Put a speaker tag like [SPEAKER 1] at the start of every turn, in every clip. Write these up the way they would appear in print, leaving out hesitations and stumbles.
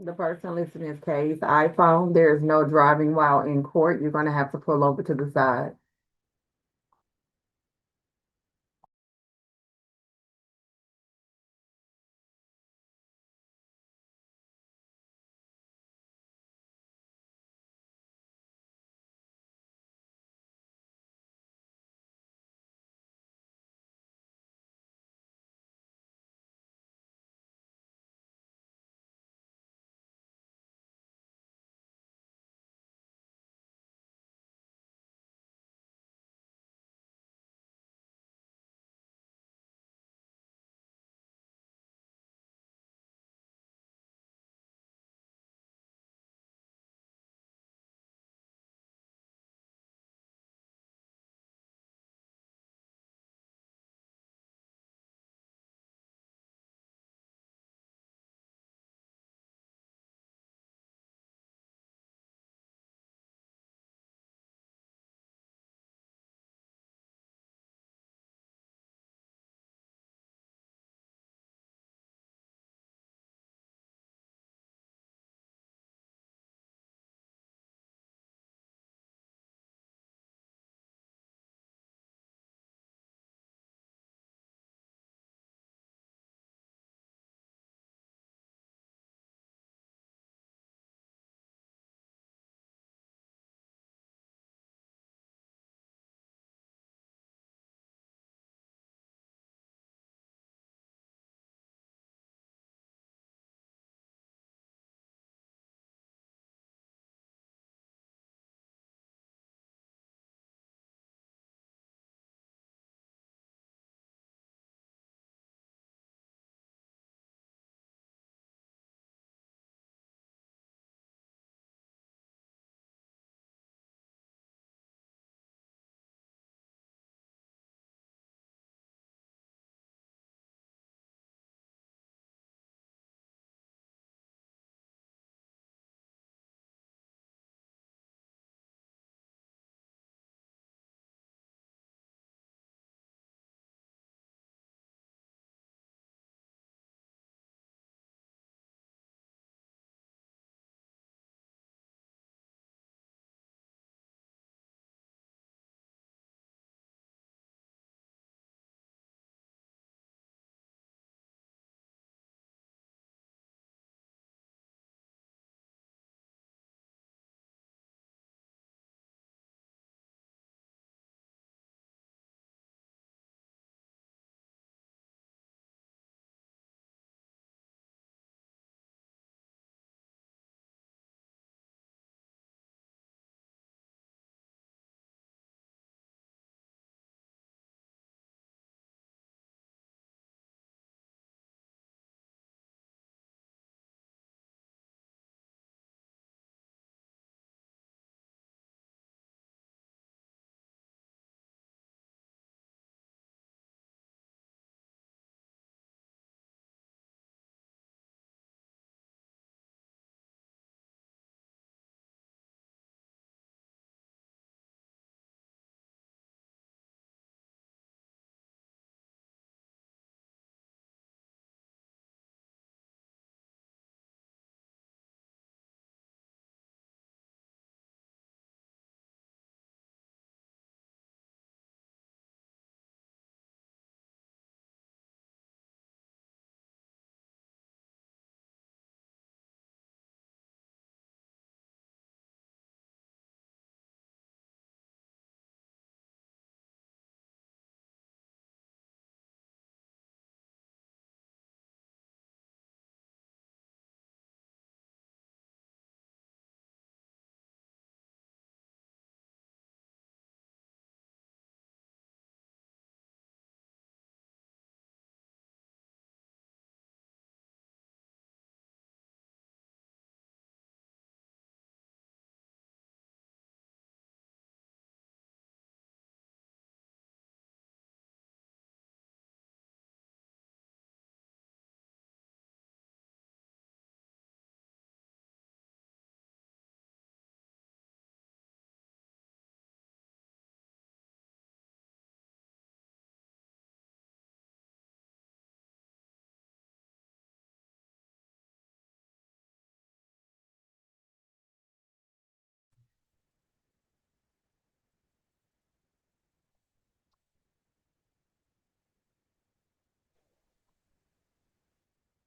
[SPEAKER 1] The person listening is Kay's iPhone. There's no driving while in court. You're going to have to pull over to the side.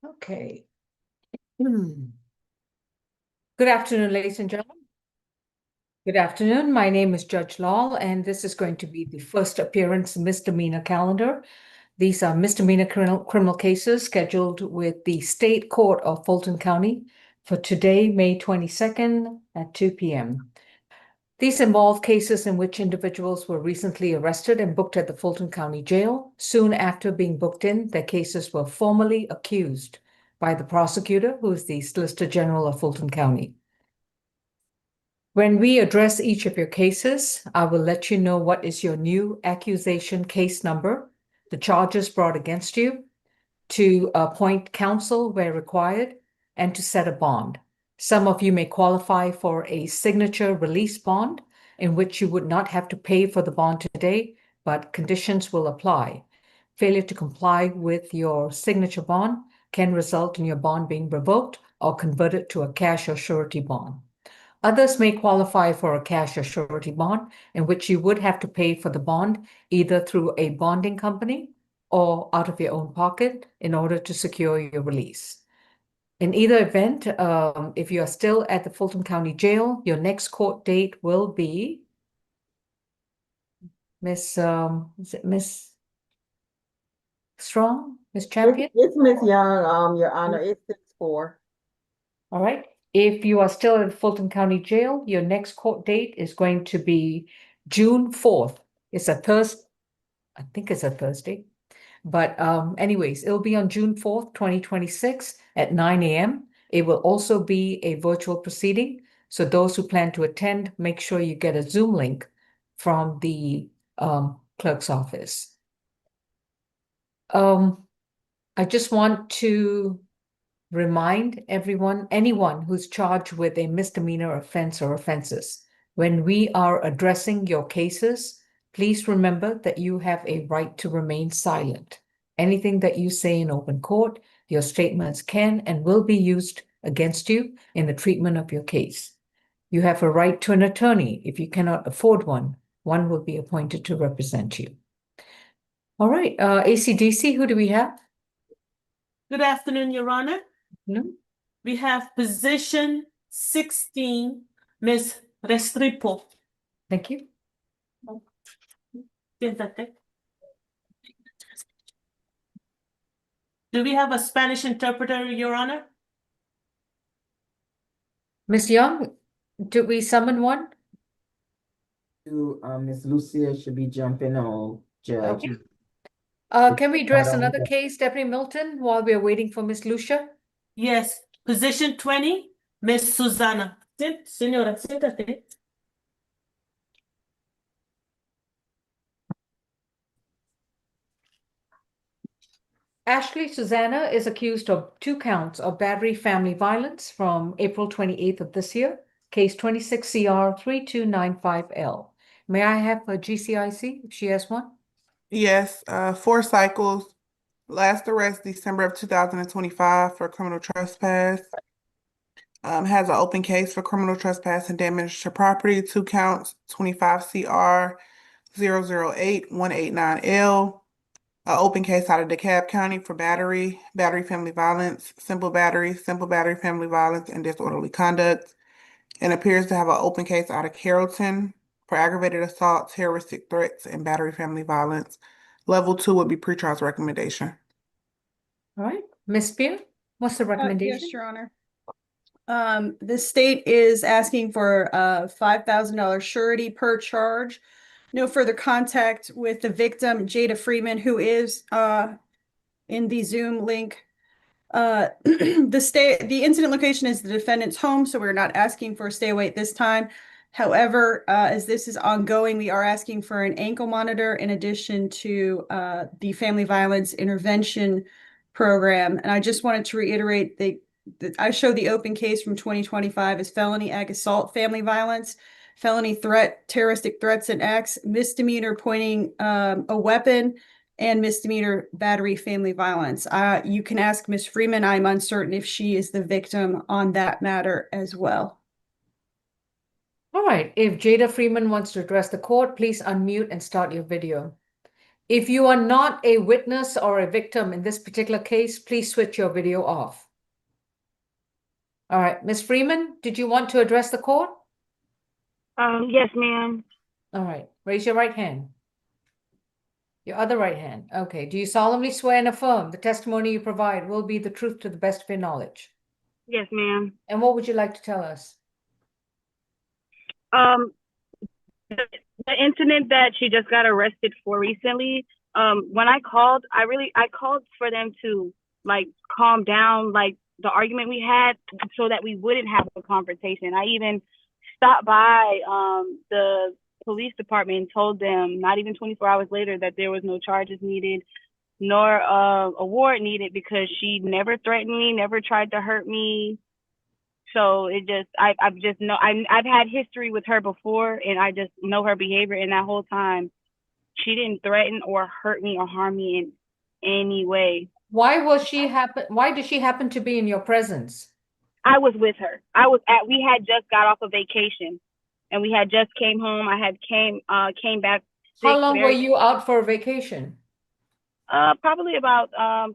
[SPEAKER 2] Okay. Good afternoon, ladies and gentlemen. Good afternoon. My name is Judge Lal, and this is going to be the first appearance misdemeanor calendar. These are misdemeanor criminal cases scheduled with the State Court of Fulton County for today, May 22nd at 2 p.m. These involve cases in which individuals were recently arrested and booked at the Fulton County Jail. Soon after being booked in, their cases were formally accused by the prosecutor, who is the Solicitor General of Fulton County. When we address each of your cases, I will let you know what is your new accusation case number, the charges brought against you, to appoint counsel where required, and to set a bond. Some of you may qualify for a signature release bond, in which you would not have to pay for the bond today, but conditions will apply. Failure to comply with your signature bond can result in your bond being revoked or converted to a cash or surety bond. Others may qualify for a cash or surety bond, in which you would have to pay for the bond either through a bonding company or out of your own pocket in order to secure your release. In either event, if you are still at the Fulton County Jail, your next court date will be Miss Strong, Miss Champion?
[SPEAKER 1] It's Miss Young, Your Honor, it's 6/4.
[SPEAKER 2] All right. If you are still at Fulton County Jail, your next court date is going to be June 4th. It's a Thursday. I think it's a Thursday. But anyways, it'll be on June 4th, 2026 at 9 a.m. It will also be a virtual proceeding. So those who plan to attend, make sure you get a Zoom link from the clerk's office. I just want to remind anyone who's charged with a misdemeanor offense or offenses, when we are addressing your cases, please remember that you have a right to remain silent. Anything that you say in open court, your statements can and will be used against you in the treatment of your case. You have a right to an attorney. If you cannot afford one, one will be appointed to represent you. All right, ACDC, who do we have?
[SPEAKER 3] Good afternoon, Your Honor.
[SPEAKER 2] No?
[SPEAKER 3] We have position 16, Ms. Restrepo.
[SPEAKER 2] Thank you.
[SPEAKER 3] Siéntate. Do we have a Spanish interpreter, Your Honor?
[SPEAKER 2] Ms. Young, do we summon one?
[SPEAKER 1] Miss Lucia should be jumping on, Judge.
[SPEAKER 2] Okay. Can we address another case, Deputy Milton, while we're waiting for Miss Lucia?
[SPEAKER 3] Yes. Position 20, Ms. Susanna. Señora, siéntate.
[SPEAKER 2] Ashley Susanna is accused of 2 counts of battery family violence from April 28th of this year, case 26 CR 3295L. May I have a GCIC if she has one?
[SPEAKER 4] Yes, 4 cycles. Last arrest December of 2025 for criminal trespass. Has an open case for criminal trespass and damage to property, 2 counts, 25 CR 008189L. An open case out of DeKalb County for battery family violence, simple battery family violence, and disorderly conduct. And appears to have an open case out of Carrollton for aggravated assault, terroristic threats, and battery family violence. Level 2 would be pretrial's recommendation.
[SPEAKER 2] All right, Ms. Spear, what's the recommendation?
[SPEAKER 5] Yes, Your Honor. The state is asking for a $5,000 surety per charge. No further contact with the victim, Jada Freeman, who is in the Zoom link. The incident location is the defendant's home, so we're not asking for a stay away at this time. However, as this is ongoing, we are asking for an ankle monitor in addition to the family violence intervention program. And I just wanted to reiterate that I show the open case from 2025 as felony ag assault family violence, felony threat, terroristic threats and acts, misdemeanor pointing a weapon, and misdemeanor battery family violence. You can ask Ms. Freeman. I'm uncertain if she is the victim on that matter as well.
[SPEAKER 2] All right, if Jada Freeman wants to address the court, please unmute and start your video. If you are not a witness or a victim in this particular case, please switch your video off. All right, Ms. Freeman, did you want to address the court?
[SPEAKER 6] Yes, ma'am.
[SPEAKER 2] All right, raise your right hand. Your other right hand. Okay. Do you solemnly swear and affirm the testimony you provide will be the truth to the best of your knowledge?
[SPEAKER 6] Yes, ma'am.
[SPEAKER 2] And what would you like to tell us?
[SPEAKER 6] Um, the incident that she just got arrested for recently, when I called, I called for them to like calm down, like the argument we had, so that we wouldn't have a confrontation. I even stopped by the police department and told them not even 24 hours later that there was no charges needed nor a warrant needed, because she never threatened me, never tried to hurt me. So it just, I've just know, I've had history with her before, and I just know her behavior. And that whole time, she didn't threaten or hurt me or harm me in any way.
[SPEAKER 2] Why did she happen to be in your presence?
[SPEAKER 6] I was with her. We had just got off a vacation, and we had just came home. I had came back sick.
[SPEAKER 2] How long were you out for a vacation?
[SPEAKER 6] Probably about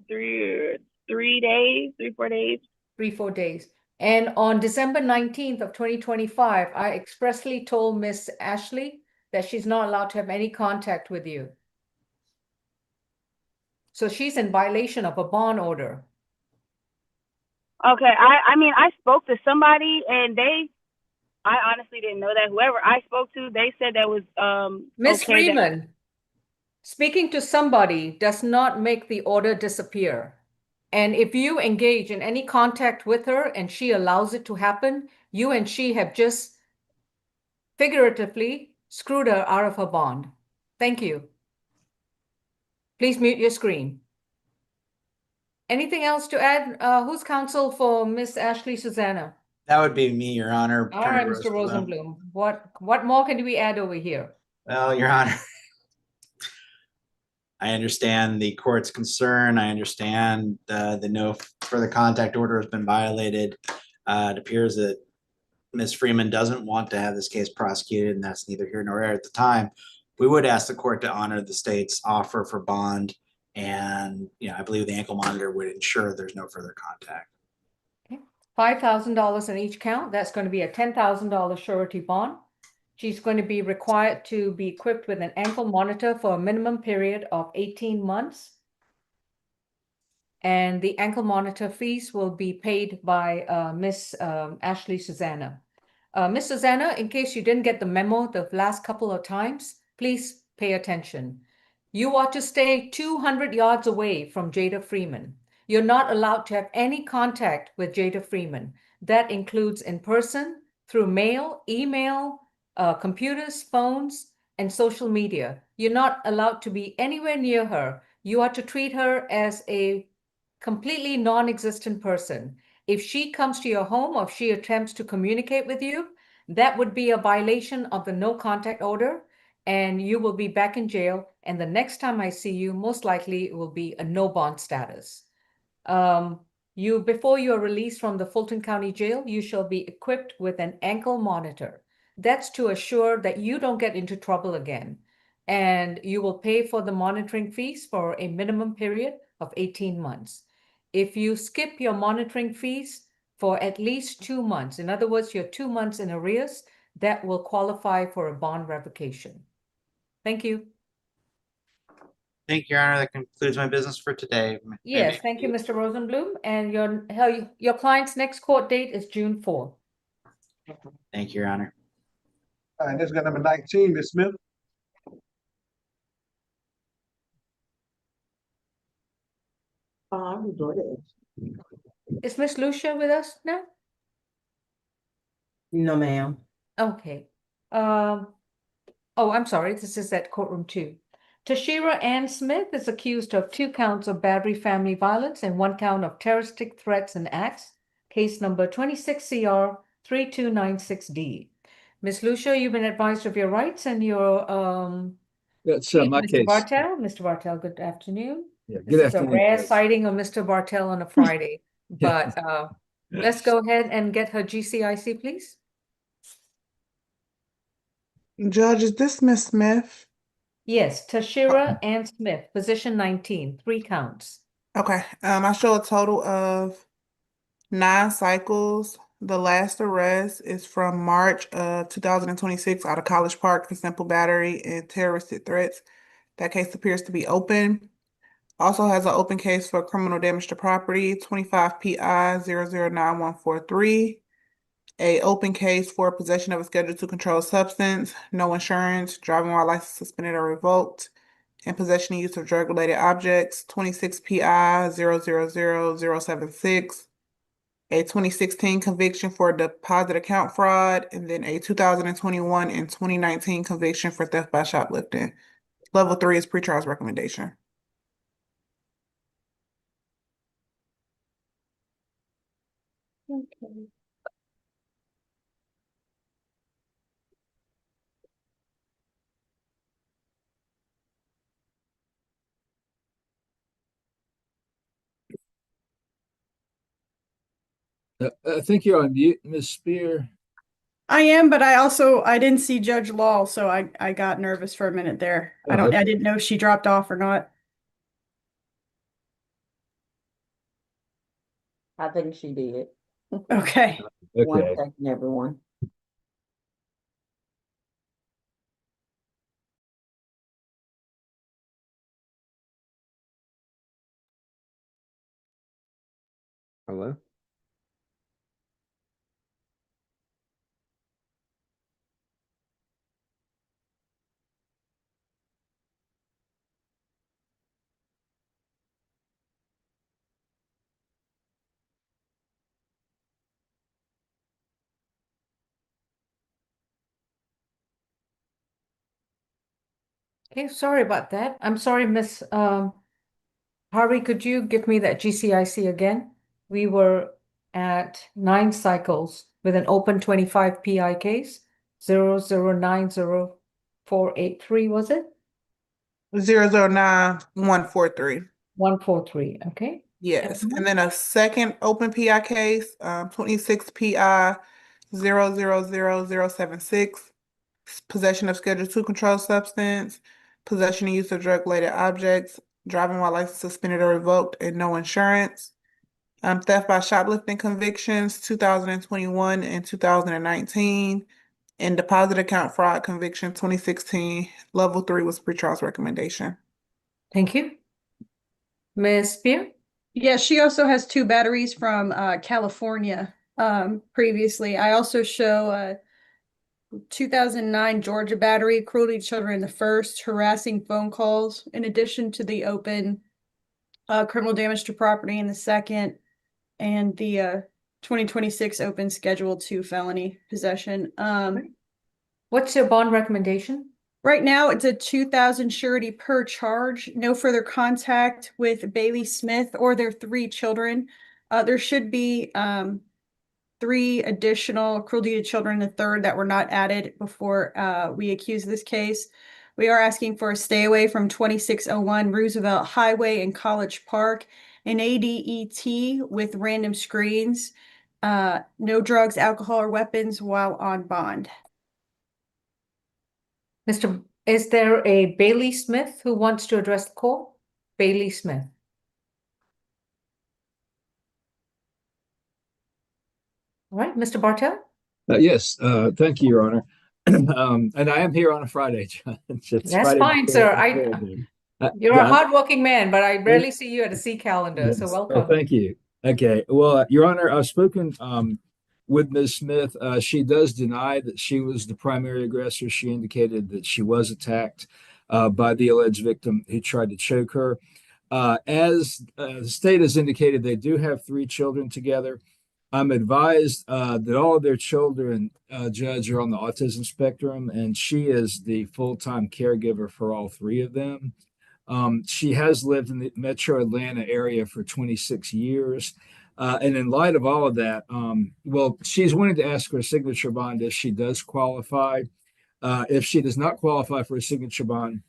[SPEAKER 6] 3, 4 days.
[SPEAKER 2] 3-4 days. And on December 19th of 2025, I expressly told Miss Ashley that she's not allowed to have any contact with you. So she's in violation of a bond order.
[SPEAKER 6] Okay, I mean, I spoke to somebody, and I honestly didn't know that. Whoever I spoke to, they said that was
[SPEAKER 2] Miss
[SPEAKER 6] okay,
[SPEAKER 2] Freeman, speaking to somebody does not make the order disappear. And if you engage in any contact with her and she allows it to happen, you and she have just figuratively screwed her out of her bond. Thank you. Please mute your screen. Anything else to add? Who's counsel for Miss Ashley Susanna?
[SPEAKER 7] That would be me, Your Honor.
[SPEAKER 2] All
[SPEAKER 7] Attorney
[SPEAKER 2] right, Mr.
[SPEAKER 7] Rosenblum.
[SPEAKER 2] Rosenblum. What more can we add over here?
[SPEAKER 7] Well, Your Honor, I understand the court's concern. I understand the no further contact order has been violated. It appears that Ms. Freeman doesn't want to have this case prosecuted, and that's neither here nor there at the time. We would ask the court to honor the state's offer for bond, and I believe the ankle monitor would ensure there's no further contact.
[SPEAKER 2] Okay. $5,000 in each count. That's going to be a $10,000 surety bond. She's going to be required to be equipped with an ankle monitor for a minimum period of 18 months. And the ankle monitor fees will be paid by Miss Ashley Susanna. Miss Susanna, in case you didn't get the memo the last couple of times, please pay attention. You are to stay 200 yards away from Jada Freeman. You're not allowed to have any contact with Jada Freeman. That includes in person, through mail, email, computers, phones, and social media. You're not allowed to be anywhere near her. You are to treat her as a completely non-existent person. If she comes to your home or if she attempts to communicate with you, that would be a violation of the no contact order, and you will be back in jail. And the next time I see you, most likely it will be a no bond status. Before you are released from the Fulton County Jail, you shall be equipped with an ankle monitor. That's to assure that you don't get into trouble again. And you will pay for the monitoring fees for a minimum period of 18 months. If you skip your monitoring fees for at least 2 months, in other words, you're 2 months in arrears, that will qualify for a bond revocation. Thank you.
[SPEAKER 7] Thank you, Your Honor. That concludes my business for today.
[SPEAKER 2] Yes, thank you, Mr. Rosenblum. And your client's next court date is June 4th.
[SPEAKER 7] Thank you, Your Honor.
[SPEAKER 8] All right, let's go number 19, Ms. Smith.
[SPEAKER 2] Is Miss Lucia with us now?
[SPEAKER 1] No, ma'am.
[SPEAKER 2] Okay. Oh, I'm sorry. This is at courtroom 2. Tashira Ann Smith is accused of 2 counts of battery family violence and 1 count of terroristic threats and acts. Case number 26 CR 3296D. Miss Lucia, you've been advised of your rights and your
[SPEAKER 9] That's my
[SPEAKER 2] Mr.
[SPEAKER 9] case.
[SPEAKER 2] Bartell. Mr. Bartell, good afternoon.
[SPEAKER 9] Yeah,
[SPEAKER 2] This
[SPEAKER 9] good
[SPEAKER 2] is a
[SPEAKER 9] afternoon.
[SPEAKER 2] rare
[SPEAKER 9] guys.
[SPEAKER 2] sighting of Mr. Bartell on a Friday, but let's go ahead and get her GCIC, please.
[SPEAKER 4] Judge, is this Ms. Smith?
[SPEAKER 2] Yes, Tashira and Smith, position 19, 3 counts.
[SPEAKER 4] Okay, I show a total of 9 cycles. The last arrest is from March of 2026 out of College Park for simple battery and terroristic threats. That case appears to be open. Also has an open case for criminal damage to property, 25 PI 009143. A open case for possession of a Schedule 2 controlled substance, no insurance, driving while license suspended or revoked, and possession and use of drug-related objects, 26 PI 000076. A 2016 conviction for deposit account fraud, and then a 2021 and 2019 conviction for theft by shoplifting. Level 3 is pretrial's recommendation.
[SPEAKER 5] Okay.
[SPEAKER 9] I think you're on mute, Ms. Spear.
[SPEAKER 5] I am, but I didn't see Judge Law, so I got nervous for a minute there.
[SPEAKER 9] Oh,
[SPEAKER 5] I didn't know if she dropped off or not.
[SPEAKER 1] I think she did.
[SPEAKER 5] Okay.
[SPEAKER 1] One
[SPEAKER 9] Okay.
[SPEAKER 1] second, everyone.
[SPEAKER 10] Hello?
[SPEAKER 2] Okay, sorry about that. I'm sorry, Miss Harvey, could you give me that GCIC again? We were at 9 cycles with an open 25 PI case, 0090,483, was it?
[SPEAKER 4] 009143.
[SPEAKER 2] 143, okay.
[SPEAKER 4] Yes, and then a second open PI case, 26 PI 000076. Possession of Schedule 2 controlled substance, possession and use of drug-related objects, driving while license suspended or revoked, and no insurance. Theft by shoplifting convictions, 2021 and 2019, and deposit account fraud conviction, 2016. Level 3 was pretrial's recommendation.
[SPEAKER 2] Thank you. Ms. Spear?
[SPEAKER 5] Yeah, she also has 2 batteries from California previously. I also show 2009 Georgia battery, cruelty to children in the first, harassing phone calls, in addition to the open criminal damage to property in the second, and the 2026 open Schedule 2 felony possession.
[SPEAKER 2] What's your bond recommendation?
[SPEAKER 5] Right now, it's a 2,000 surety per charge. No further contact with Bailey Smith or their 3 children. There should be 3 additional cruelty to children in the third that were not added before we accuse this case. We are asking for a stay away from 2601 Roosevelt Highway in College Park, an ADET with random screens, no drugs, alcohol, or weapons while on bond.
[SPEAKER 2] Is there a Bailey Smith who wants to address the call? Bailey Smith. All right, Mr. Bartell?
[SPEAKER 9] Yes, thank you, Your Honor. And I am here on a Friday, John. It's
[SPEAKER 2] That's
[SPEAKER 9] Friday
[SPEAKER 2] fine,
[SPEAKER 9] before
[SPEAKER 2] sir. You're
[SPEAKER 9] yeah,
[SPEAKER 2] a hardworking man, but I rarely see you at a C calendar, so
[SPEAKER 9] yes.
[SPEAKER 2] welcome.
[SPEAKER 9] Thank you. Okay. Well, Your Honor, I've spoken with Ms. Smith. She does deny that she was the primary aggressor. She indicated that she was attacked by the alleged victim who tried to choke her. As the state has indicated, they do have 3 children together. I'm advised that all of their children, Judge, are on the autism spectrum, and she is the full-time caregiver for all 3 of them. She has lived in the metro Atlanta area for 26 years. And in light of all of that, well, she's wanting to ask for a signature bond if she does qualify. If she does not qualify for a signature bond,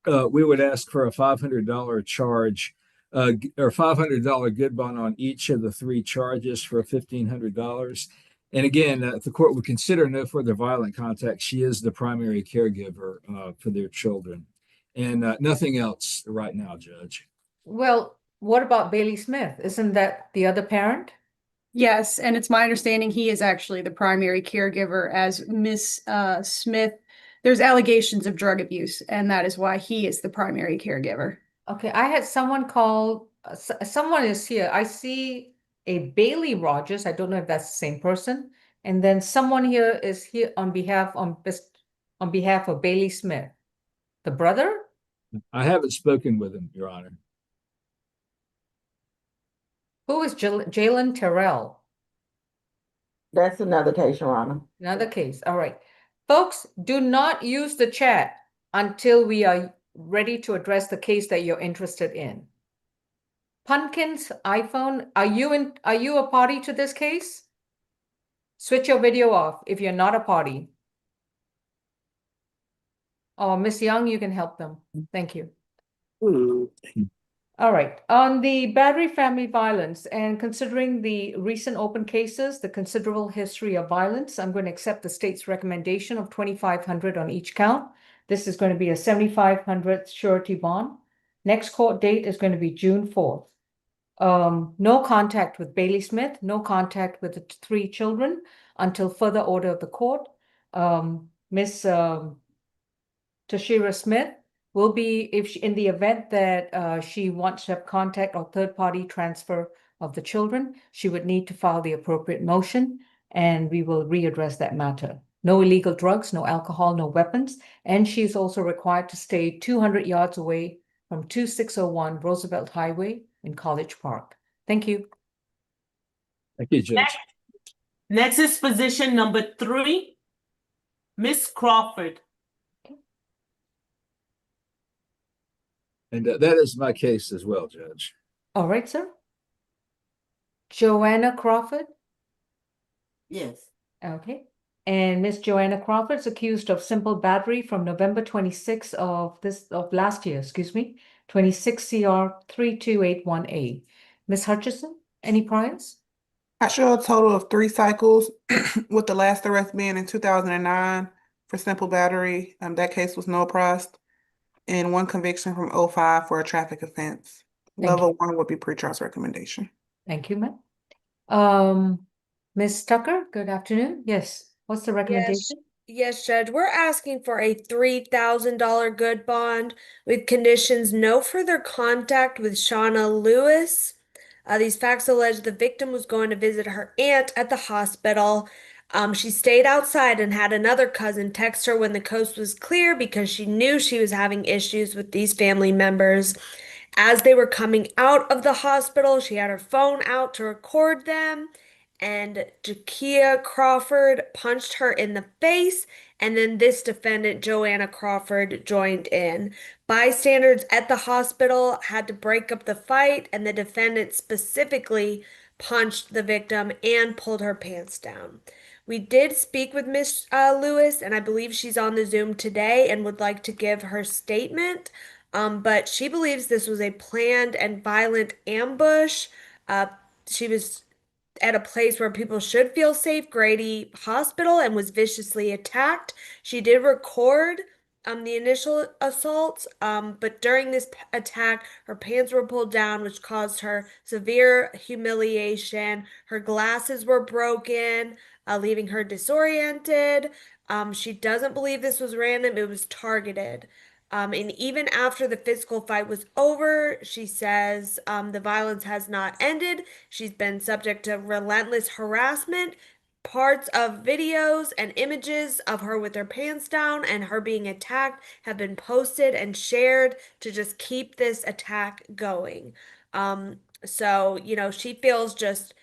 [SPEAKER 9] we would ask for a $500 charge or $500 good bond on each of the 3 charges for $1,500. And again, if the court would consider no further violent contact, she is the primary caregiver for their children. and nothing else right now, Judge.
[SPEAKER 2] Well, what about Bailey Smith? Isn't that the other parent?
[SPEAKER 5] Yes, and it's my understanding he is actually the primary caregiver as Miss Smith. There's allegations of drug abuse, and that is why he is the primary caregiver.
[SPEAKER 2] Okay, I had someone call, someone is here. I see a Bailey Rogers. I don't know if that's the same person. And then someone here is here on behalf of Bailey Smith. The brother?
[SPEAKER 9] I haven't spoken with him, Your Honor.
[SPEAKER 2] Who is Jaylen Terrell?
[SPEAKER 1] That's another case, Your Honor.
[SPEAKER 2] Another case. All right. Folks, do not use the chat until we are ready to address the case that you're interested in. Pumpkin's iPhone, are you a party to this case? Switch your video off if you're not a party. Oh, Miss Young, you can help them. Thank you. All right, on the battery family violence and considering the recent open cases, the considerable history of violence, I'm going to accept the state's recommendation of $2,500 on each count. This is going to be a $7,500 surety bond. Next court date is going to be June 4th. No contact with Bailey Smith, no contact with the 3 children until further order of the court. Miss Tashira Smith will be, if she, in the event that she wants to have contact or third-party transfer of the children, she would need to file the appropriate motion, and we will readdress that matter. No illegal drugs, no alcohol, no weapons, and she is also required to stay 200 yards away from 2601 Roosevelt Highway in College Park. Thank you.
[SPEAKER 9] Thank you, Judge.
[SPEAKER 3] Next is position number 3, Miss Crawford.
[SPEAKER 9] And that is my case as well, Judge.
[SPEAKER 2] All right, sir. Joanna Crawford?
[SPEAKER 3] Yes.
[SPEAKER 2] Okay. And Miss Joanna Crawford is accused of simple battery from November 26th of last year, 26 CR 3281A. Miss Hutchison, any priors?
[SPEAKER 4] I show a total of 3 cycles, with the last arrest being in 2009 for simple battery. That case was no pressed, and 1 conviction from 05 for a traffic offense. Level 1 would be pretrial's recommendation.
[SPEAKER 2] Thank you, ma'am. Miss Tucker, good afternoon. Yes, what's the recommendation?
[SPEAKER 11] Yes, Judge. We're asking for a $3,000 good bond with conditions no further contact with Shauna Lewis. These facts allege the victim was going to visit her aunt at the hospital. She stayed outside and had another cousin text her when the coast was clear because she knew she was having issues with these family members. As they were coming out of the hospital, she had her phone out to record them, and Jakia Crawford punched her in the face, and then this defendant, Joanna Crawford, joined in. Bystanders at the hospital had to break up the fight, and the defendant specifically punched the victim and pulled her pants down. We did speak with Miss Lewis, and I believe she's on the Zoom today and would like to give her statement. But she believes this was a planned and violent ambush. She was at a place where people should feel safe, Grady Hospital, and was viciously attacked. She did record the initial assaults, but during this attack, her pants were pulled down, which caused her severe humiliation. Her glasses were broken, leaving her disoriented. She doesn't believe this was random, it was targeted. And even after the physical fight was over, she says the violence has not ended. She's been subject to relentless harassment. Parts of videos and images of her with her pants down and her being attacked have been posted and shared to just keep this attack going. So, she feels just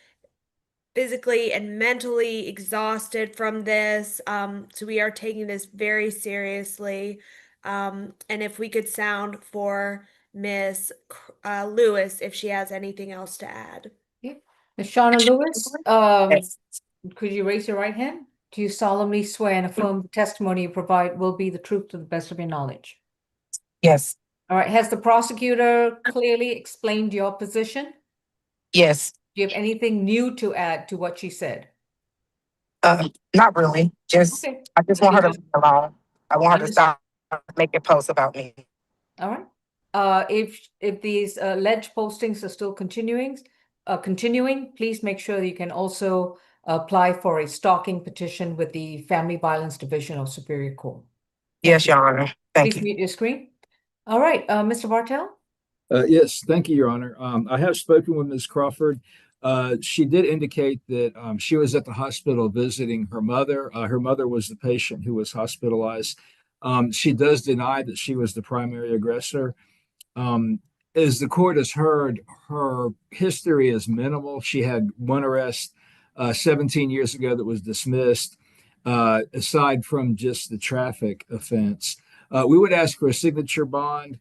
[SPEAKER 11] physically and mentally exhausted from this. So we are taking this very seriously. And if we could sound for Miss Lewis, if she has anything else to add.
[SPEAKER 2] Miss Shauna Lewis, could you raise your right hand? Do you solemnly swear and affirm the testimony you provide will be the truth to the best of your knowledge?
[SPEAKER 12] Yes.
[SPEAKER 2] All right. Has the prosecutor clearly explained your position?
[SPEAKER 12] Yes.
[SPEAKER 2] Do you have anything new to add to what she said?
[SPEAKER 12] Not really.
[SPEAKER 2] Okay.
[SPEAKER 12] I just want her to leave alone. I want her to stop making posts about me.
[SPEAKER 2] All right. If these alleged postings are still continuing, please make sure you can also apply for a stalking petition with the Family Violence Division of Superior Court.
[SPEAKER 12] Yes, Your Honor. Thank
[SPEAKER 2] Please
[SPEAKER 12] you.
[SPEAKER 2] mute your screen. All right, Mr. Bartel?
[SPEAKER 9] Yes, thank you, Your Honor. I have spoken with Ms. Crawford. She did indicate that she was at the hospital visiting her mother. Her mother was the patient who was hospitalized. She does deny that she was the primary aggressor. Um, as the court has heard, her history is minimal. She had one arrest 17 years ago that was dismissed, aside from just the traffic offense. We would ask for a signature bond.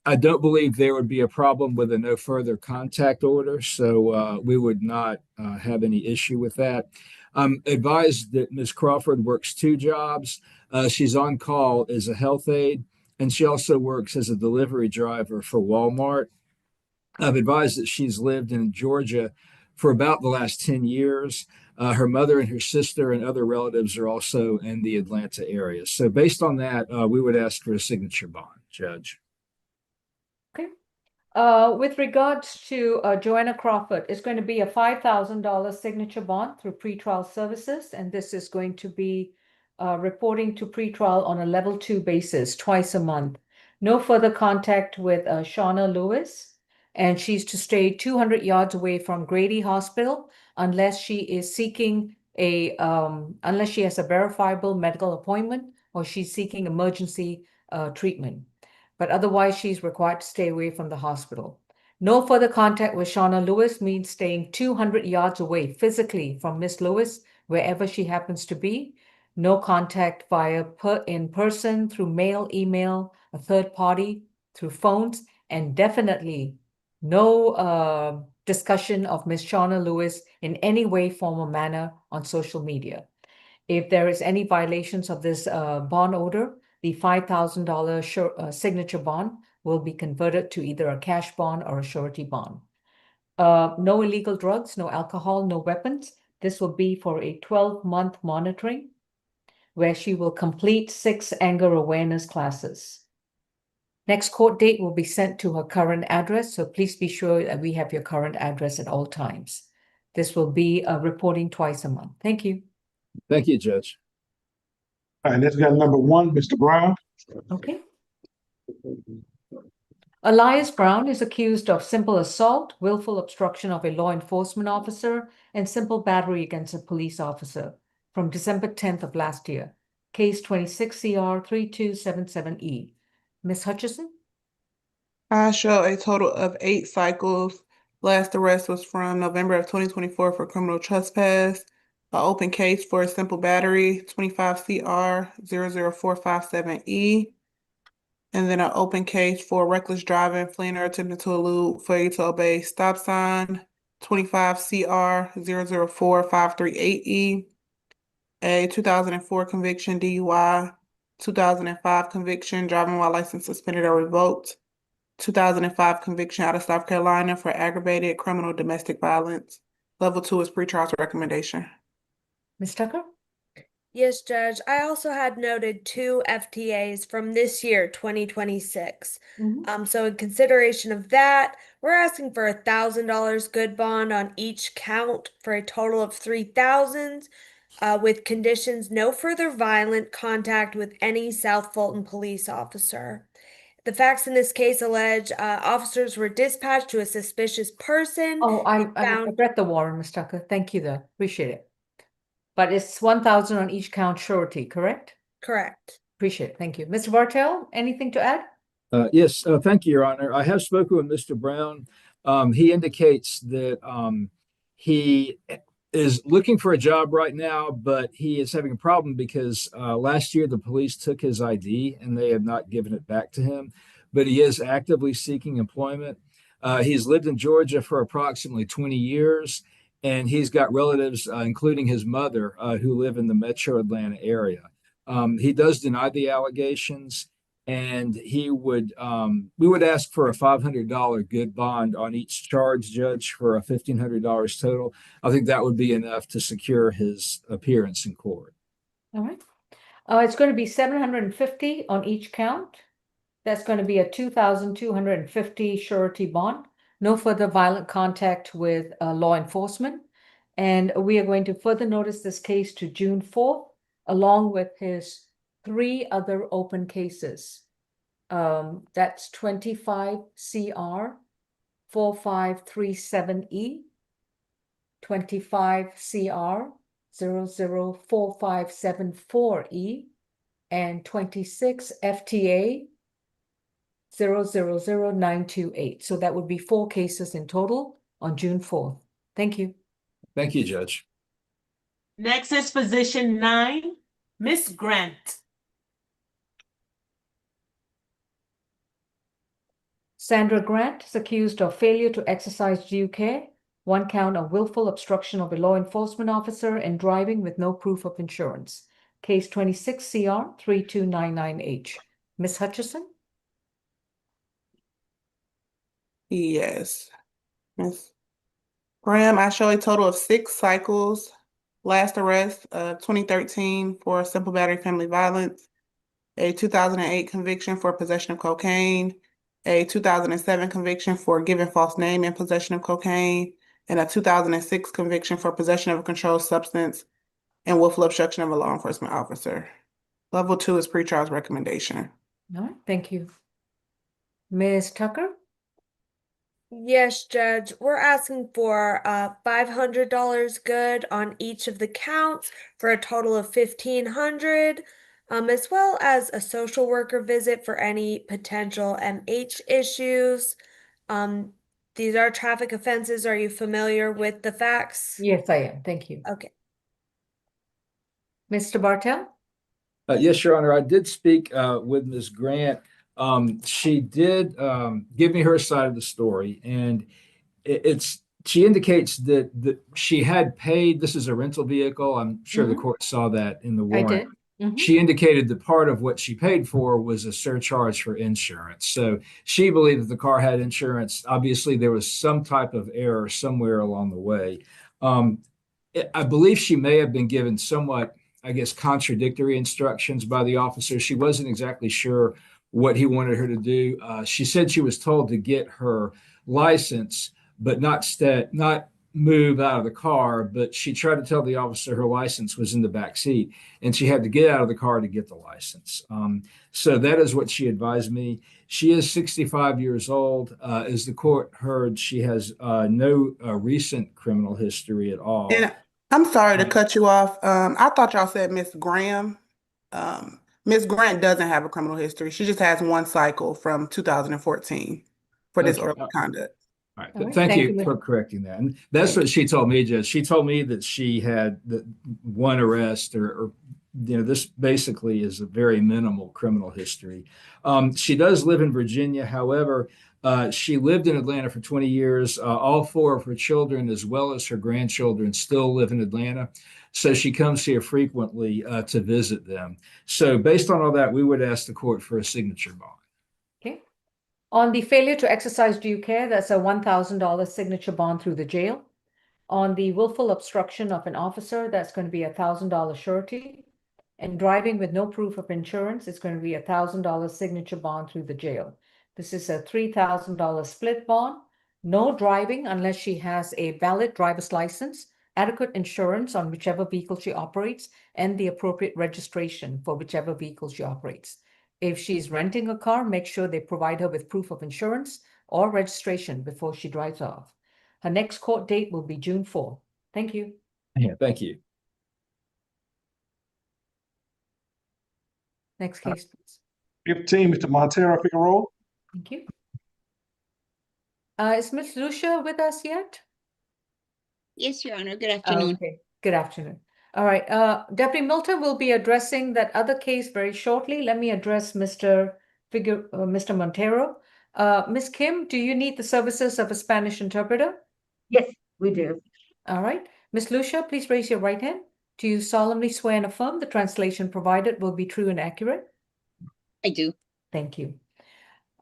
[SPEAKER 9] I don't believe there would be a problem with a no further contact order, so we would not have any issue with that. I'm advised that Ms. Crawford works two jobs. She's on call as a health aide, and she also works as a delivery driver for Walmart. I've advised that she's lived in Georgia for about the last 10 years. Her mother and her sister and other relatives are also in the Atlanta area. So based on that, we would ask for a signature bond, Judge.
[SPEAKER 2] Okay. With regards to Joanna Crawford, it's going to be a $5,000 signature bond through pretrial services, and this is going to be reporting to pretrial on a level 2 basis twice a month. No further contact with Shauna Lewis, and she's to stay 200 yards away from Grady Hospital unless she is seeking unless she has a verifiable medical appointment or she's seeking emergency treatment. But otherwise, she's required to stay away from the hospital. No further contact with Shauna Lewis means staying 200 yards away physically from Miss Lewis, wherever she happens to be. No contact via in person, through mail, email, a third party, through phones, and definitely no discussion of Miss Shauna Lewis in any way, form, or manner on social media. If there is any violations of this bond order, the $5,000 signature bond will be converted to either a cash bond or a surety bond. No illegal drugs, no alcohol, no weapons. This will be for a 12-month monitoring where she will complete 6 anger awareness classes. Next court date will be sent to her current address, so please be sure that we have your current address at all times. This will be reporting twice a month. Thank you.
[SPEAKER 9] Thank you, Judge.
[SPEAKER 8] All right, let's go to number 1, Mr. Brown.
[SPEAKER 2] Okay. Elias Brown is accused of simple assault, willful obstruction of a law enforcement officer, and simple battery against a police officer from December 10th of last year. Case 26 CR 3277E. Ms. Hutchison?
[SPEAKER 4] I show a total of 8 cycles. Last arrest was from November of 2024 for criminal trespass. An open case for a simple battery, 25 CR 00457E. And then an open case for reckless driving, fleeing or attempting to elude, failure to obey stop sign, 25 CR 004538E. A 2004 conviction DUI, 2005 conviction driving while license suspended or revoked, 2005 conviction out of South Carolina for aggravated criminal domestic violence. Level 2 is pretrial's recommendation.
[SPEAKER 2] Ms. Tucker?
[SPEAKER 11] Yes, Judge. I also had noted 2 FTAs from this year, 2026. So in consideration of that, we're asking for $1,000 good bond on each count for a total of $3,000, with conditions no further violent contact with any South Fulton police officer. The facts in this case allege officers were dispatched to a suspicious person.
[SPEAKER 2] Oh, I've read the warrant, Ms. Tucker. Thank you, though. Appreciate it. But it's 1,000 on each count surety, correct?
[SPEAKER 11] Correct.
[SPEAKER 2] Appreciate it. Thank you. Mr. Bartel, anything to add?
[SPEAKER 9] Yes, thank you, Your Honor. I have spoken with Mr. Brown. He indicates that he is looking for a job right now, but he is having a problem because last year the police took his ID and they have not given it back to him. But he is actively seeking employment. He's lived in Georgia for approximately 20 years, and he's got relatives, including his mother, who live in the metro Atlanta area. He does deny the allegations, and we would ask for a $500 good bond on each charge, Judge, for a $1,500 total. I think that would be enough to secure his appearance in court.
[SPEAKER 2] All right. It's going to be $750 on each count. That's going to be a 2,250 surety bond. No further violent contact with law enforcement. And we are going to further notice this case to June 4th, along with his 3 other open cases. That's 25 CR 4537E, 25 CR 004574E, and 26 FTA 000928. So that would be 4 cases in total on June 4th. Thank you.
[SPEAKER 9] Thank you, Judge.
[SPEAKER 3] Next is position 9, Miss Grant.
[SPEAKER 2] Sandra Grant is accused of failure to exercise due care, 1 count of willful obstruction of a law enforcement officer and driving with no proof of insurance. Case 26 CR 3299H. Ms. Hutchison?
[SPEAKER 4] Yes. Miss Graham, I show a total of 6 cycles. Last arrest, 2013 for simple battery family violence, a 2008 conviction for possession of cocaine, a 2007 conviction for giving false name and possession of cocaine, and a 2006 conviction for possession of a controlled substance and willful obstruction of a law enforcement officer. Level 2 is pretrial's recommendation.
[SPEAKER 2] All right, thank you. Ms. Tucker?
[SPEAKER 11] Yes, Judge. We're asking for $500 good on each of the counts for a total of $1,500, as well as a social worker visit for any potential MH issues. These are traffic offenses. Are you familiar with the facts?
[SPEAKER 2] Yes, I am. Thank you.
[SPEAKER 11] Okay.
[SPEAKER 2] Mr. Bartell?
[SPEAKER 9] Yes, Your Honor, I did speak with Ms. Grant. She did give me her side of the story, and she indicates that she had paid. This is a rental vehicle. I'm sure the court saw that in the
[SPEAKER 2] I
[SPEAKER 9] warrant.
[SPEAKER 2] did.
[SPEAKER 9] She indicated that part of what she paid for was a surcharge for insurance. So she believed that the car had insurance. Obviously, there was some type of error somewhere along the way. I believe she may have been given somewhat, I guess, contradictory instructions by the officer. She wasn't exactly sure what he wanted her to do. She said she was told to get her license, but not move out of the car. But she tried to tell the officer her license was in the back seat, and she had to get out of the car to get the license. So that is what she advised me. She is 65 years old. As the court heard, she has no recent criminal history at all.
[SPEAKER 4] And I'm sorry to cut you off. I thought y'all said Miss Graham. Miss Grant doesn't have a criminal history. She just has 1 cycle from 2014 for disorderly conduct.
[SPEAKER 9] All right.
[SPEAKER 2] All right.
[SPEAKER 9] Thank
[SPEAKER 2] Thank
[SPEAKER 9] you
[SPEAKER 2] you,
[SPEAKER 9] for correcting that. And that's what she told me, Judge. She told me that she had 1 arrest or this basically is a very minimal criminal history. She does live in Virginia. However, she lived in Atlanta for 20 years. All 4 of her children, as well as her grandchildren, still live in Atlanta. So she comes here frequently to visit them. So based on all that, we would ask the court for a signature bond.
[SPEAKER 2] Okay. On the failure to exercise due care, that's a $1,000 signature bond through the jail. On the willful obstruction of an officer, that's going to be a $1,000 surety. And driving with no proof of insurance, it's going to be a $1,000 signature bond through the jail. This is a $3,000 split bond. No driving unless she has a valid driver's license, adequate insurance on whichever vehicle she operates, and the appropriate registration for whichever vehicle she operates. If she's renting a car, make sure they provide her with proof of insurance or registration before she drives off. Her next court date will be June 4th. Thank you.
[SPEAKER 9] Yeah, thank you.
[SPEAKER 2] Next case, please.
[SPEAKER 8] 15, Mr. Montero Figueroa.
[SPEAKER 2] Thank you. Is Ms. Lucia with us yet?
[SPEAKER 13] Yes, Your Honor. Good afternoon.
[SPEAKER 2] Okay, good afternoon. All right, Deputy Milton will be addressing that other case very shortly. Let me address Mr. Montero. Ms. Kim, do you need the services of a Spanish interpreter?
[SPEAKER 1] Yes, we do.
[SPEAKER 2] All right. Ms. Lucia, please raise your right hand. Do you solemnly swear and affirm the translation provided will be true and accurate?
[SPEAKER 13] I do.
[SPEAKER 2] Thank you.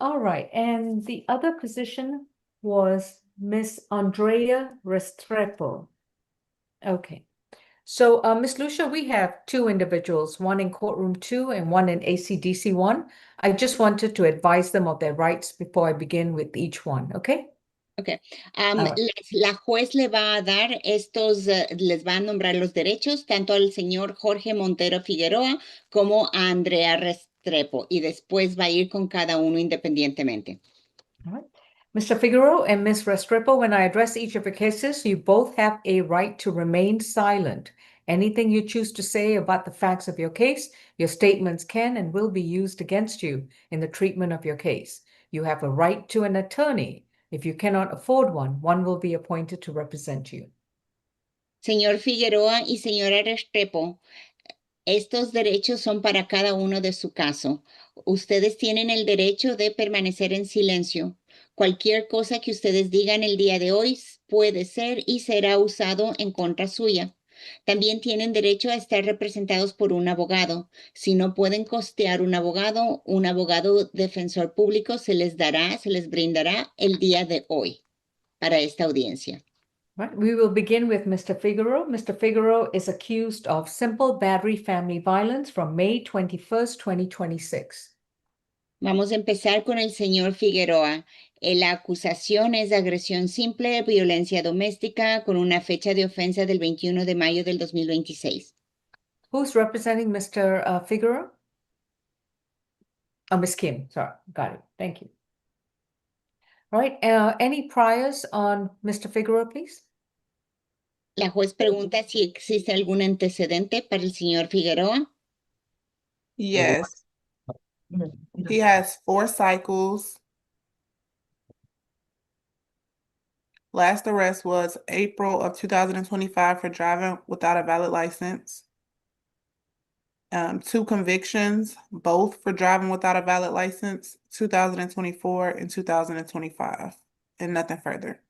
[SPEAKER 2] All right, and the other position was Miss Andrea Restrepo. Okay, So, Ms. Lucia, we have two individuals, one in courtroom 2 and one in ACDC 1. I just wanted to advise them of their rights before I begin with each one, okay?
[SPEAKER 13] Ok.
[SPEAKER 2] right.
[SPEAKER 13] La juez le va a dar les va a nombrar los derechos tanto al señor Jorge Montero Figueroa como a Andrea Restrepo y después va a ir con cada uno independientemente.
[SPEAKER 2] All right. Mr. Figueroa and Ms. Restrepo, when I address each of your cases, you both have a right to remain silent. Anything you choose to say about the facts of your case, your statements can and will be used against you in the treatment of your case. You have a right to an attorney. If you cannot afford one, one will be appointed to represent you.
[SPEAKER 13] Señor Figueroa y señora Restrepo, estos derechos son para cada uno de su caso. Ustedes tienen el derecho de permanecer en silencio. Cualquier cosa que ustedes digan el día de hoy puede ser y será usado en contra suya. También tienen derecho a estar representados por un abogado. Si no pueden costear un abogado defensor público se les brindará el día de hoy para esta audiencia.
[SPEAKER 2] Right. We will begin with Mr. Figueroa. Mr. Figueroa is accused of simple battery family violence from May 21st, 2026.
[SPEAKER 13] Vamos a empezar con el señor Figueroa. La acusación es de agresión simple, violencia doméstica, con una fecha de ofensa del 21 de mayo del 2026.
[SPEAKER 2] Who's representing Mr. Figueroa? Oh, Ms. Kim, sorry, got it. Thank you. All right, any priors on Mr. Figueroa, please?
[SPEAKER 13] La juez pregunta si existe algún antecedente para el señor Figueroa.
[SPEAKER 4] Yes. He has 4 cycles. Last arrest was April of 2025 for driving without a valid license. 2 convictions, both for driving without a valid license, 2024 and 2025, and nothing further.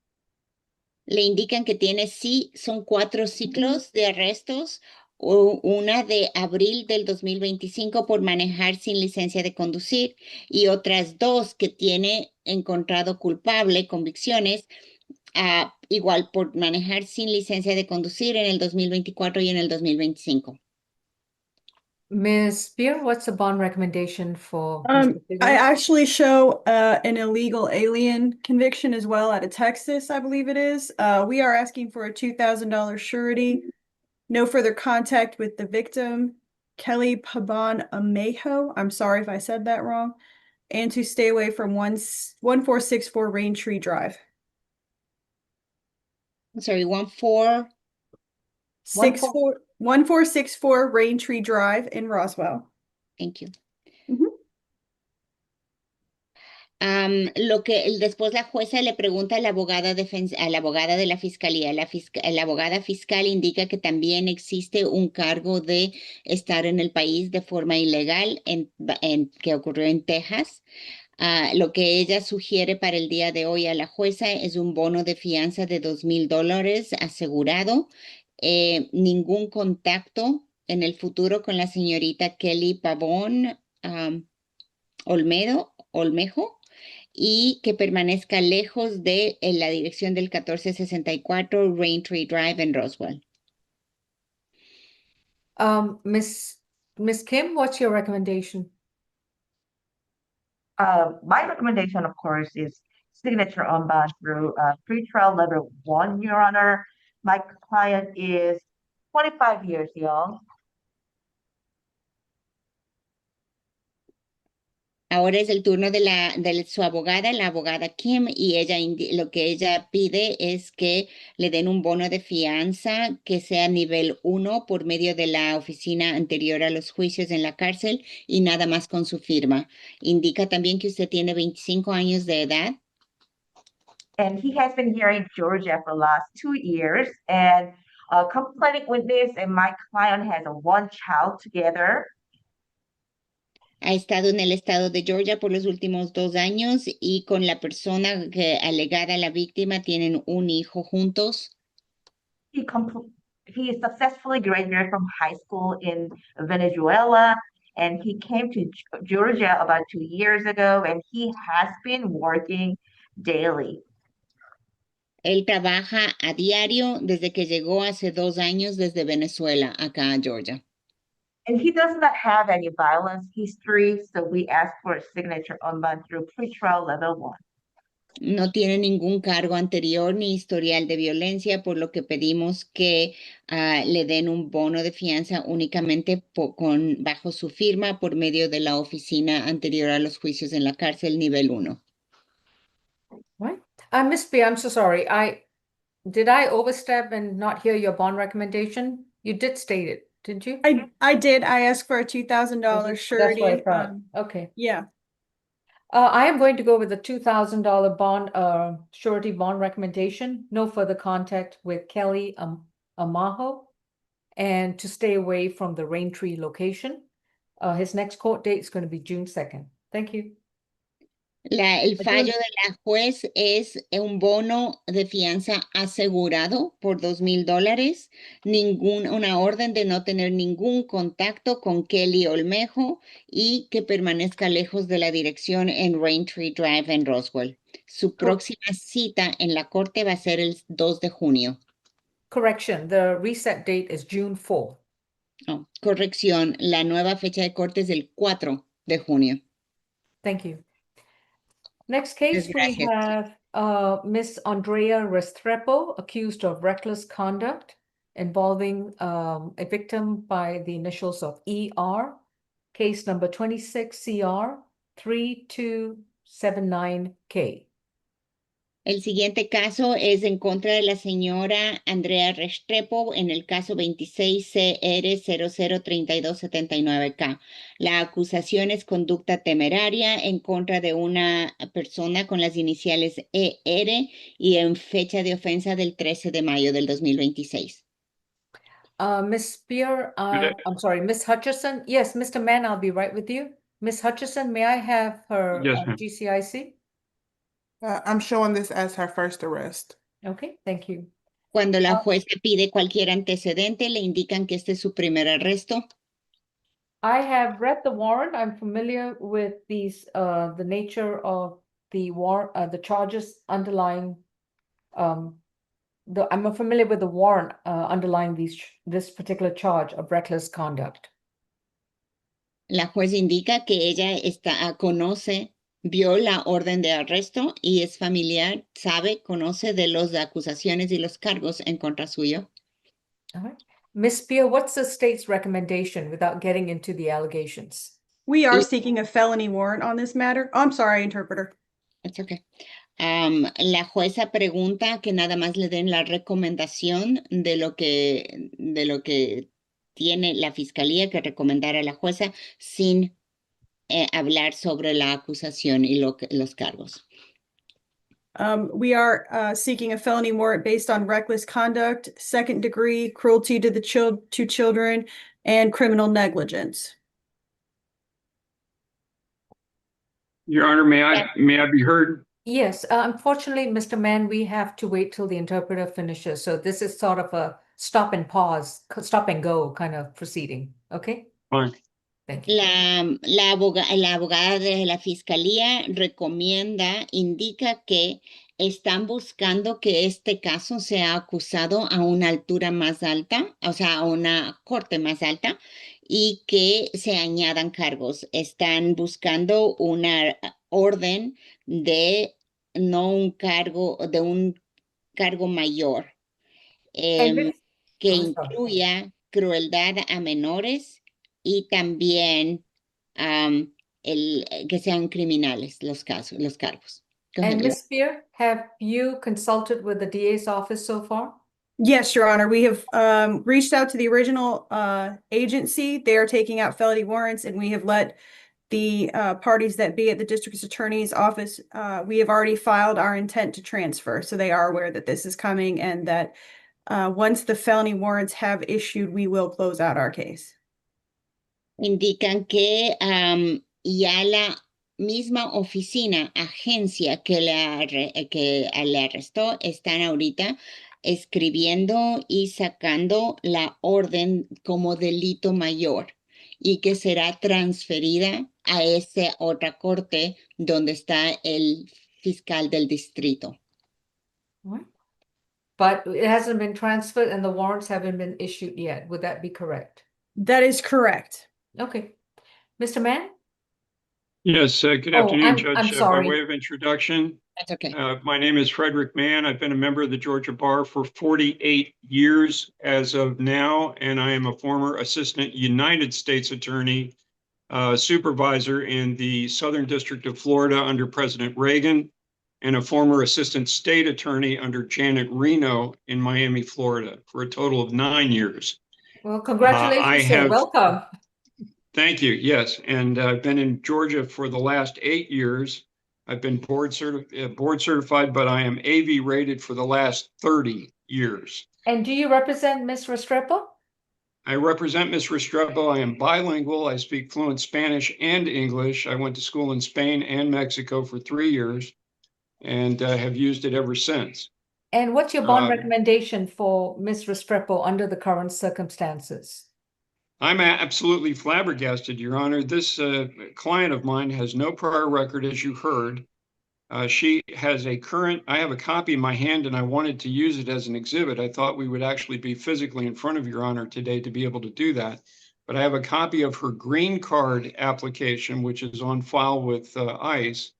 [SPEAKER 13] Le indican que tiene son 4 ciclos de arrestos, una de abril del 2025 por manejar sin licencia de conducir y otras 2 que tiene encontrado culpable, convicciones, igual por manejar sin licencia de conducir en el 2024 y en el 2025.
[SPEAKER 2] Ms. Spear, what's the bond recommendation for Mr.
[SPEAKER 5] I
[SPEAKER 2] Figueroa?
[SPEAKER 5] actually show an illegal alien conviction as well out of Texas, I believe it is. We are asking for a $2,000 surety. No further contact with the victim, Kelly Paban Amejo. I'm sorry if I said that wrong. And to stay away from 1464 Raintree Drive.
[SPEAKER 13] I'm sorry,
[SPEAKER 5] 1464 Raintree Drive in Roswell.
[SPEAKER 13] Thank you.
[SPEAKER 5] Mhm.
[SPEAKER 13] Después la jueza le pregunta a la abogada de la fiscalía. La abogada fiscal indica que también existe un cargo de estar en el país de forma ilegal que ocurrió en Texas. Lo que ella sugiere para el día de hoy a la jueza es un bono de fianza de $2,000 asegurado. Ningún contacto en el futuro con la señorita Kelly Pavón Olmejo y que permanezca lejos de la dirección del 1464 Raintree Drive en Roswell.
[SPEAKER 2] Miss Kim, what's your recommendation?
[SPEAKER 14] My recommendation, of course, is signature on bond through pretrial level 1, Your Honor. My client is 25 years young.
[SPEAKER 13] Ahora es el turno de su abogada, la abogada Kim, y lo que ella pide es que le den un bono de fianza que sea nivel 1 por medio de la oficina anterior a los juicios en la cárcel y nada más con su firma. Indica también que usted tiene 25 años de edad.
[SPEAKER 14] And he has been here in Georgia for the last 2 years. And a complaining witness and my client has 1 child together.
[SPEAKER 13] Ha estado en el estado de Georgia por los últimos 2 años y con la persona alegada la víctima tienen un hijo juntos.
[SPEAKER 14] He successfully graduated from high school in Venezuela, and he came to Georgia about 2 years ago, and he has been working daily.
[SPEAKER 13] Él trabaja a diario desde que llegó hace 2 años desde Venezuela acá a Georgia.
[SPEAKER 14] And he does not have any violence history, so we ask for a signature on bond through pretrial level 1.
[SPEAKER 13] No tiene ningún cargo anterior ni historial de violencia, por lo que pedimos que le den un bono de fianza únicamente bajo su firma por medio de la oficina anterior a los juicios en la cárcel nivel 1.
[SPEAKER 2] Right. Miss B, I'm so sorry. Did I overstep and not hear your bond recommendation? You did state it, didn't you?
[SPEAKER 5] I did. I asked for a $2,000
[SPEAKER 2] That's what I
[SPEAKER 5] surety.
[SPEAKER 2] thought. Okay.
[SPEAKER 5] Yeah.
[SPEAKER 2] I am going to go with the $2,000 bond, surety bond recommendation. No further contact with Kelly Amaho, and to stay away from the Raintree location. His next court date is going to be June 2nd. Thank you.
[SPEAKER 13] El fallo de la juez es un bono de fianza asegurado por $2,000, una orden de no tener ningún contacto con Kelly Olmejo y que permanezca lejos de la dirección en Raintree Drive en Roswell. Su próxima cita en la corte va a ser el 2 de junio.
[SPEAKER 2] Correction, the reset date is June 4th.
[SPEAKER 13] Oh, corrección, la nueva fecha de corte es el 4 de junio.
[SPEAKER 2] Thank you. Next case, we
[SPEAKER 13] Gracias.
[SPEAKER 2] have Miss Andrea Restrepo, accused of reckless conduct involving a victim by the initials of ER, case number 26 CR 3279K.
[SPEAKER 13] El siguiente caso es en contra de la señora Andrea Restrepo en el caso 26CR003279K. La acusación es conducta temeraria en contra de una persona con las iniciales ER y en fecha de ofensa del 13 de mayo del 2026.
[SPEAKER 2] Miss Spear, I'm sorry, Miss Hutchison. Yes, Mr. Mann, I'll be right with you. Miss Hutchison, may I have her
[SPEAKER 8] Yes, ma'am.
[SPEAKER 2] GCIC?
[SPEAKER 4] I'm showing this as her first arrest.
[SPEAKER 2] Okay, thank you.
[SPEAKER 13] Cuando la jueza pide cualquier antecedente, le indican que este es su primer arresto.
[SPEAKER 2] I have read the warrant. I'm familiar with these, the nature of the the charges underlying, I'm familiar with the warrant underlying this particular charge of reckless conduct.
[SPEAKER 13] La jueza indica que ella conoce, vio la orden de arresto y es familiar, conoce de las acusaciones y los cargos en contra suyo.
[SPEAKER 2] All right. Miss Spear, what's the state's recommendation without getting into the allegations?
[SPEAKER 5] We are seeking a felony warrant on this matter. Oh, I'm sorry, interpreter.
[SPEAKER 13] It's okay. La jueza pregunta que nada más le den la recomendación de lo que tiene la fiscalía que recomendar a la jueza sin hablar sobre la acusación y los cargos.
[SPEAKER 5] We are seeking a felony warrant based on reckless conduct, second degree cruelty to the two children, and criminal negligence.
[SPEAKER 15] Your Honor, may I be heard?
[SPEAKER 2] Yes, unfortunately, Mr. Mann, we have to wait till the interpreter finishes. So this is sort of a stop and pause, stop and go kind of proceeding. Okay?
[SPEAKER 15] Fine.
[SPEAKER 2] Thank you.
[SPEAKER 13] La abogada de la fiscalía indica que están buscando que este caso sea acusado a una altura más alta, o sea, a una corte más alta, y que se añadan cargos. Están buscando una orden de un cargo mayor, que incluya crueldad a menores y también que sean criminales los cargos.
[SPEAKER 2] And Ms. Spear, have you consulted with the DA's office so far?
[SPEAKER 5] Yes, Your Honor. We have reached out to the original agency. They are taking out felony warrants, and we have let the parties that be at the district attorney's office, we have already filed our intent to transfer. So they are aware that this is coming and that once the felony warrants have issued, we will close out our case.
[SPEAKER 13] Indican que ya la misma oficina, agencia que le arrestó, están ahorita escribiendo y sacando la orden como delito mayor y que será transferida a esa otra corte donde está el fiscal del distrito.
[SPEAKER 2] but it hasn't been transferred and the warrants haven't been issued yet. Would that be correct?
[SPEAKER 5] That is correct.
[SPEAKER 2] Okay. Mr. Mann?
[SPEAKER 15] Yes, good
[SPEAKER 2] Oh,
[SPEAKER 15] afternoon,
[SPEAKER 2] I'm
[SPEAKER 15] Judge. By
[SPEAKER 2] sorry.
[SPEAKER 15] way of introduction,
[SPEAKER 13] That's okay.
[SPEAKER 15] my name is Frederick Mann. I've been a member of the Georgia Bar for 48 years as of now, and I am a former Assistant United States Attorney Supervisor in the Southern District of Florida under President Reagan, and a former Assistant State Attorney under Janet Reno in Miami, Florida, for a total of 9 years.
[SPEAKER 2] Well, congratulations, sir. Welcome.
[SPEAKER 15] Thank you. Yes, and I've been in Georgia for the last 8 years. I've been board certified, but I am AV rated for the last 30 years.
[SPEAKER 2] And do you represent Ms. Restrepo?
[SPEAKER 15] I represent Ms. Restrepo. I am bilingual. I speak fluent Spanish and English. I went to school in Spain and Mexico for 3 years and have used it ever since.
[SPEAKER 2] And what's your bond recommendation for Ms. Restrepo under the current circumstances?
[SPEAKER 15] I'm absolutely flabbergasted, Your Honor. This client of mine has no prior record, as you heard. She has a current, I have a copy in my hand and I wanted to use it as an exhibit. I thought we would actually be physically in front of Your Honor today to be able to do that. But I have a copy of her green card application, which is on file with ICE.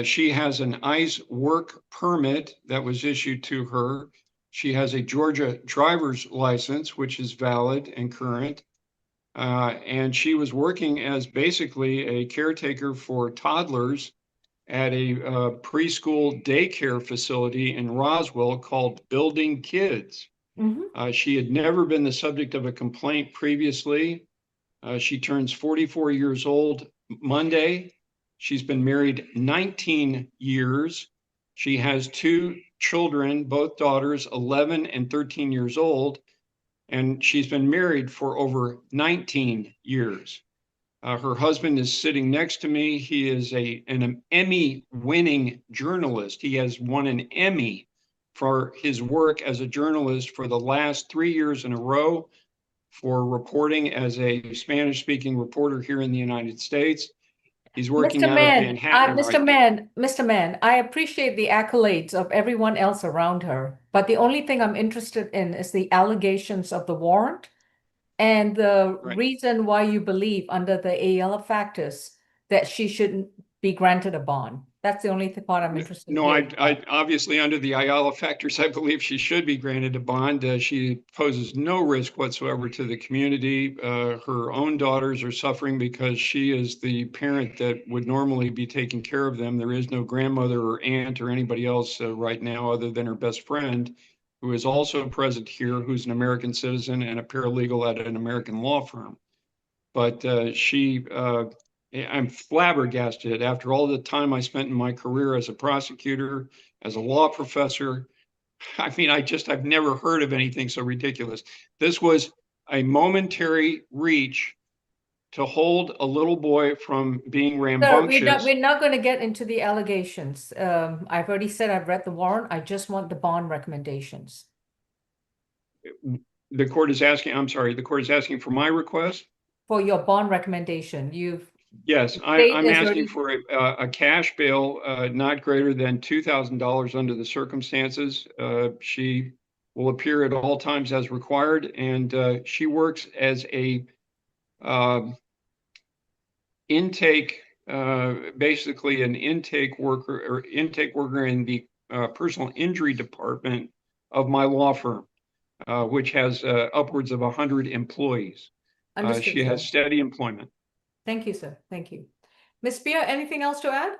[SPEAKER 15] She has an ICE work permit that was issued to her. She has a Georgia driver's license, which is valid and current. And she was working as basically a caretaker for toddlers at a preschool daycare facility in Roswell called Building Kids. She had never been the subject of a complaint previously. She turns 44 years old Monday. She's been married 19 years. She has 2 children, both daughters, 11 and 13 years old, and she's been married for over 19 years. Her husband is sitting next to me. He is an Emmy-winning journalist. He has won an Emmy for his work as a journalist for the last 3 years in a row for reporting as a Spanish-speaking reporter here in the United States. He's working out of Manhattan right now.
[SPEAKER 2] Mr. Mann, I appreciate the accolades of everyone else around her, but the only thing I'm interested in is the allegations of the warrant and the reason why you believe under the AL factors that she shouldn't be granted a bond. That's the only part I'm interested in.
[SPEAKER 15] No, I obviously under the Ayala factors, I believe she should be granted a bond. She poses no risk whatsoever to the community. Her own daughters are suffering because she is the parent that would normally be taking care of them. There is no grandmother or aunt or anybody else right now other than her best friend, who is also present here, who's an American citizen and a paralegal at an American law firm. But I'm flabbergasted after all the time I spent in my career as a prosecutor, as a law professor. I mean, I've never heard of anything so ridiculous. This was a momentary reach to hold a little boy from being rambunctious.
[SPEAKER 2] Sir, we're not going to get into the allegations. I've already said I've read the warrant. I just want the bond recommendations.
[SPEAKER 15] The court is asking, I'm sorry, the court is asking for my request? For
[SPEAKER 2] your bond recommendation.
[SPEAKER 15] Yes, I'm asking for a cash bail not greater than $2,000 under the circumstances. She will appear at all times as required, and she works as a basically an intake worker in the personal injury department of my law firm, which has upwards of 100 employees. She has steady employment.
[SPEAKER 2] Thank you, sir. Thank you. Ms. Spear, anything else to add?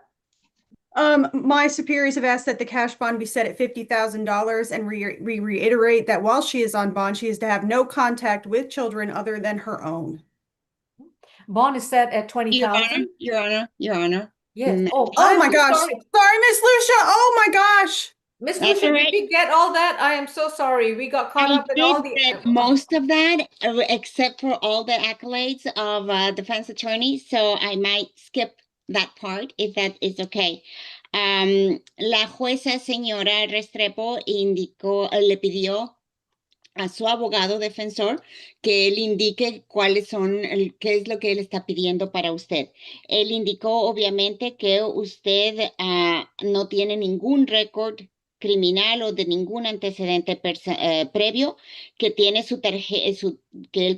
[SPEAKER 5] My superiors have asked that the cash bond be set at $50,000, and we reiterate that while she is on bond, she is to have no contact with children other than her own.
[SPEAKER 2] Bond is set at $20,000.
[SPEAKER 13] Your Honor.
[SPEAKER 2] Yes.
[SPEAKER 5] Oh my gosh. Sorry, Miss Lucia. Oh my gosh.
[SPEAKER 2] Miss Lucia, did we get all that? I am so sorry. We got caught up in all the...
[SPEAKER 13] Most of that, except for all the accolades of defense attorneys. So I might skip that part, if that is okay. La jueza señora Restrepo le pidió a su abogado defensor que él indique qué es lo que él está pidiendo para usted. Él indicó, obviamente, que usted no tiene ningún récord criminal o de ningún antecedente previo, que tiene que él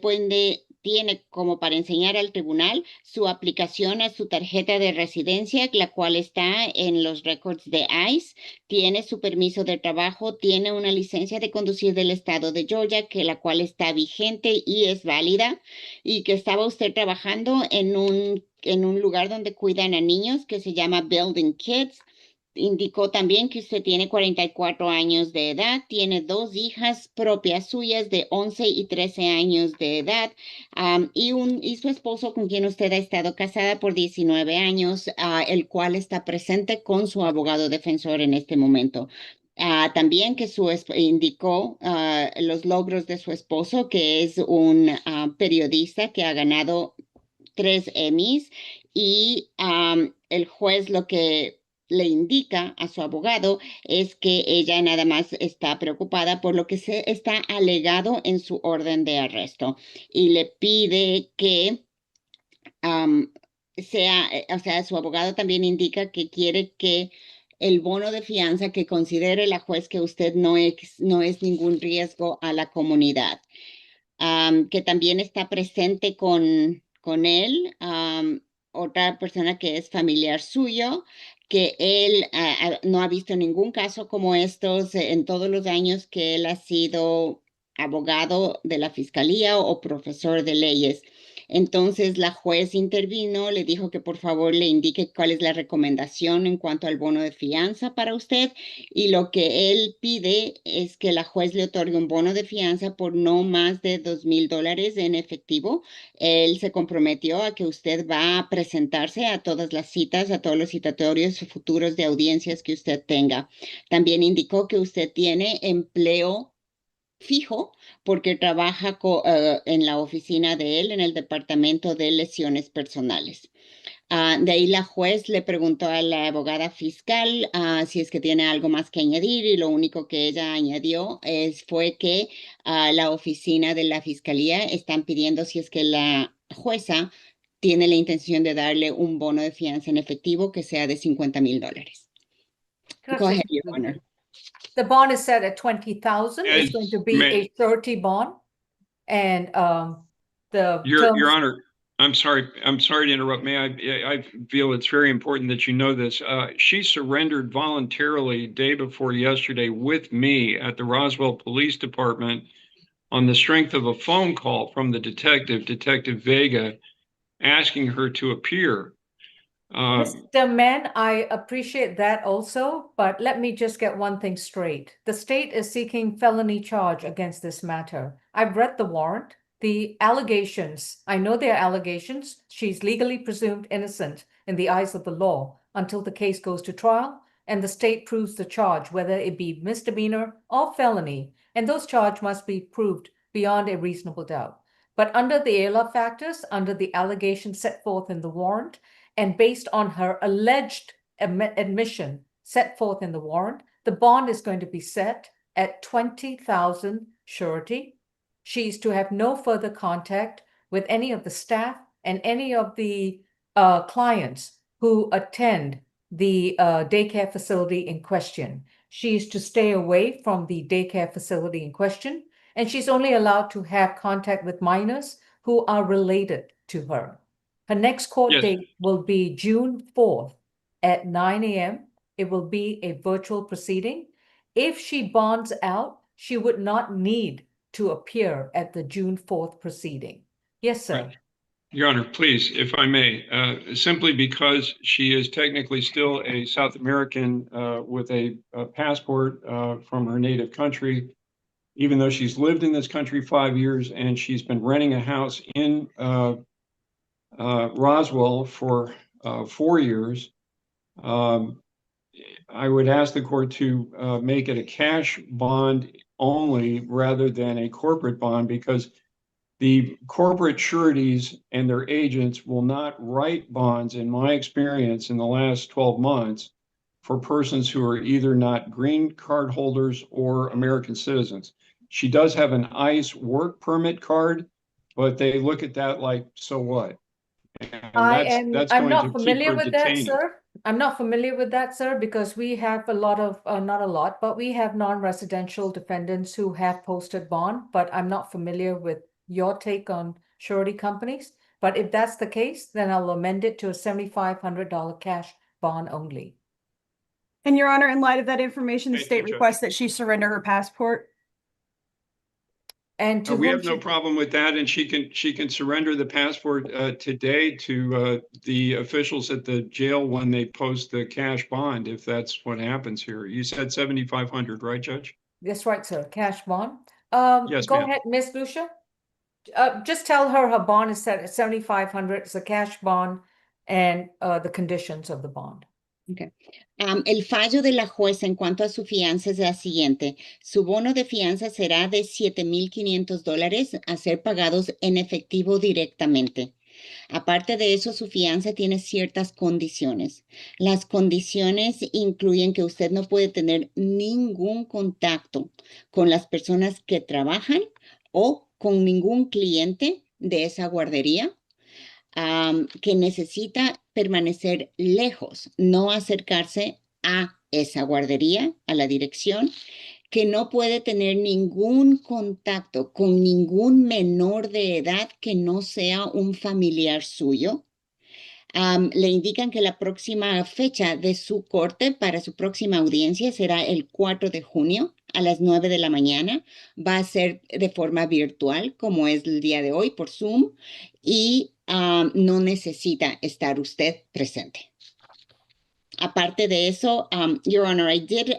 [SPEAKER 13] tiene como para enseñar al tribunal su aplicación a su tarjeta de residencia, la cual está en los récords de ICE, tiene su permiso de trabajo, tiene una licencia de conducir del estado de Georgia, la cual está vigente y es válida, y que estaba usted trabajando en un lugar donde cuidan a niños que se llama Building Kids. Indicó también que usted tiene 44 años de edad, tiene 2 hijas propias suyas de 11 y 13 años de edad, y su esposo, con quien usted ha estado casada por 19 años, el cual está presente con su abogado defensor en este momento. También que indicó los logros de su esposo, que es un periodista que ha ganado 3 Emmys, y el juez lo que le indica a su abogado es que ella nada más está preocupada por lo que se está alegado en su orden de arresto, y le pide que su abogado también indica que quiere que el bono de fianza, que considere la juez que usted no es ningún riesgo a la comunidad, que también está presente con él, otra persona que es familiar suyo, que él no ha visto ningún caso como estos en todos los años que él ha sido abogado de la fiscalía o profesor de leyes. Entonces la juez intervino, le dijo que por favor le indique cuál es la recomendación en cuanto al bono de fianza para usted, y lo que él pide es que la juez le otorgue un bono de fianza por no más de $2,000 en efectivo. Él se comprometió a que usted va a presentarse a todas las citas, a todos los citatorios futuros de audiencias que usted tenga. También indicó que usted tiene empleo fijo porque trabaja en la oficina de él en el departamento de lesiones personales. De ahí la juez le preguntó a la abogada fiscal si es que tiene algo más que añadir, y lo único que ella añadió fue que la oficina de la fiscalía están pidiendo si es que la jueza tiene la intención de darle un bono de fianza en efectivo que sea de $50,000. Go ahead, Your Honor.
[SPEAKER 2] The bond is set at 20,000. It's going to be a surety bond, and
[SPEAKER 15] Your Honor, I'm sorry to interrupt. I feel it's very important that you know this. She surrendered voluntarily day before yesterday with me at the Roswell Police Department on the strength of a phone call from the Detective Vega, asking her to appear.
[SPEAKER 2] Mr. Mann, I appreciate that also, but let me just get one thing straight. The state is seeking felony charge against this matter. I've read the warrant. The allegations, I know they are allegations. She's legally presumed innocent in the eyes of the law until the case goes to trial and the state proves the charge, whether it be misdemeanor or felony, and those charges must be proved beyond a reasonable doubt. But under the ALA factors, under the allegations set forth in the warrant, and based on her alleged admission set forth in the warrant, the bond is going to be set at 20,000 surety. She's to have no further contact with any of the staff and any of the clients who attend the daycare facility in question. She's to stay away from the daycare facility in question, and she's only allowed to have contact with minors who are related to her. Her next court date will be June 4th at 9 a.m. It will be a virtual proceeding. If she bonds out, she would not need to appear at the June 4th proceeding. Yes, sir.
[SPEAKER 15] Right. Your Honor, please, if I may, simply because she is technically still a South American with a passport from her native country, even though she's lived in this country 5 years and she's been renting a house in Roswell for 4 years, I would ask the court to make it a cash bond only rather than a corporate bond, because the corporate sureties and their agents will not write bonds, in my experience in the last 12 months, for persons who are either not green card holders or American citizens. She does have an ICE work permit card, but they look at that like, so what? And
[SPEAKER 2] I'm not familiar with that, sir. I'm not familiar with that, sir, because we have a lot of, not a lot, but we have non-residential defendants who have posted bond, but I'm not familiar with your take on surety companies. But if that's the case, then I'll amend it to a $7,500 cash bond only.
[SPEAKER 5] And Your Honor, in light of that information, the
[SPEAKER 15] Thank
[SPEAKER 5] state
[SPEAKER 15] you, Judge.
[SPEAKER 5] requests that she surrender her passport.
[SPEAKER 2] And to
[SPEAKER 15] We
[SPEAKER 2] whom
[SPEAKER 15] have no
[SPEAKER 2] she-
[SPEAKER 15] problem with that, and she can surrender the passport today to the officials at the jail when they post the cash bond, if that's what happens here. You said 7,500, right, Judge?
[SPEAKER 2] That's right, sir, cash bond.
[SPEAKER 15] Yes,
[SPEAKER 2] Go
[SPEAKER 15] ma'am.
[SPEAKER 2] ahead, Miss Lucia. Just tell her bond is set at 7,500, it's a cash bond, and the conditions of the bond.
[SPEAKER 13] Okay. El fallo de la jueza en cuanto a su fianza es la siguiente. Su bono de fianza será de $7,500 a ser pagados en efectivo directamente. Aparte de eso, su fianza tiene ciertas condiciones. Las condiciones incluyen que usted no puede tener ningún contacto con las personas que trabajan o con ningún cliente de esa guardería. Que necesita permanecer lejos, no acercarse a esa guardería, a la dirección, que no puede tener ningún contacto con ningún menor de edad que no sea un familiar suyo. Le indican que la próxima fecha de su corte para su próxima audiencia será el 4 de junio a las 9 de la mañana. Va a ser de forma virtual, como es el día de hoy, por Zoom, y no necesita estar usted presente. Aparte de eso, Your Honor, I did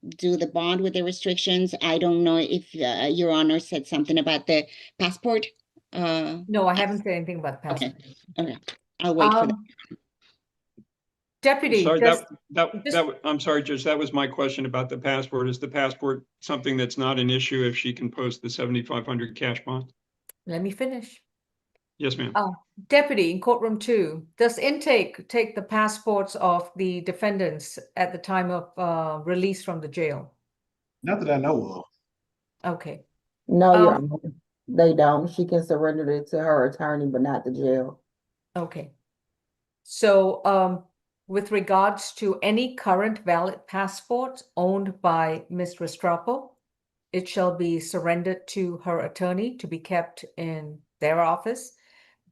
[SPEAKER 13] do the bond with the restrictions. I don't know if Your Honor said something about the passport.
[SPEAKER 2] No, I haven't said anything about the passport.
[SPEAKER 13] Okay. I'll wait for that.
[SPEAKER 2] Deputy,
[SPEAKER 15] Sorry,
[SPEAKER 2] just,
[SPEAKER 15] I'm sorry, Judge, that was my question about the passport. Is the passport something that's not an issue if she can post the 7,500 cash bond?
[SPEAKER 2] let me finish.
[SPEAKER 15] Yes, ma'am.
[SPEAKER 2] Deputy, in courtroom 2, does intake take the passports of the defendants at the time of release from the jail?
[SPEAKER 8] Not that I know of.
[SPEAKER 2] Okay.
[SPEAKER 1] No, Your Honor, they don't. She can surrender it to her attorney, but not the jail.
[SPEAKER 2] Okay. So, with regards to any current valid passport owned by Ms. Restrepo, it shall be surrendered to her attorney to be kept in their office.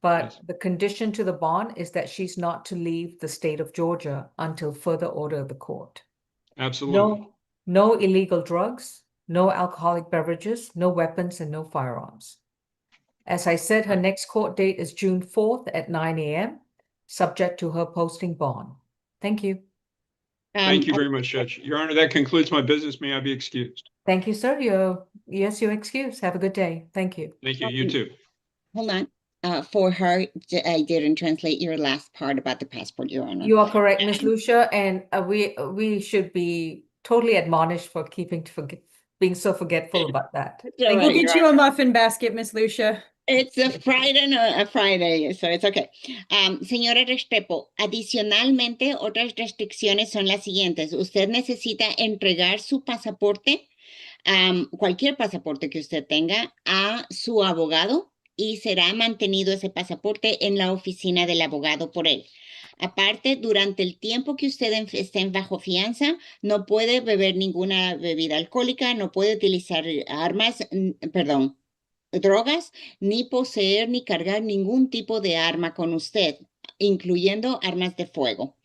[SPEAKER 2] But
[SPEAKER 15] Yes.
[SPEAKER 2] the condition to the bond is that she's not to leave the state of Georgia until further order of the court.
[SPEAKER 15] Absolutely.
[SPEAKER 2] No illegal drugs, no alcoholic beverages, no weapons, and no firearms. As I said, her next court date is June 4th at 9 a.m., subject to her posting bond. Thank you.
[SPEAKER 15] Thank you very much, Judge. Your Honor, that concludes my business. May I be excused?
[SPEAKER 2] Thank you, sir. Yes, you're excused. Have a good day. Thank you.
[SPEAKER 15] Thank you. You too.
[SPEAKER 13] Hold on. For her, I didn't translate your last part about the passport, Your Honor.
[SPEAKER 2] You are correct, Ms. Lucia, and we should be totally admonished for being so forgetful about that.
[SPEAKER 13] All
[SPEAKER 5] We'll
[SPEAKER 13] right,
[SPEAKER 5] get you a muffin basket, Miss Lucia.
[SPEAKER 13] It's a Friday, so it's okay. Señora Restrepo, adicionalmente, otras restricciones son las siguientes. Usted necesita entregar su pasaporte, cualquier pasaporte que usted tenga, a su abogado y será mantenido ese pasaporte en la oficina del abogado por él. Aparte, durante el tiempo que usted esté bajo fianza, no puede beber ninguna bebida alcohólica, no puede utilizar drogas, ni poseer ni cargar ningún tipo de arma con usted, incluyendo armas de fuego.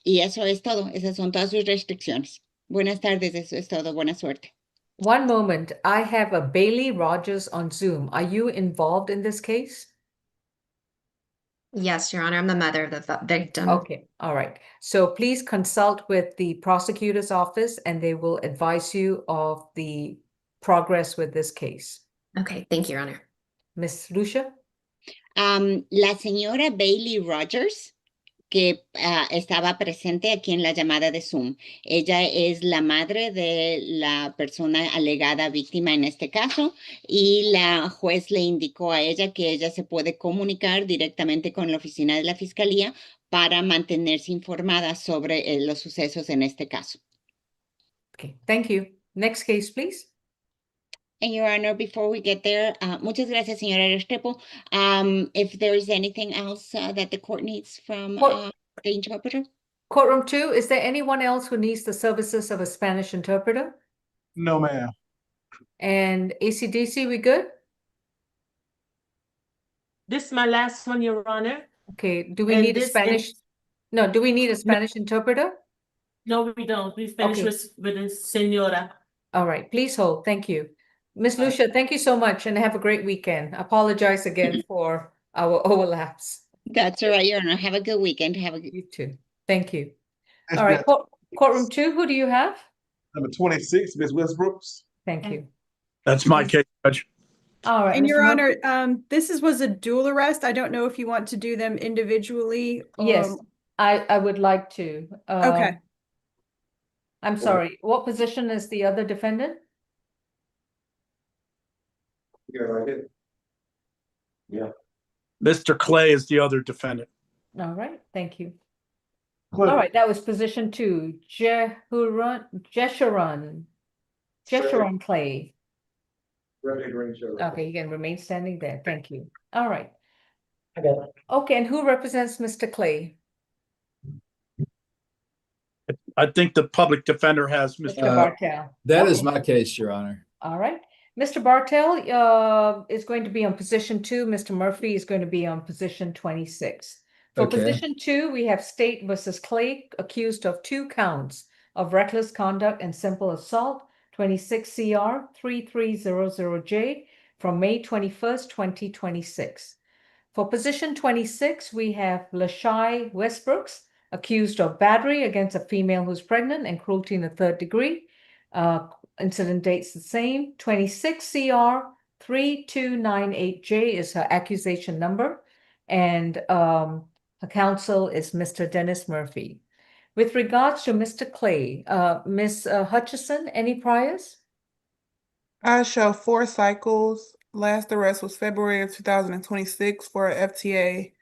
[SPEAKER 13] Y eso es todo. Esas son todas sus restricciones. Buenas tardes, eso es todo. Buena suerte.
[SPEAKER 2] One moment. I have a Bailey Rogers on Zoom. Are you involved in this case?
[SPEAKER 16] Yes, Your Honor, I'm the mother of the victim.
[SPEAKER 2] Okay, all right. So please consult with the prosecutor's office and they will advise you of the progress with this case.
[SPEAKER 16] Okay, thank you, Your Honor.
[SPEAKER 2] Miss Lucia?
[SPEAKER 13] La señora Bailey Rogers, que estaba presente aquí en la llamada de Zoom. Ella es la madre de la persona alegada víctima en este caso y la juez le indicó a ella que ella se puede comunicar directamente con la oficina de la fiscalía para mantenerse informada sobre los sucesos en este caso.
[SPEAKER 2] Okay, thank you. Next case, please.
[SPEAKER 13] And Your Honor, before we get there, muchas gracias, señora Restrepo. If there is anything else that the court needs from
[SPEAKER 2] Court-
[SPEAKER 13] the interpreter?
[SPEAKER 2] Courtroom 2, is there anyone else who needs the services of a Spanish interpreter?
[SPEAKER 8] No, ma'am.
[SPEAKER 2] And ACDC, we good?
[SPEAKER 3] This is my last one, Your Honor.
[SPEAKER 2] Okay, do we
[SPEAKER 3] And
[SPEAKER 2] need a
[SPEAKER 3] this
[SPEAKER 2] Spanish?
[SPEAKER 3] is-
[SPEAKER 2] No, do we need a Spanish interpreter?
[SPEAKER 3] No, we don't. We finished
[SPEAKER 2] Okay.
[SPEAKER 3] with the senora.
[SPEAKER 2] All right, please hold. Thank you. Miss Lucia, thank you so much and have a great weekend. Apologize again for our overlaps.
[SPEAKER 13] That's all right, Your Honor. Have a good weekend. Have a good.
[SPEAKER 2] You too. Thank you.
[SPEAKER 8] That's
[SPEAKER 2] All right,
[SPEAKER 8] good.
[SPEAKER 2] courtroom 2, who do you have?
[SPEAKER 8] Number 26, Ms. Westbrooks.
[SPEAKER 2] Thank you.
[SPEAKER 17] That's my case, Judge.
[SPEAKER 2] All right.
[SPEAKER 5] And
[SPEAKER 2] Mr.
[SPEAKER 5] Your
[SPEAKER 2] Murphy?
[SPEAKER 5] Honor, was a dual arrest. I don't know if you want to do them individually.
[SPEAKER 2] Yes, I would like to.
[SPEAKER 5] Okay.
[SPEAKER 2] I'm sorry, what position is the other defendant?
[SPEAKER 8] Yeah, right here. Yeah.
[SPEAKER 17] Mr. Clay is the other defendant.
[SPEAKER 2] All right, thank you. All right, that was position 2. Jeshurun Clay. Okay, you can remain standing there. Thank you. All right. Okay, and who represents Mr. Clay?
[SPEAKER 17] I think the public defender has
[SPEAKER 2] Mr.
[SPEAKER 17] Mr.
[SPEAKER 2] Bartell.
[SPEAKER 9] That is
[SPEAKER 2] Okay.
[SPEAKER 9] my case, Your Honor.
[SPEAKER 2] All right. Mr. Bartell is going to be on position 2. Mr. Murphy is going to be on position 26. For
[SPEAKER 9] Okay.
[SPEAKER 2] position 2, we have State versus Clay, accused of 2 counts of reckless conduct and simple assault, 26 CR 3300J from May 21st, 2026. For position 26, we have Lashai Westbrooks, accused of battery against a female who's pregnant and cruelty in the 3rd degree. Incident date's the same. 26 CR 3298J is her accusation number. And her counsel is Mr. Dennis Murphy. With regards to Mr. Clay, Ms. Hutchison, any priors?
[SPEAKER 4] I show 4 cycles. Last arrest was February of 2026 for a FTA.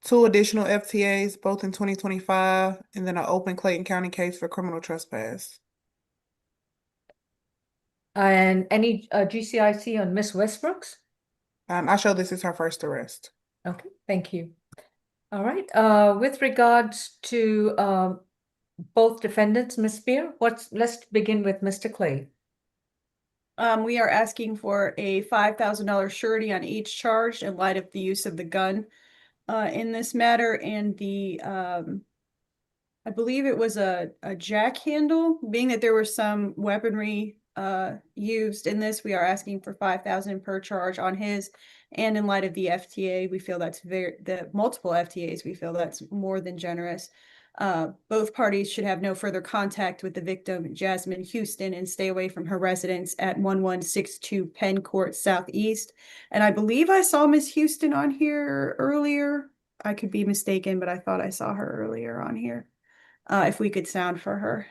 [SPEAKER 4] 2 additional FTAs, both in 2025, and then an open Clayton County case for criminal trespass.
[SPEAKER 2] And any GCIC on Ms. Westbrooks?
[SPEAKER 4] I show this is her first arrest.
[SPEAKER 2] Okay, thank you. All right, with regards to both defendants, Ms. Spear, let's begin with Mr. Clay.
[SPEAKER 5] We are asking for a $5,000 surety on each charge in light of the use of the gun in this matter, and the I believe it was a jack handle. Being that there was some weaponry used in this, we are asking for $5,000 per charge on his. And in light of the FTA, we feel that's the multiple FTAs, we feel that's more than generous. Both parties should have no further contact with the victim, Jasmine Houston, and stay away from her residence at 1162 Penn Court Southeast. And I believe I saw Miss Houston on here earlier. I could be mistaken, but I thought I saw her earlier on here. If we could sound for her.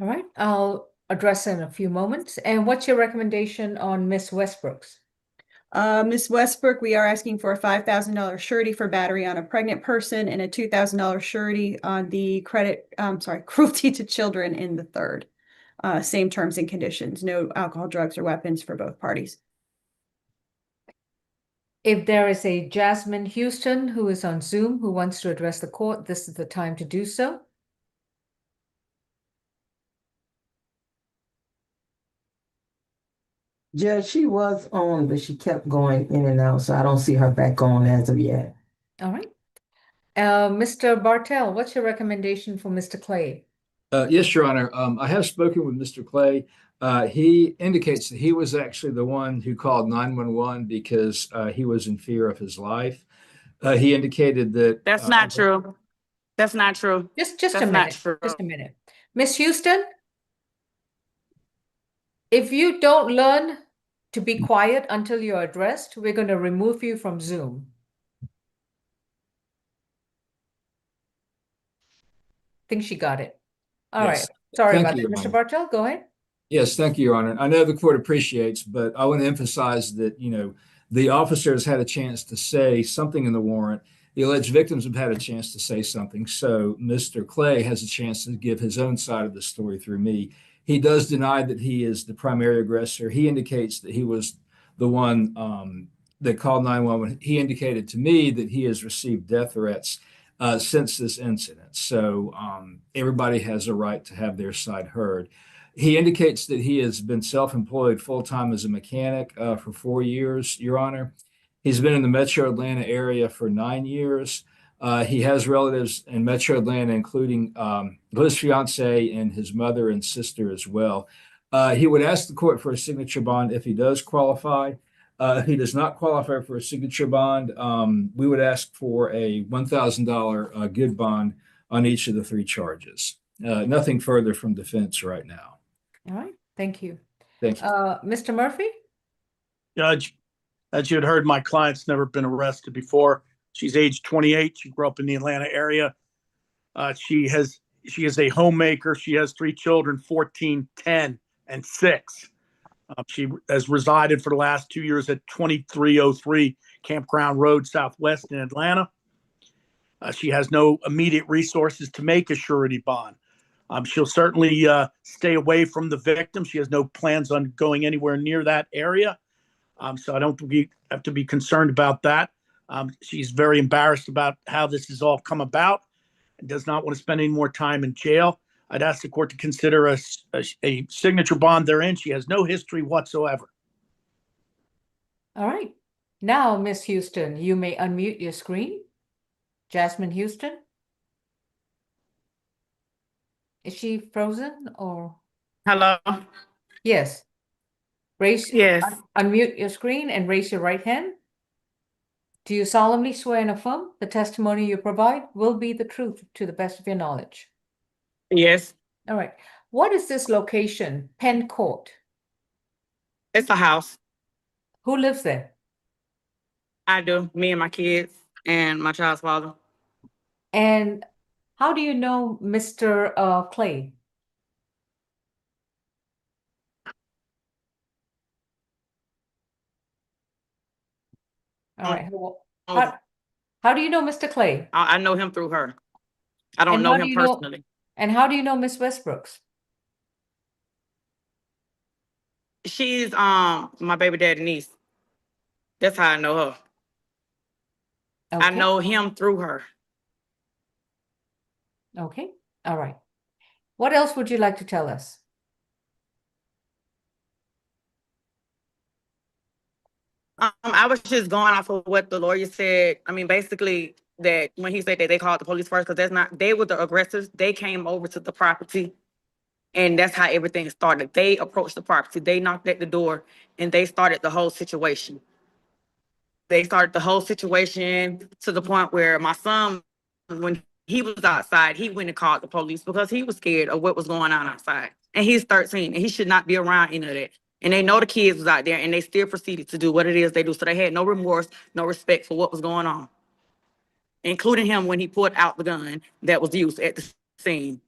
[SPEAKER 2] All right, I'll address in a few moments. And what's your recommendation on Ms. Westbrooks?
[SPEAKER 5] Ms. Westbrook, we are asking for a $5,000 surety for battery on a pregnant person and a $2,000 surety on the cruelty to children in the 3rd. Same terms and conditions, no alcohol, drugs, or weapons for both parties.
[SPEAKER 2] If there is a Jasmine Houston who is on Zoom who wants to address the court, this is the time to do so.
[SPEAKER 1] Judge, she was on, but she kept going in and out, so I don't see her back on as of yet.
[SPEAKER 2] All right. Mr. Bartell, what's your recommendation for Mr. Clay?
[SPEAKER 9] Yes, Your Honor. I have spoken with Mr. Clay. He indicates that he was actually the one who called 911 because he was in fear of his life. He indicated that
[SPEAKER 18] That's not true. That's not true.
[SPEAKER 2] Just
[SPEAKER 18] That's
[SPEAKER 2] a
[SPEAKER 18] not
[SPEAKER 2] minute.
[SPEAKER 18] true.
[SPEAKER 2] Just a minute. Miss Houston, if you don't learn to be quiet until you're addressed, we're going to remove you from Zoom. Think she got it. All right.
[SPEAKER 9] Yes.
[SPEAKER 2] Sorry
[SPEAKER 9] Thank
[SPEAKER 2] about
[SPEAKER 9] you,
[SPEAKER 2] that.
[SPEAKER 9] Your
[SPEAKER 2] Mr.
[SPEAKER 9] Honor.
[SPEAKER 2] Bartell, go ahead.
[SPEAKER 9] Yes, thank you, Your Honor. I know the court appreciates, but I want to emphasize that, the officers had a chance to say something in the warrant. The alleged victims have had a chance to say something. So Mr. Clay has a chance to give his own side of the story through me. He does deny that he is the primary aggressor. He indicates that he was the one that called 911. He indicated to me that he has received death threats since this incident. So everybody has a right to have their side heard. He indicates that he has been self-employed full-time as a mechanic for 4 years, Your Honor. He's been in the Metro Atlanta area for 9 years. He has relatives in Metro Atlanta, including his fiance and his mother and sister as well. He would ask the court for a signature bond if he does qualify. If he does not qualify for a signature bond, we would ask for a $1,000 good bond on each of the 3 charges. Nothing further from defense right now.
[SPEAKER 2] All right, thank you.
[SPEAKER 9] Thank you.
[SPEAKER 2] Mr. Murphy?
[SPEAKER 17] Judge, as you had heard, my client's never been arrested before. She's age 28. She grew up in the Atlanta area. She is a homemaker. She has 3 children, 14, 10, and 6. She has resided for the last 2 years at 2303 Campground Road Southwest in Atlanta. She has no immediate resources to make a surety bond. She'll certainly stay away from the victim. She has no plans on going anywhere near that area. So I don't think we have to be concerned about that. She's very embarrassed about how this has all come about and does not want to spend any more time in jail. I'd ask the court to consider a signature bond therein. She has no history whatsoever.
[SPEAKER 2] All right. Now, Miss Houston, you may unmute your screen. Jasmine Houston? Is she frozen or?
[SPEAKER 18] Hello?
[SPEAKER 2] Yes.
[SPEAKER 18] Yes.
[SPEAKER 2] Unmute your screen and raise your right hand. Do you solemnly swear and affirm the testimony you provide will be the truth to the best of your knowledge?
[SPEAKER 18] Yes.
[SPEAKER 2] All right. What is this location? Penn Court.
[SPEAKER 18] It's a house.
[SPEAKER 2] Who lives there?
[SPEAKER 18] I do. Me and my kids and my child's father.
[SPEAKER 2] And how do you know Mr. Clay? All right. How do you know Mr. Clay?
[SPEAKER 18] I know him through her. I don't
[SPEAKER 2] And
[SPEAKER 18] know
[SPEAKER 2] how do
[SPEAKER 18] him
[SPEAKER 2] you know-
[SPEAKER 18] personally.
[SPEAKER 2] And how do you know Miss Westbrooks?
[SPEAKER 18] She's my baby daddy niece. That's how I know her. I
[SPEAKER 2] Okay.
[SPEAKER 18] know him through her.
[SPEAKER 2] Okay. All right. What else would you like to tell us?
[SPEAKER 18] I was just going off of what the lawyer said. I mean, basically that when he said that they called the police first, because that's not, they were the aggressors. They came over to the property and that's how everything started. They approached the property, they knocked at the door and they started the whole situation. They started the whole situation to the point where my son, when he was outside, he went and called the police because he was scared of what was going on outside. And he's 13 and he should not be around any of that. And they know the kids was out there and they still proceeded to do what it is they do. So they had no remorse, no respect for what was going on, including him when he pulled out the gun that was used at the scene.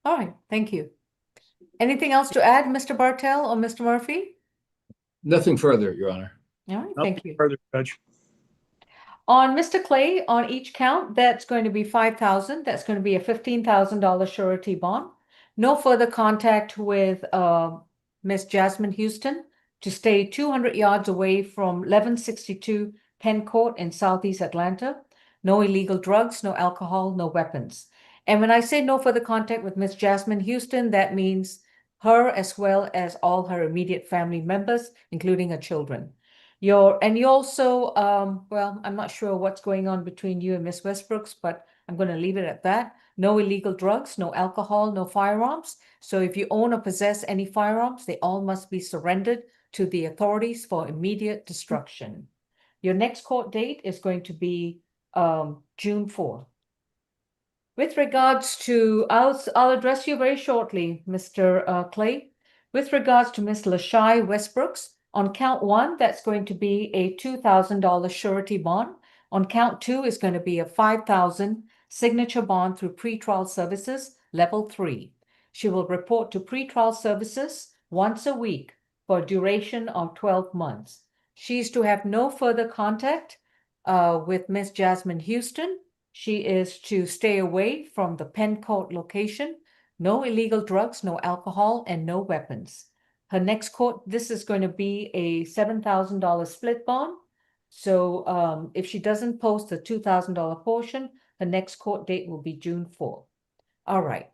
[SPEAKER 2] All right. Thank you. Anything else to add, Mr. Bartell or Mr. Murphy?
[SPEAKER 9] Nothing further, Your Honor.
[SPEAKER 2] All right.
[SPEAKER 17] Nothing
[SPEAKER 2] Thank you.
[SPEAKER 17] further, Judge.
[SPEAKER 2] On Mr. Clay, on each count, that's going to be $5,000. That's going to be a $15,000 surety bond. No further contact with Miss Jasmine Houston to stay 200 yards away from 1162 Penn Court in Southeast Atlanta. No illegal drugs, no alcohol, no weapons. And when I say no further contact with Miss Jasmine Houston, that means her as well as all her immediate family members, including her children. You also, well, I'm not sure what's going on between you and Miss Westbrooks, but I'm going to leave it at that. No illegal drugs, no alcohol, no firearms. So if you own or possess any firearms, they all must be surrendered to the authorities for immediate destruction. Your next court date is going to be June 4th. With regards to, I'll address you very shortly, Mr. Clay. With regards to Miss Lashai Westbrooks, on count 1, that's going to be a $2,000 surety bond. On count 2 is going to be a $5,000 signature bond through pretrial services, level 3. She will report to pretrial services once a week for a duration of 12 months. She's to have no further contact with Miss Jasmine Houston. She is to stay away from the Penn Court location no illegal drugs, no alcohol, and no weapons. Her next court, this is going to be a $7,000 split bond. So if she doesn't post the $2,000 portion, the next court date will be June 4th. All right.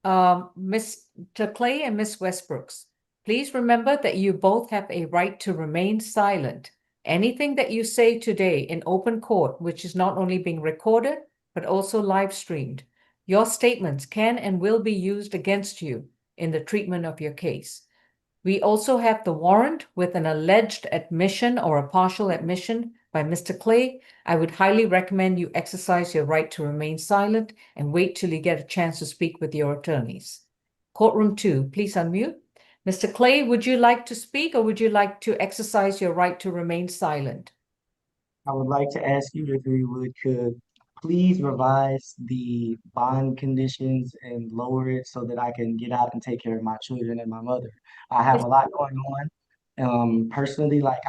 [SPEAKER 2] Mr. Clay and Miss Westbrooks, please remember that you both have a right to remain silent. Anything that you say today in open court, which is not only being recorded, but also live streamed, your statements can and will be used against you in the treatment of your case. We also have the warrant with an alleged admission or a partial admission by Mr. Clay. I would highly recommend you exercise your right to remain silent and wait till you get a chance to speak with your attorneys. Courtroom 2, please unmute. Mr. Clay, would you like to speak or would you like to exercise your right to remain silent?
[SPEAKER 19] I would like to ask you if you could please revise the bond conditions and lower it so that I can get out and take care of my children and my mother. I have a lot going on. Personally, like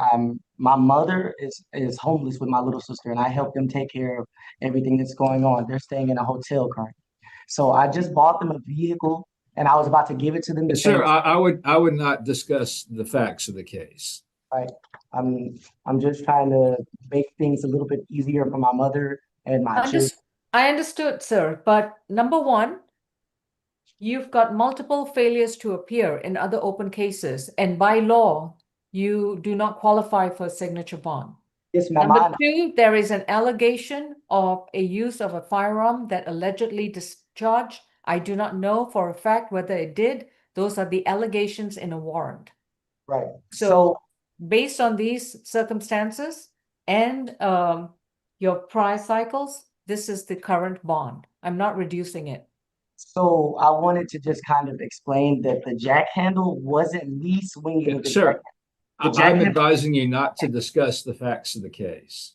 [SPEAKER 19] my mother is homeless with my little sister, and I help them take care of everything that's going on. They're staying in a hotel currently. So I just bought them a vehicle, and I was about to give it to them.
[SPEAKER 9] Sir, I would not discuss the facts of the case.
[SPEAKER 19] Right. I'm just trying to make things a little bit easier for my mother and my children.
[SPEAKER 2] I understood, sir. But number one, you've got multiple failures to appear in other open cases, and by law, you do not qualify for a signature bond.
[SPEAKER 19] Yes, ma'am.
[SPEAKER 2] Number two, there is an allegation of a use of a firearm that allegedly discharged. I do not know for a fact whether it did. Those are the allegations in a warrant.
[SPEAKER 19] Right.
[SPEAKER 2] So based on these circumstances and your prior cycles, this is the current bond. I'm not reducing it.
[SPEAKER 19] So I wanted to just kind of explain that the jack handle wasn't me swinging the
[SPEAKER 9] Sir,
[SPEAKER 19] jack
[SPEAKER 9] I'm
[SPEAKER 19] handle.
[SPEAKER 9] advising you not to discuss the facts of the case.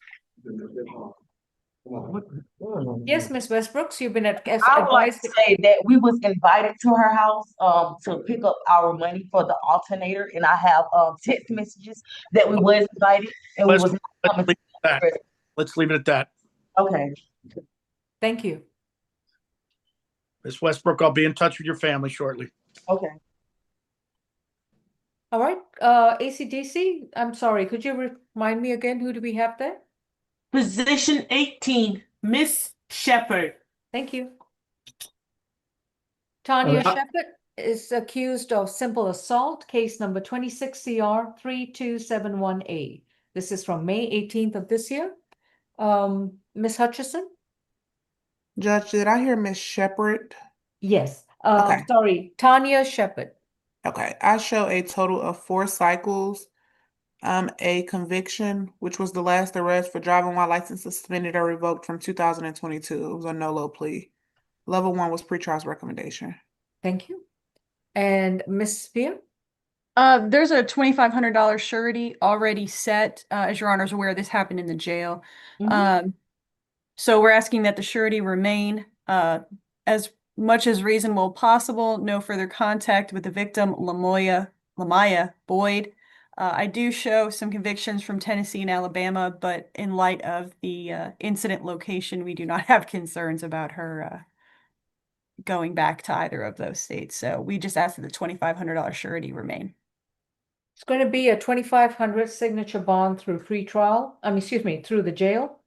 [SPEAKER 2] Yes, Ms. Westbrooks, you've been
[SPEAKER 14] I would like to say that we was invited to her house to pick up our money for the alternator, and I have text messages that we was invited and we was not coming.
[SPEAKER 17] Let's leave it at that.
[SPEAKER 14] Okay.
[SPEAKER 2] Thank you.
[SPEAKER 17] Ms. Westbrook, I'll be in touch with your family shortly.
[SPEAKER 14] Okay.
[SPEAKER 2] All right, ACDC, I'm sorry, could you remind me again, who do we have there?
[SPEAKER 3] Position 18, Miss Shepard.
[SPEAKER 2] Thank you. Tanya Shepard is accused of simple assault, case number 26CR 3271A. This is from May 18th of this year. Ms. Hutchison?
[SPEAKER 4] Judge, did I hear Miss Shepard?
[SPEAKER 2] Yes.
[SPEAKER 4] Okay.
[SPEAKER 2] Sorry, Tanya Shepard.
[SPEAKER 4] Okay, I show a total of 4 cycles, a conviction, which was the last arrest for driving while license suspended or revoked from 2022. It was a no-low plea. Level 1 was pretrial's recommendation.
[SPEAKER 2] Thank you. And Ms. Spear?
[SPEAKER 5] There's a $2,500 surety already set. As your honor's aware, this happened in the jail. So we're asking that the surety remain as much as reasonable possible. No further contact with the victim, Lamaya Boyd. I do show some convictions from Tennessee and Alabama, but in light of the incident location, we do not have concerns about her going back to either of those states. So we just ask that the $2,500 surety remain.
[SPEAKER 2] It's going to be a 2,500 signature bond through through the jail.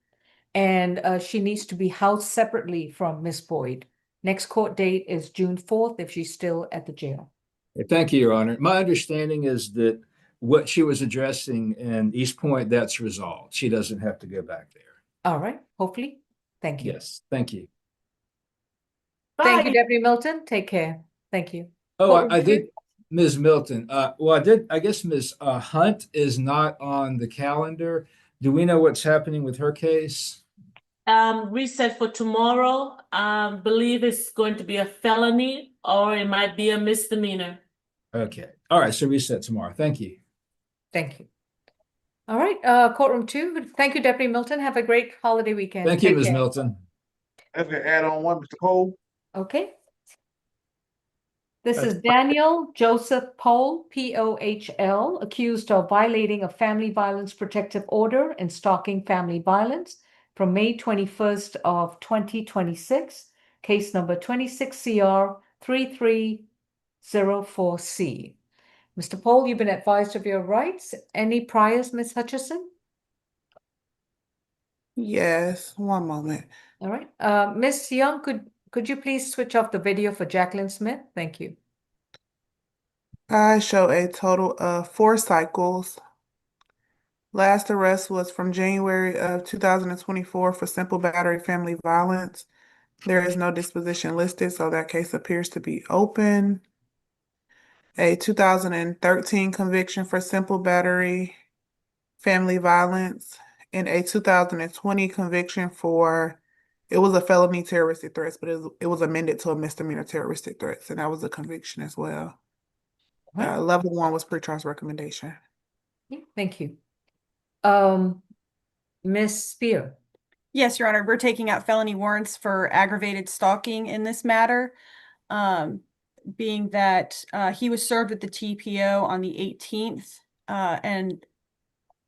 [SPEAKER 2] And she needs to be housed separately from Miss Boyd. Next court date is June 4th if she's still at the jail.
[SPEAKER 9] Thank you, Your Honor. My understanding is that what she was addressing in East Point, that's resolved. She doesn't have to go back there.
[SPEAKER 2] All right, hopefully. Thank you.
[SPEAKER 9] Yes, thank you.
[SPEAKER 2] Thank you, Deputy Milton. Take care. Thank you.
[SPEAKER 9] Oh, I did, Ms. Milton. I guess Ms. Hunt is not on the calendar. Do we know what's happening with her case?
[SPEAKER 3] Reset for tomorrow. Believe it's going to be a felony or it might be a misdemeanor.
[SPEAKER 9] Okay. All right. So reset tomorrow. Thank you.
[SPEAKER 2] Thank you. All right. Courtroom 2. Thank you, Deputy Milton. Have a great holiday weekend.
[SPEAKER 9] Thank you, Ms. Milton.
[SPEAKER 8] I'm going to add on one, Mr. Cole.
[SPEAKER 2] Okay. This is Daniel Joseph Pohl, P-O-H-L, accused of violating a family violence protective order and stalking family violence from May 21st of 2026, case number 26CR 3304C. Mr. Paul, you've been advised of your rights. Any priors, Ms. Hutchison?
[SPEAKER 4] Yes, one moment.
[SPEAKER 2] All right. Ms. Young, could you please switch off the video for Jacqueline Smith? Thank you.
[SPEAKER 4] I show a total of 4 cycles. Last arrest was from January of 2024 for simple battery family violence. There is no disposition listed, so that case appears to be open. A 2013 conviction for simple battery family violence, and a 2020 conviction for, it was a felony terroristic threats, but it was amended to a misdemeanor terroristic threats, and that was a conviction as well. Level 1 was pre-charge recommendation.
[SPEAKER 2] Thank you. Ms. Spear.
[SPEAKER 5] Yes, Your Honor, we're taking out felony warrants for aggravated stalking in this matter. Being that he was served with the TPO on the 18th and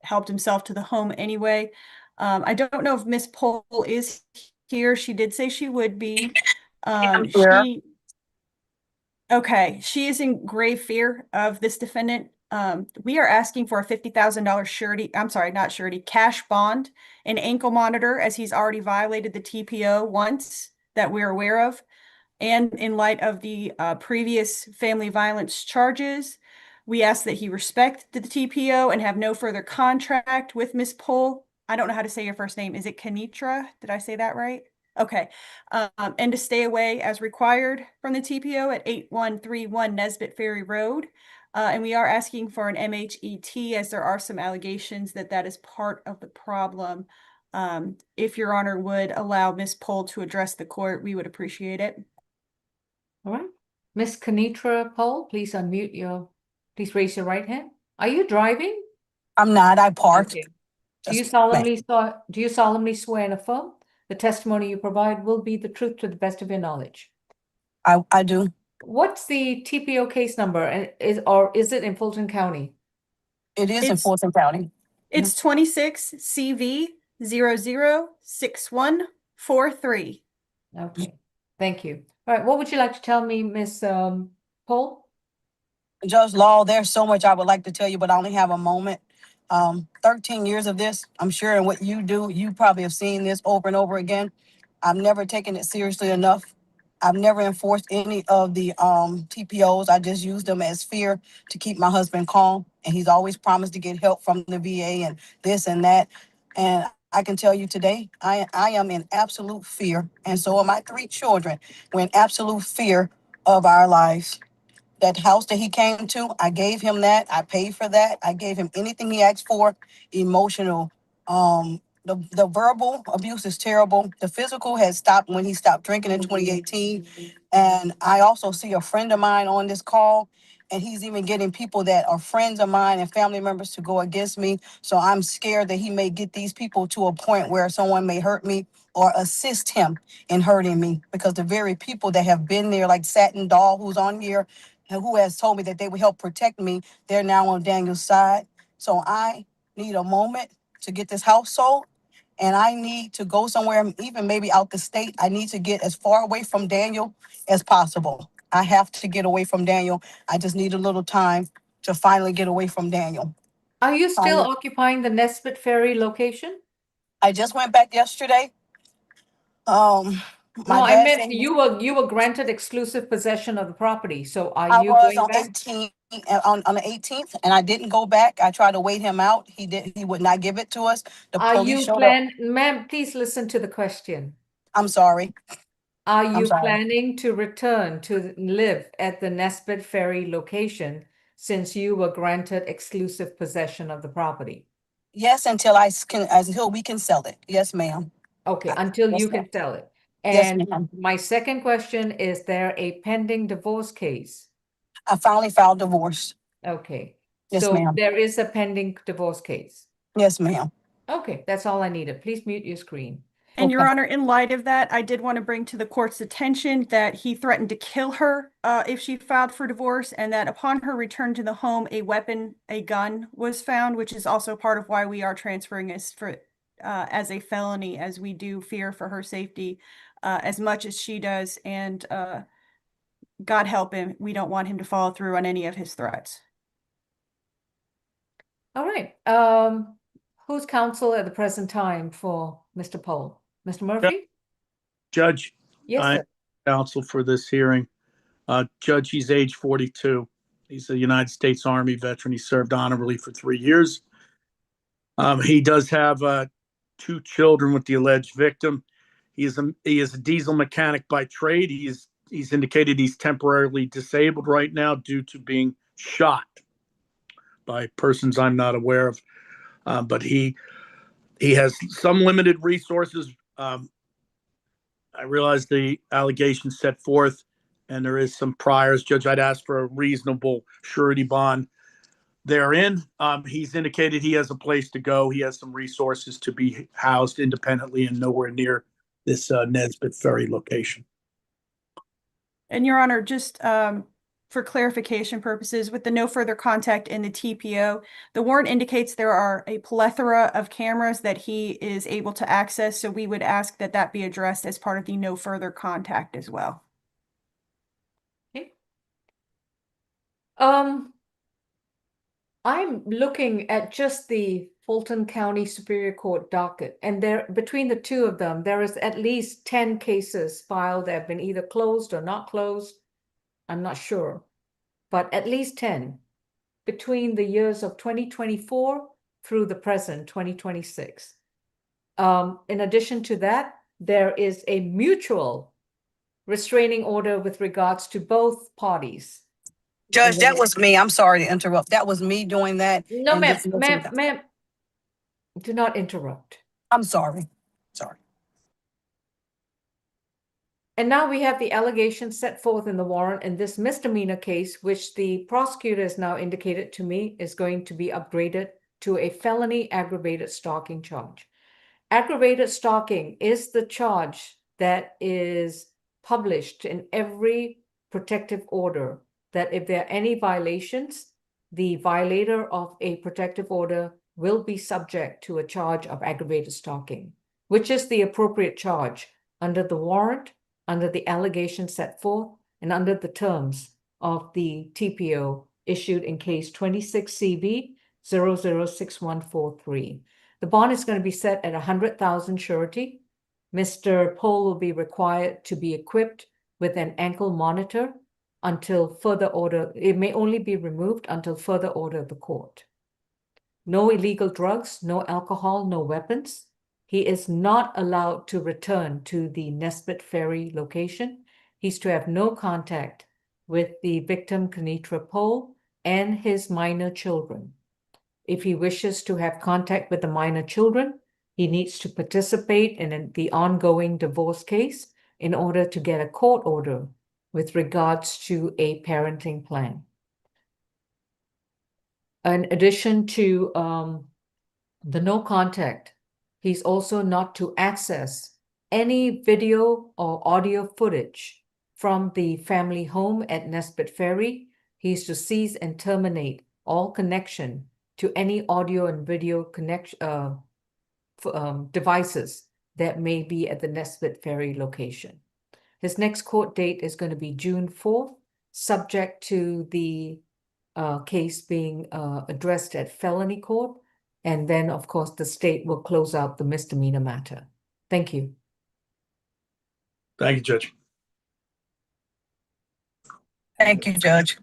[SPEAKER 5] helped himself to the home anyway. I don't know if Miss Pohl is here. She did say she would be. Okay, she is in grave fear of this defendant. We are asking for a $50,000 surety, I'm sorry, not surety, cash bond, an ankle monitor, as he's already violated the TPO once that we're aware of. And in light of the previous family violence charges, we ask that he respect the TPO and have no further contract with Miss Pohl. I don't know how to say your first name. Is it Kenitra? Did I say that right? Okay. And to stay away as required from the TPO at 8131 Nesbitt Ferry Road. And we are asking for an MHET, as there are some allegations that that is part of the problem. If Your Honor would allow Miss Pohl to address the court, we would appreciate it.
[SPEAKER 2] All right. Ms. Kenitra Pohl, please please raise your right hand. Are you driving?
[SPEAKER 12] I'm not. I parked.
[SPEAKER 2] Okay. Do you solemnly swear and affirm the testimony you provide will be the truth to the best of your knowledge?
[SPEAKER 12] I do.
[SPEAKER 2] What's the TPO case number, and is it in Fulton County?
[SPEAKER 12] It is in Fulton County.
[SPEAKER 5] It's 26 CV 006143.
[SPEAKER 2] Okay, thank you. All right, what would you like to tell me, Ms. Pohl?
[SPEAKER 12] Judge Law, there's so much I would like to tell you, but I only have a moment. 13 years of this, I'm sure in what you do, you probably have seen this over and over again. I've never taken it seriously enough. I've never enforced any of the TPOs. I just used them as fear to keep my husband calm. And he's always promised to get help from the VA and this and that. And I can tell you today, I am in absolute fear. And so are my 3 children. We're in absolute fear of our lives. That house that he came to, I gave him that. I paid for that. I gave him anything he asked for. Emotional. The verbal abuse is terrible. The physical has stopped when he stopped drinking in 2018. And I also see a friend of mine on this call, and he's even getting people that are friends of mine and family members to go against me. So I'm scared that he may get these people to a point where someone may hurt me or assist him in hurting me, because the very people that have been there, like Satin Doll, who's on here, and who has told me that they would help protect me, they're now on Daniel's side. So I need a moment to get this house sold, and I need to go somewhere, even maybe out the state. I need to get as far away from Daniel as possible. I have to get away from Daniel. I just need a little time to finally get away from Daniel.
[SPEAKER 2] Are you still occupying the Nesbitt Ferry location?
[SPEAKER 12] I just went back yesterday.
[SPEAKER 2] No, I meant you were granted exclusive possession of the property. So are you going back?
[SPEAKER 12] On the 18th, and I didn't go back. I tried to wait him out. He would not give it to us. The police showed up.
[SPEAKER 2] Ma'am, please listen to the question.
[SPEAKER 12] I'm sorry.
[SPEAKER 2] Are you planning to return to live at the Nesbitt Ferry location since you were granted exclusive possession of the property?
[SPEAKER 12] Yes, until we can sell it. Yes, ma'am.
[SPEAKER 2] Okay, until you can sell it. And my second question, is there a pending divorce case?
[SPEAKER 12] I finally filed divorce.
[SPEAKER 2] Okay.
[SPEAKER 12] Yes,
[SPEAKER 2] so
[SPEAKER 12] ma'am.
[SPEAKER 2] there is a pending divorce case.
[SPEAKER 12] Yes, ma'am.
[SPEAKER 2] Okay, that's all I needed. Please mute your screen.
[SPEAKER 5] And Your Honor, in light of that, I did want to bring to the court's attention that he threatened to kill her if she filed for divorce, and that upon her return to the home, a gun was found, which is also part of why we are transferring this as a felony, as we do fear for her safety as much as she does. And God help him, we don't want him to follow through on any of his threats.
[SPEAKER 2] All right. Who's counsel at the present time for Mr. Pohl? Mr. Murphy?
[SPEAKER 17] Judge,
[SPEAKER 2] Yes,
[SPEAKER 17] I
[SPEAKER 2] sir.
[SPEAKER 17] counsel for this hearing. Judge, he's age 42. He's a United States Army veteran. He served honorably for 3 years. He does have 2 children with the alleged victim. He is a diesel mechanic by trade. He's indicated he's temporarily disabled right now due to being shot by persons I'm not aware of. But he has some limited resources. I realize the allegations set forth, and there is some priors. Judge, I'd ask for a reasonable surety bond therein. He's indicated he has a place to go. He has some resources to be housed independently and nowhere near this Nesbitt Ferry location.
[SPEAKER 5] And Your Honor, just for clarification purposes, with the no further contact in the TPO, the warrant indicates there are a plethora of cameras that he is able to access, so we would ask that that be addressed as part of the no further contact as well.
[SPEAKER 2] Okay. I'm looking at just the Fulton County Superior Court docket, and there, between the two of them, there is at least 10 cases filed that have been either closed or not closed. I'm not sure, but at least 10 between the years of 2024 through the present 2026. In addition to that, there is a mutual restraining order with regards to both parties.
[SPEAKER 12] Judge, that was me. I'm sorry to interrupt. That was me doing that.
[SPEAKER 2] No,
[SPEAKER 12] and
[SPEAKER 2] ma'am,
[SPEAKER 12] just-
[SPEAKER 2] ma'am, do not interrupt.
[SPEAKER 12] I'm sorry. Sorry.
[SPEAKER 2] And now we have the allegations set forth in the warrant in this misdemeanor case, which the prosecutor has now indicated to me is going to be upgraded to a felony aggravated stalking charge. Aggravated stalking is the charge that is published in every protective order, that if there are any violations, the violator of a protective order will be subject to a charge of aggravated stalking, which is the appropriate charge under the warrant, under the allegations set forth, and under the terms of the TPO issued in case 26 CV 006143. The bond is going to be set at 100,000 surety. Mr. Pohl will be required to be equipped with an ankle monitor until further order. It may only be removed until further order of the court. No illegal drugs, no alcohol, no weapons. He is not allowed to return to the Nesbitt Ferry location. He's to have no contact with the victim, Kenitra Pohl, and his minor children. If he wishes to have contact with the minor children, he needs to participate in the ongoing divorce case in order to get a court order with regards to a parenting plan. In addition to the no contact, he's also not to access any video or audio footage from the family home at Nesbitt Ferry. He's to cease and terminate all connection to any audio and video devices that may be at the Nesbitt Ferry location. His next court date is going to be June 4th, subject to the case being addressed at felony court. And then, of course, the state will close out the misdemeanor matter. Thank you.
[SPEAKER 17] Thank you, Judge.
[SPEAKER 12] Thank you, Judge.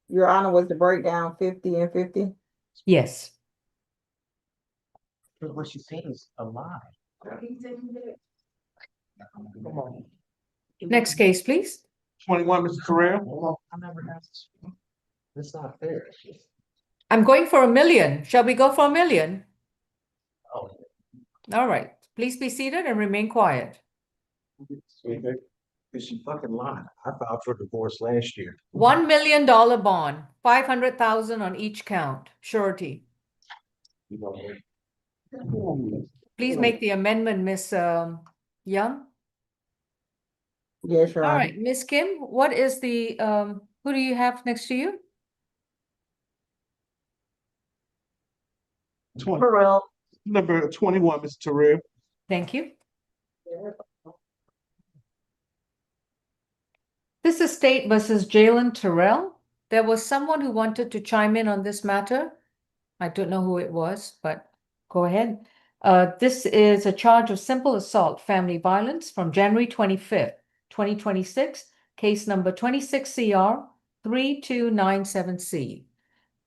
[SPEAKER 1] Your Honor, was the breakdown 50 and 50?
[SPEAKER 2] Yes.
[SPEAKER 14] What she said is a lie. Come on.
[SPEAKER 2] Next case, please.
[SPEAKER 8] 21, Mr. Terrell.
[SPEAKER 14] I never asked. It's not fair.
[SPEAKER 2] I'm going for $1 million. Shall we go for $1 million?
[SPEAKER 14] Oh.
[SPEAKER 2] All right. Please be seated and remain quiet.
[SPEAKER 20] Is she fucking lying? I filed for divorce last year.
[SPEAKER 2] $1 million bond, 500,000 on each count, surety. Please make the amendment, Miss Young.
[SPEAKER 1] Yes, Your
[SPEAKER 2] All
[SPEAKER 1] Honor.
[SPEAKER 2] right, Miss Kim, what is the who do you have next to you?
[SPEAKER 8] Terrell. Number 21, Mr. Terrell.
[SPEAKER 2] Thank you. This is State versus Jaylen Terrell. There was someone who wanted to chime in on this matter. I don't know who it was, but go ahead. This is a charge of simple assault, family violence from January 25th, 2026, case number 26CR 3297C.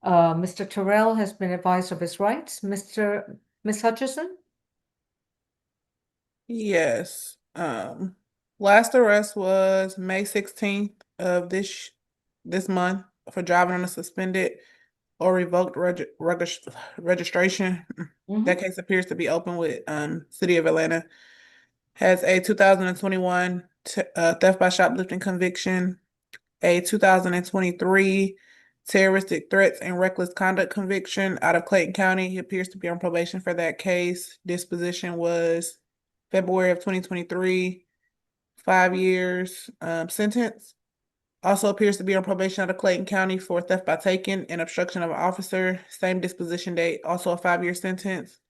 [SPEAKER 2] Mr. Terrell has been advised of his rights. Ms. Hutchison?
[SPEAKER 4] Yes. Last arrest was May 16th of this month for driving on a suspended or revoked registration. That case appears to be open with City of Atlanta. Has a 2021 theft by shoplifting conviction, a 2023 terroristic threats and reckless conduct conviction out of Clayton County. He appears to be on probation for that case. Disposition was February of 2023, 5 years sentence. Also appears to be on probation out of Clayton County for theft by taking and obstruction of an officer. Same disposition date, also a 5-year sentence.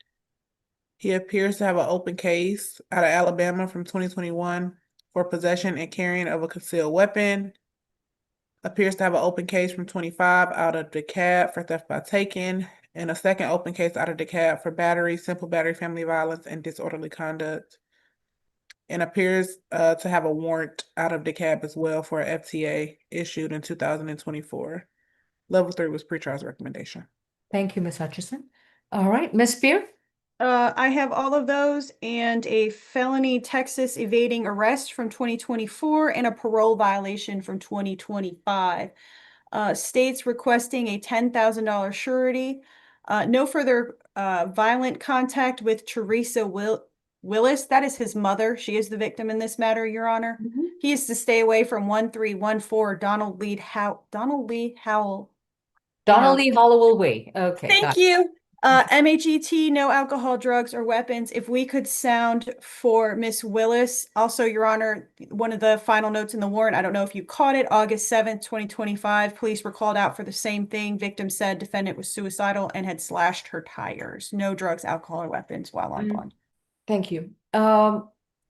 [SPEAKER 4] He appears to have an open case out of Alabama from 2021 for possession and carrying of a concealed weapon. Appears to have an open case from 25 out of DeKalb for theft by taking, and a second open case out of DeKalb for battery, simple battery, family violence, and disorderly conduct. And appears to have a warrant out of DeKalb as well for a FTA issued in 2024. Level 3 was pretrial's recommendation.
[SPEAKER 2] Thank you, Ms. Hutchison. All right, Ms. Spear?
[SPEAKER 5] I have all of those and a felony Texas evading arrest from 2024 and a parole violation from 2025. States requesting a $10,000 surety. No further violent contact with Teresa Willis. That is his mother. She is the victim in this matter, Your Honor. He is to stay away from 1314 Donald Lee Howell.
[SPEAKER 2] Donald Lee Hollowell Way. Okay.
[SPEAKER 5] Thank you. MHET, no alcohol, drugs, or weapons. If we could sound for Miss Willis. Also, Your Honor, one of the final notes in the warrant, I don't know if you caught it, August 7th, 2025. Police were called out for the same thing. Victim said defendant was suicidal and had slashed her tires. No drugs, alcohol, or weapons while on bond.
[SPEAKER 2] Thank you.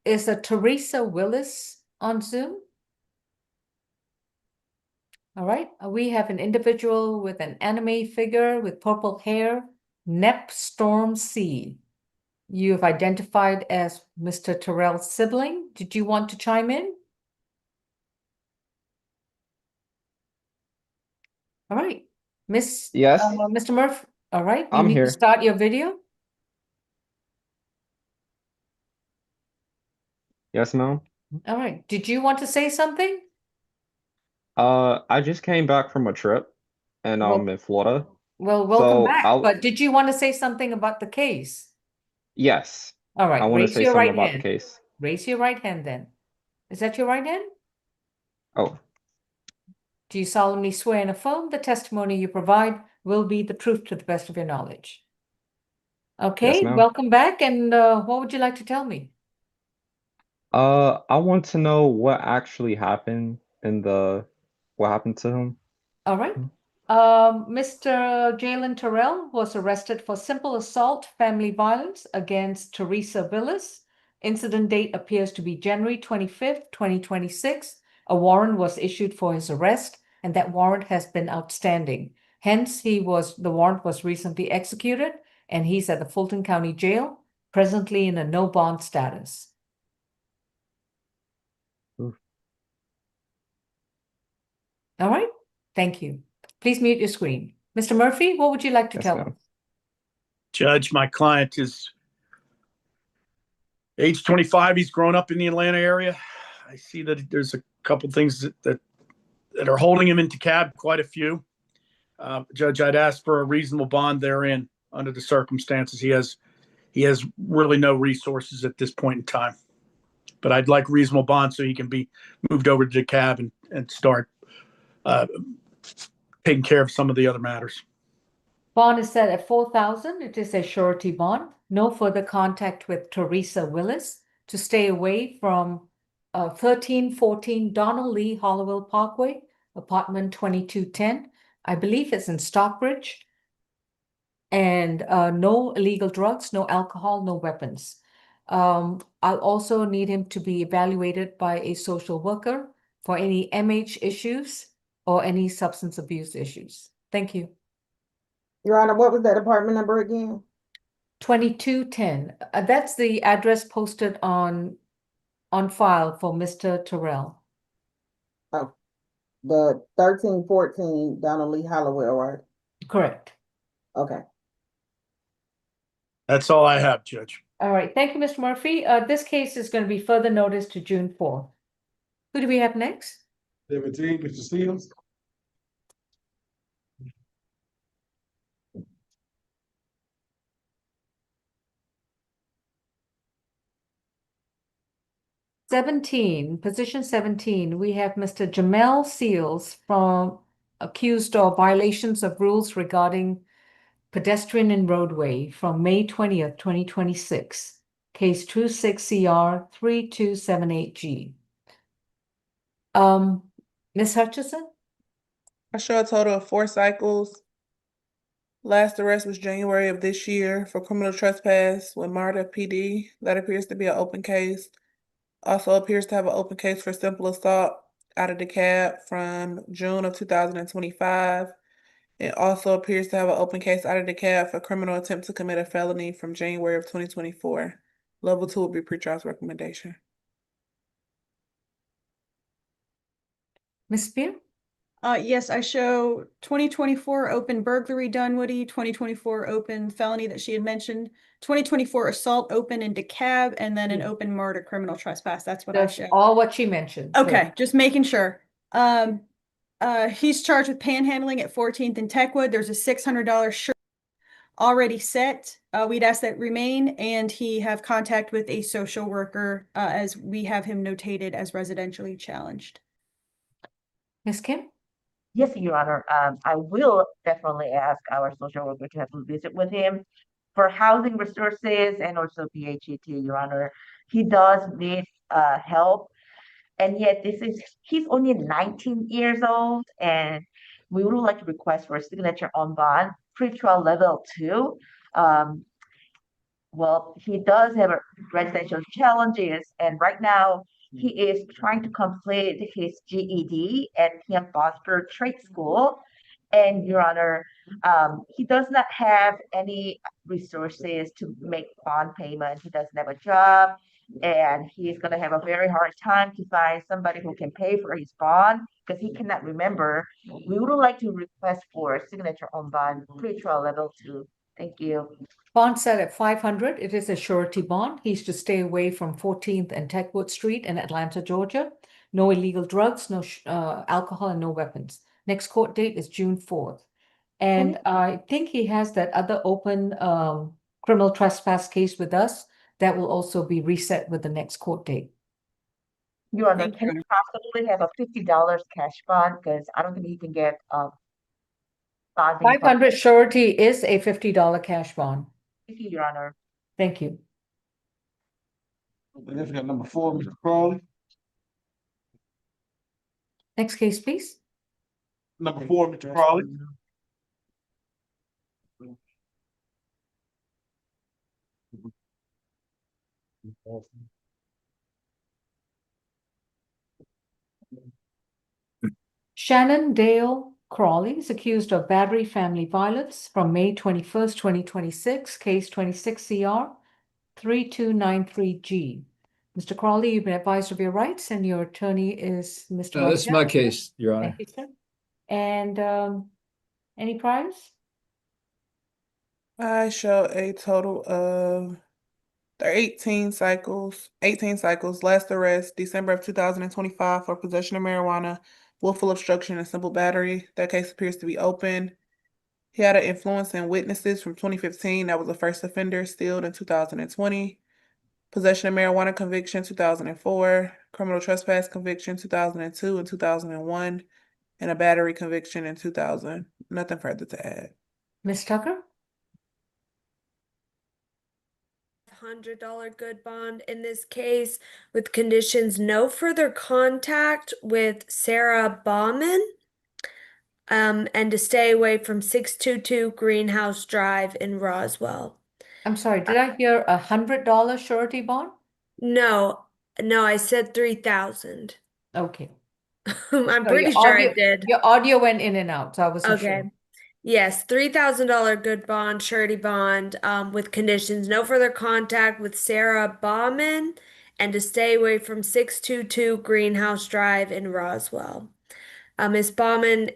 [SPEAKER 2] Is a Teresa Willis on Zoom? All right. We have an individual with an anime figure with purple hair, Nep Storm C. You have identified as Mr. Terrell's sibling. Did you want to chime in? All right.
[SPEAKER 10] Yes.
[SPEAKER 2] Mr. Murphy. All right. You
[SPEAKER 10] I'm
[SPEAKER 2] need to
[SPEAKER 10] here.
[SPEAKER 2] start your video.
[SPEAKER 10] Yes, ma'am.
[SPEAKER 2] All right. Did you want to say something?
[SPEAKER 10] I just came back from a trip and I'm in Florida.
[SPEAKER 2] Well, welcome
[SPEAKER 10] So
[SPEAKER 2] back. But did you want to say something about the case?
[SPEAKER 10] yes,
[SPEAKER 2] All right.
[SPEAKER 10] I want to
[SPEAKER 2] Raise
[SPEAKER 10] say
[SPEAKER 2] your
[SPEAKER 10] something
[SPEAKER 2] right
[SPEAKER 10] about the
[SPEAKER 2] hand.
[SPEAKER 10] case.
[SPEAKER 2] Raise your right hand then. Is that your right hand?
[SPEAKER 10] Oh,
[SPEAKER 2] Do you solemnly swear and affirm the testimony you provide will be the truth to the best of your knowledge? Okay,
[SPEAKER 10] ma'am.
[SPEAKER 2] welcome back. And what would you like to tell me?
[SPEAKER 10] I want to know what actually happened what happened to him.
[SPEAKER 2] All right. Mr. Jaylen Terrell was arrested for simple assault, family violence against Teresa Willis. Incident date appears to be January 25th, 2026. A warrant was issued for his arrest, and that warrant has been outstanding. Hence, the warrant was recently executed, and he's at the Fulton County Jail, presently in a no bond status.
[SPEAKER 10] Oof.
[SPEAKER 2] All right. Thank you. Please mute your screen. Mr. Murphy, what would you like to tell us?
[SPEAKER 17] Judge, my client is age 25. He's grown up in the Atlanta area. I see that there's a couple things that are holding him into cab, quite a few. Judge, I'd ask for a reasonable bond therein under the circumstances. He has really no resources at this point in time. But I'd like reasonable bond so he can be moved over to the cab and start taking care of some of the other matters.
[SPEAKER 2] Bond is set at $4,000. It is a surety bond. No further contact with Teresa Willis. To stay away from 1314 Donald Lee Hollowell Parkway, apartment 2210. I believe it's in Stockbridge. And no illegal drugs, no alcohol, no weapons. I'll also need him to be evaluated by a social worker for any MH issues or any substance abuse issues. Thank you.
[SPEAKER 1] Your Honor, what was that apartment number again?
[SPEAKER 2] 2210. That's the address posted on file for Mr. Terrell.
[SPEAKER 1] Oh, the 1314 down on Lee Hollowell, right?
[SPEAKER 2] Correct.
[SPEAKER 1] Okay.
[SPEAKER 17] That's all I have, Judge.
[SPEAKER 2] All right. Thank you, Mr. Murphy. This case is going to be further noticed to June 4th. Who do we have next?
[SPEAKER 8] 17, Mr. Seals.
[SPEAKER 2] Position 17, we have Mr. Jamal Seals from accused of violations of rules regarding pedestrian and roadway from May 20th, 2026, case 26CR 3278G. Ms. Hutchison?
[SPEAKER 4] I show a total of 4 cycles. Last arrest was January of this year for criminal trespass with MARTA PD. That appears to be an open case. Also appears to have an open case for simple assault out of the cab from June of 2025. It also appears to have an open case out of the cab for criminal attempt to commit a felony from January of 2024. Level 2 will be pretrial's recommendation.
[SPEAKER 2] Ms. Spear?
[SPEAKER 5] Yes, I show 2024 open burglary Dunwoody, 2024 open felony that she had mentioned, 2024 assault open in DeKalb, and then an open murder criminal trespass. That's what I
[SPEAKER 2] That's
[SPEAKER 5] show.
[SPEAKER 2] all what she mentioned.
[SPEAKER 5] Okay, just making sure. He's charged with panhandling at 14th and Techwood. There's a $600 shirt already set. We'd ask that remain, and he have contact with a social worker as we have him notated as residentially challenged.
[SPEAKER 2] Ms. Kim?
[SPEAKER 14] Yes, Your Honor. I will definitely ask our social worker to have a visit with him for housing resources and also PHET, Your Honor. He does need help, and yet he's only 19 years old, and we would like to request for a signature on bond, pretrial level 2. Well, he does have residential challenges, and right now he is trying to complete his GED at PM Foster Trade School. And Your Honor, he does not have any resources to make bond payment. He doesn't have a job, and he's going to have a very hard time to find somebody who can pay for his bond because he cannot remember. We would like to request for a signature on bond, pretrial level 2. Thank you.
[SPEAKER 2] Bond set at 500. It is a surety bond. He's to stay away from 14th and Techwood Street in Atlanta, Georgia. No illegal drugs, no alcohol, and no weapons. Next court date is June 4th. And I think he has that other open criminal trespass case with us that will also be reset with the next court date.
[SPEAKER 14] Your Honor, can he possibly have a $50 cash bond? Because I don't think he can get bonding.
[SPEAKER 2] 500 surety is a $50 cash bond.
[SPEAKER 14] Thank you, Your Honor.
[SPEAKER 2] Thank you.
[SPEAKER 8] And then we got number 4, Mr. Crawley.
[SPEAKER 2] Next case, please.
[SPEAKER 8] Number 4, Mr. Crawley.
[SPEAKER 2] Shannon Dale Crawley is accused of battery family violence from May 21st, 2026, case 26CR 3293G. Mr. Crawley, you've been advised of your rights, and your attorney is Mr.
[SPEAKER 9] No, this is my case, Your Honor.
[SPEAKER 2] Thank you, sir. And any priors?
[SPEAKER 4] I show a total of 18 cycles. Last arrest, December of 2025 for possession of marijuana, willful obstruction, and simple battery. That case appears to be open. He had an influence in witnesses from 2015. That was the first offender, sealed in 2020. Possession of marijuana conviction, 2004. Criminal trespass conviction, 2002 and 2001. And a battery conviction in 2000. Nothing further to add.
[SPEAKER 2] Ms. Tucker?
[SPEAKER 11] $100 good bond in this case with conditions no further contact with Sarah Bauman and to stay away from 622 Greenhouse Drive in Roswell.
[SPEAKER 2] I'm sorry, did I hear $100 surety bond?
[SPEAKER 11] No, I said 3,000.
[SPEAKER 2] Okay.
[SPEAKER 11] I'm
[SPEAKER 2] No,
[SPEAKER 11] pretty sure I did.
[SPEAKER 2] Your audio went in and out, so I wasn't
[SPEAKER 11] Okay.
[SPEAKER 2] sure.
[SPEAKER 11] Yes, $3,000 good bond, surety bond, with conditions, no further contact with Sarah Bauman, and to stay away from 622 Greenhouse Drive in Roswell. Ms. Bauman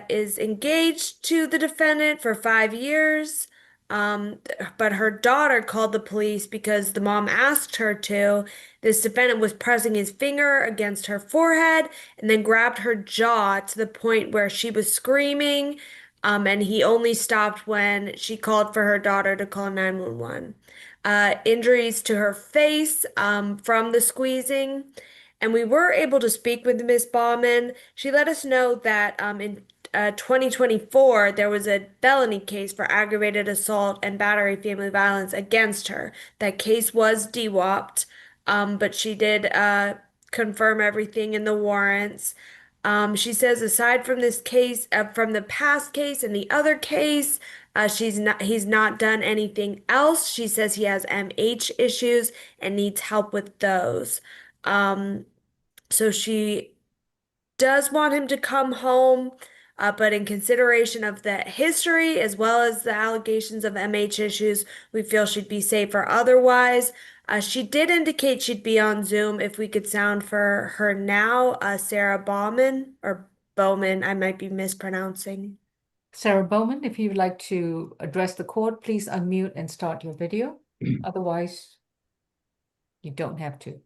[SPEAKER 11] is engaged to the defendant for 5 years, but her daughter called the police because the mom asked her to. This defendant was pressing his finger against her forehead and then grabbed her jaw to the point where she was screaming, and he only stopped when she called for her daughter to call 911. Injuries to her face from the squeezing. And we were able to speak with Ms. Bauman. She let us know that in 2024, there was a felony case for aggravated assault and battery family violence against her. That case was DWOPed, but she did confirm everything in the warrants. She says aside from this case, from the past case and the other case, he's not done anything else. She says he has MH issues and needs help with those. So she does want him to come home, but in consideration of the history as well as the allegations of MH issues, we feel she'd be safer otherwise. She did indicate she'd be on Zoom if we could sound for her now, Sarah Bauman or Bowman, I might be mispronouncing.
[SPEAKER 2] Sarah Bowman, if you'd like to address the court, please unmute and start your video. Otherwise, you don't have to.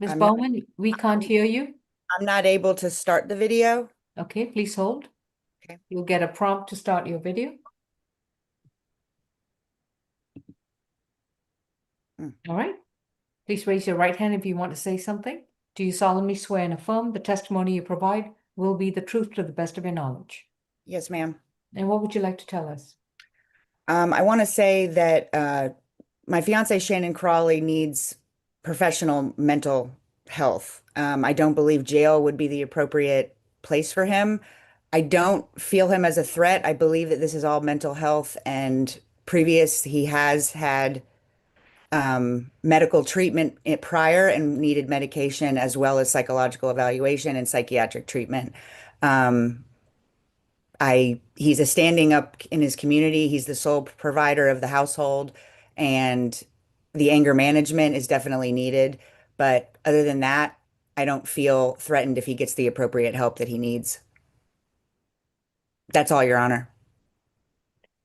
[SPEAKER 2] Ms.
[SPEAKER 21] I'm not-
[SPEAKER 2] Bowman, we can't hear you.
[SPEAKER 21] I'm not able to start the video.
[SPEAKER 2] Okay, please hold.
[SPEAKER 21] Okay.
[SPEAKER 2] You'll get a prompt to start your video. All right. Please raise your right hand if you want to say something. Do you solemnly swear and affirm the testimony you provide will be the truth to the best of your knowledge?
[SPEAKER 21] Yes, ma'am.
[SPEAKER 2] And what would you like to tell us?
[SPEAKER 21] I want to say that my fiance Shannon Crawley needs professional mental health. I don't believe jail would be the appropriate place for him. I don't feel him as a threat. I believe that this is all mental health, and he has had medical treatment prior and needed medication as well as psychological evaluation and psychiatric treatment. He's a standing up in his community. He's the sole provider of the household, and the anger management is definitely needed. But other than that, I don't feel threatened if he gets the appropriate help that he needs. That's all, Your Honor.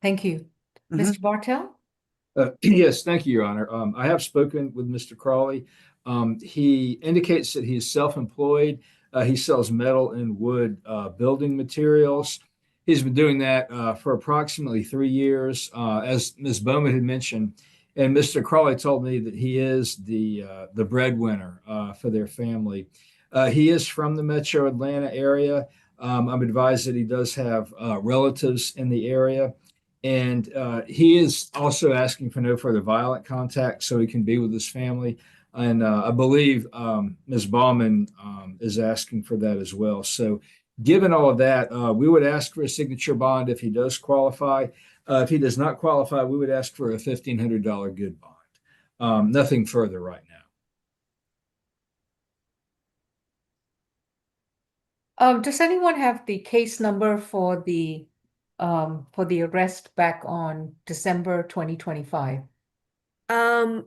[SPEAKER 2] Thank you. Mr. Bartell?
[SPEAKER 9] Yes, thank you, Your Honor. I have spoken with Mr. Crawley. He indicates that he is self-employed. He sells metal and wood building materials. He's been doing that for approximately 3 years, as Ms. Bowman had mentioned. And Mr. Crawley told me that he is the breadwinner for their family. He is from the Metro Atlanta area. I'm advised that he does have relatives in the area. And he is also asking for no further violent contact so he can be with his family. And I believe Ms. Bauman is asking for that as well. So given all of that, we would ask for a signature bond if he does qualify. If he does not qualify, we would ask for a $1,500 good bond. Nothing further right
[SPEAKER 2] now. Does anyone have the case number for the arrest back on December 2025?
[SPEAKER 11] I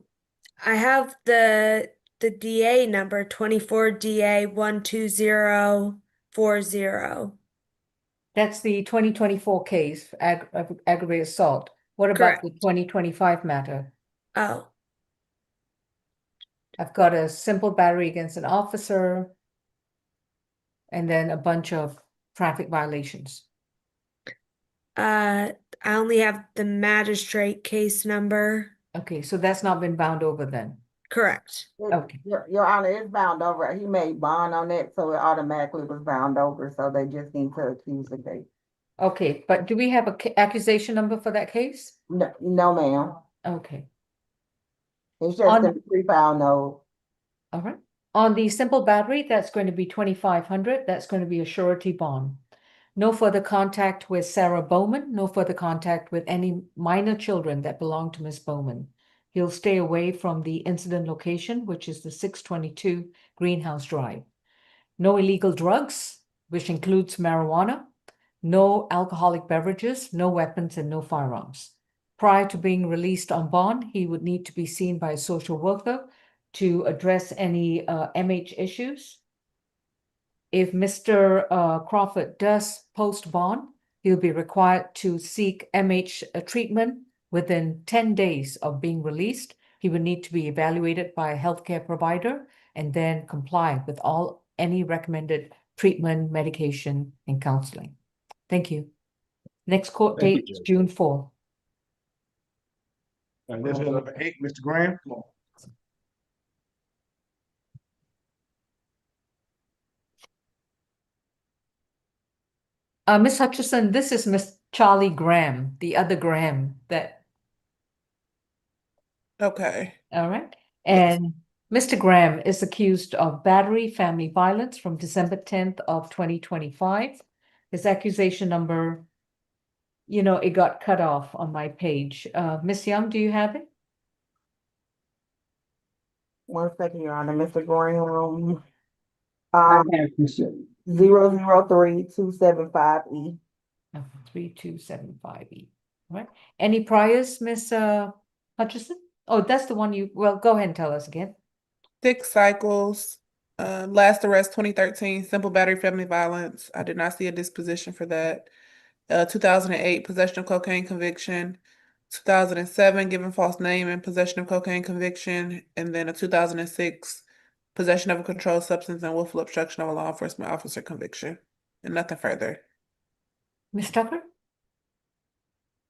[SPEAKER 11] have the DA number 24 DA 12040.
[SPEAKER 2] That's the 2024 case, aggravated assault. What about
[SPEAKER 11] Correct.
[SPEAKER 2] the 2025 matter?
[SPEAKER 11] Oh,
[SPEAKER 2] I've got a simple battery against an officer and then a bunch of traffic violations.
[SPEAKER 11] I only have the magistrate case number.
[SPEAKER 2] Okay, so that's not been bound over then.
[SPEAKER 11] Correct.
[SPEAKER 2] Okay.
[SPEAKER 1] Your Honor, it's bound over. He made bond on it, so it automatically was bound over. So they just need to accuse the case.
[SPEAKER 2] Okay, but do we have a accusation number for that case?
[SPEAKER 1] No, ma'am.
[SPEAKER 2] Okay.
[SPEAKER 1] It's just a pre-file note.
[SPEAKER 2] All right. On the simple battery, that's going to be $2,500. That's going to be a surety bond. No further contact with Sarah Bowman. No further contact with any minor children that belong to Ms. Bowman. He'll stay away from the incident location, which is the 622 Greenhouse Drive. No illegal drugs, which includes marijuana, no alcoholic beverages, no weapons, and no firearms. Prior to being released on bond, he would need to be seen by a social worker to address any MH issues. If Mr. Crawford does post bond, he'll be required to seek MH treatment within 10 days of being released. He would need to be evaluated by a healthcare provider and then comply with any recommended treatment, medication, and counseling. Thank you. Next court
[SPEAKER 8] Thank you,
[SPEAKER 2] date is
[SPEAKER 8] Judge.
[SPEAKER 2] June 4th.
[SPEAKER 8] And this is number 8, Mr. Graham.
[SPEAKER 2] Miss Hutchison, this is Miss Charlie Graham, the other Graham that.
[SPEAKER 4] Okay.
[SPEAKER 2] All right.
[SPEAKER 4] Yes.
[SPEAKER 2] And Mr. Graham is accused of battery, family violence from December 10th of 2025. His accusation number, it got cut off on my page. Miss Young, do you have it?
[SPEAKER 1] 1 second, Your Honor, Mr. Graham.
[SPEAKER 8] I have you said.
[SPEAKER 1] 003275E.
[SPEAKER 2] 3275E. All right. Any priors, Miss Hutchison? Oh, that's the one well, go ahead and tell us again.
[SPEAKER 4] 6 cycles. Last arrest 2013, simple battery, family violence. I did not see a disposition for that. 2008, possession of cocaine conviction. 2007, given false name and possession of cocaine conviction. And then a 2006, possession of a controlled substance and willful obstruction of a law enforcement officer conviction. And nothing further.
[SPEAKER 2] Ms. Tucker?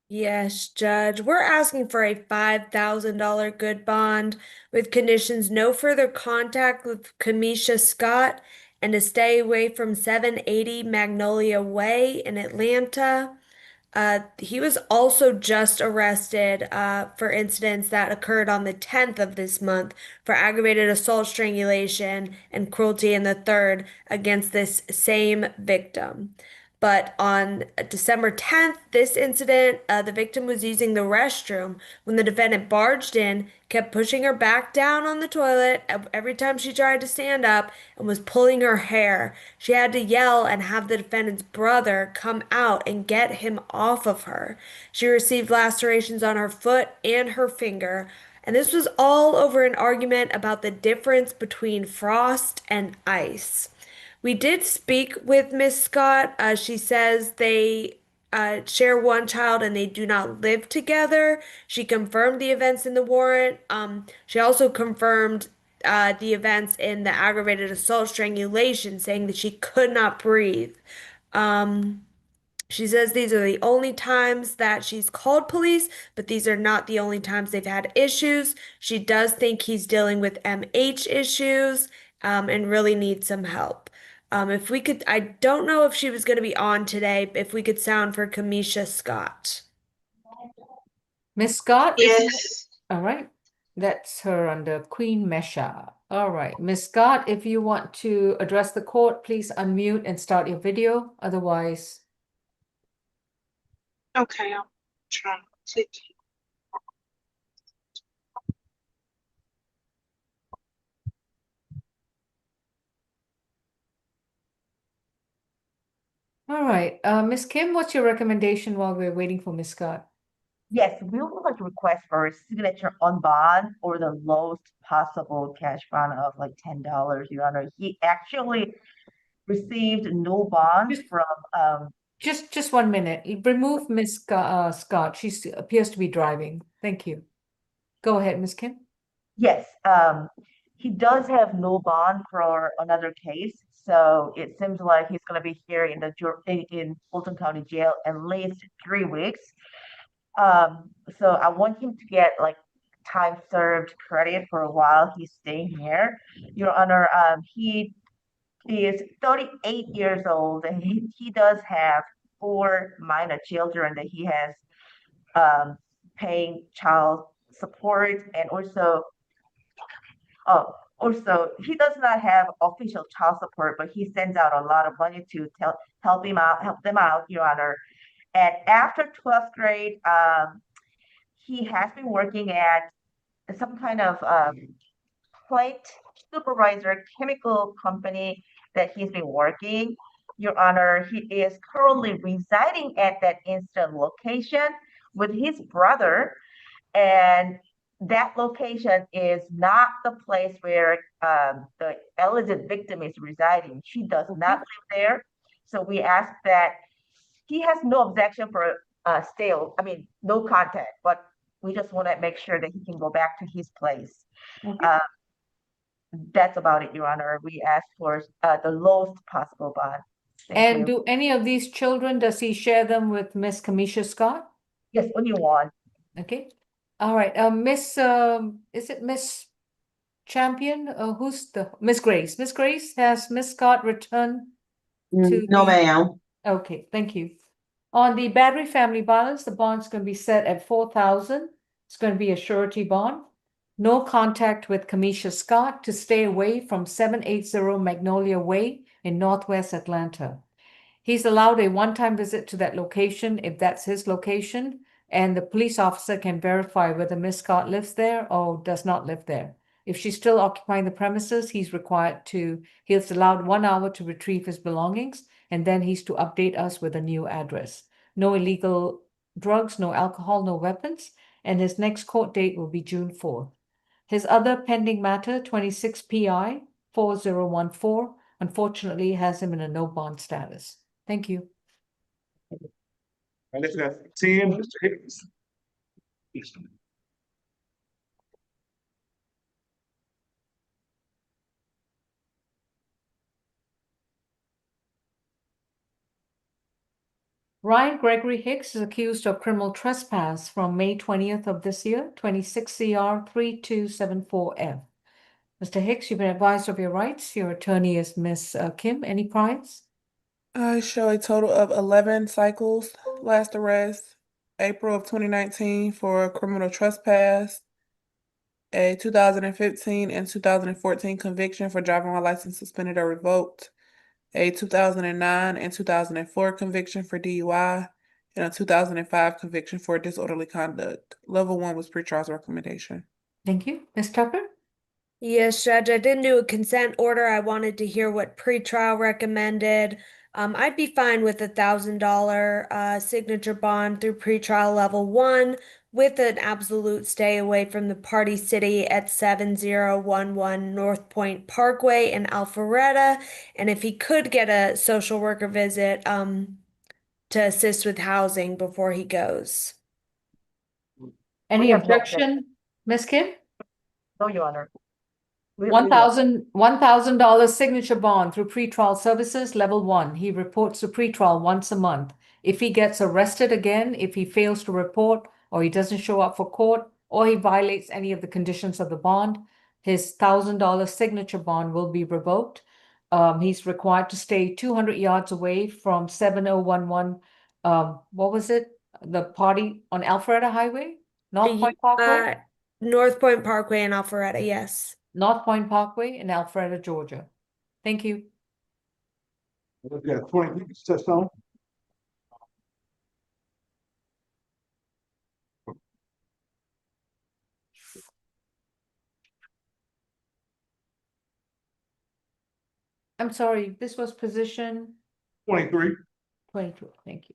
[SPEAKER 11] Yes, Judge. We're asking for a $5,000 good bond with conditions no further contact with Kamisha Scott and to stay away from 780 Magnolia Way in Atlanta. He was also just arrested for incidents that occurred on the 10th of this month for aggravated assault, strangulation, and cruelty in the third against this same victim. But on December 10th, this incident, the victim was using the restroom when the defendant barged in, kept pushing her back down on the toilet every time she tried to stand up, and was pulling her hair. She had to yell and have the defendant's brother come out and get him off of her. She received lacerations on her foot and her finger. And this was all over an argument about the difference between frost and ice. We did speak with Miss Scott. She says they share one child and they do not live together. She confirmed the events in the warrant. She also confirmed the events in the aggravated assault strangulation, saying that she could not breathe. She says these are the only times that she's called police, but these are not the only times they've had issues. She does think he's dealing with MH issues and really needs some help. If we could, I don't know if she was going to be on today, if we could sound for Kamisha Scott.
[SPEAKER 2] Miss Scott?
[SPEAKER 6] Yes.
[SPEAKER 2] All right. That's her under Queen Mesha. All right. Miss Scott, if you want to address the court, please unmute and start your video. Otherwise.
[SPEAKER 6] Okay, I'm trying to click.
[SPEAKER 2] All right. Miss Kim, what's your recommendation while we're waiting for Miss Scott?
[SPEAKER 14] Yes, we would like to request for a signature on bond or the lowest possible cash bond of like $10, Your Honor. He actually received no bond from
[SPEAKER 2] Just 1 minute. Remove Miss Scott. She appears to be driving. Thank you. Go ahead, Miss Kim.
[SPEAKER 14] Yes, he does have no bond for another case, so it seems like he's going to be here in in Fulton County Jail at least 3 weeks. So I want him to get like time served credit for a while he's staying here. Your Honor, he is 38 years old and he does have 4 minor children that he has paying child support, and also he does not have official child support, but he sends out a lot of money to help them out, Your Honor. And after 12th grade, he has been working at some kind of plate supervisor chemical company that he's been working. Your Honor, he is currently residing at that incident location with his brother, and that location is not the place where the alleged victim is residing. She does not live there. So we ask that he has no objection for no contact, but we just want to make sure that he can go back to his place.
[SPEAKER 2] Okay.
[SPEAKER 14] That's about it, Your Honor. We ask for the lowest possible bond. Thank
[SPEAKER 2] And
[SPEAKER 14] you.
[SPEAKER 2] do any of these children, does he share them with Miss Kamisha Scott?
[SPEAKER 14] Yes, only one.
[SPEAKER 2] Okay. All right. Miss, is it Miss Champion? Who's the Miss Grace? Miss Grace, has Miss Scott returned to
[SPEAKER 6] No,
[SPEAKER 2] the?
[SPEAKER 6] ma'am.
[SPEAKER 2] Okay, thank you. On the battery family violence, the bond's going to be set at 4,000. It's going to be a surety bond. No contact with Kamisha Scott, to stay away from 780 Magnolia Way in Northwest Atlanta. He's allowed a one-time visit to that location if that's his location, and the police officer can verify whether Miss Scott lives there or does not live there. If she's still occupying the premises, he's allowed 1 hour to retrieve his belongings, and then he's to update us with a new address. No illegal drugs, no alcohol, no weapons, and his next court date will be June 4th. His other pending matter, 26 PI 4014, unfortunately has him in a no bond status. Thank you.
[SPEAKER 8] And let's go 10, Mr. Hicks.
[SPEAKER 2] Ryan Gregory Hicks is accused of criminal trespass from May 20th of this year, 26 CR 3274F. Mr. Hicks, you've been advised of your rights. Your attorney is Miss Kim. Any prize?
[SPEAKER 4] I show a total of 11 cycles. Last arrest, April of 2019 for criminal trespass, a 2015 and 2014 conviction for driving while license suspended or revoked, a 2009 and 2004 conviction for DUI, and a 2005 conviction for disorderly conduct. Level 1 was pretrial's recommendation.
[SPEAKER 2] Thank you. Ms. Tucker?
[SPEAKER 11] Yes, Judge, I didn't do a consent order. I wanted to hear what pretrial recommended. I'd be fine with $1,000 signature bond through pretrial level 1 with an absolute stay away from the Party City at 7011 North Point Parkway in Alpharetta. And if he could get a social worker visit to assist with housing before he goes.
[SPEAKER 2] Any
[SPEAKER 14] We have no
[SPEAKER 2] objection, Ms. Kim?
[SPEAKER 14] No, Your Honor.
[SPEAKER 2] $1,000 signature bond through pretrial services, level 1. He reports to pretrial once a month. If he gets arrested again, if he fails to report, or he doesn't show up for court, or he violates any of the conditions of the bond, his $1,000 signature bond will be revoked. He's required to stay 200 yards away from 7011. What was it? The party on Alpharetta Highway? North Point Parkway?
[SPEAKER 11] North Point Parkway in Alpharetta, yes.
[SPEAKER 2] North Point Parkway in Alpharetta, Georgia. Thank you.
[SPEAKER 8] Let's go 20, Touchstone.
[SPEAKER 2] I'm sorry, this was position
[SPEAKER 8] 23.
[SPEAKER 2] 22. Thank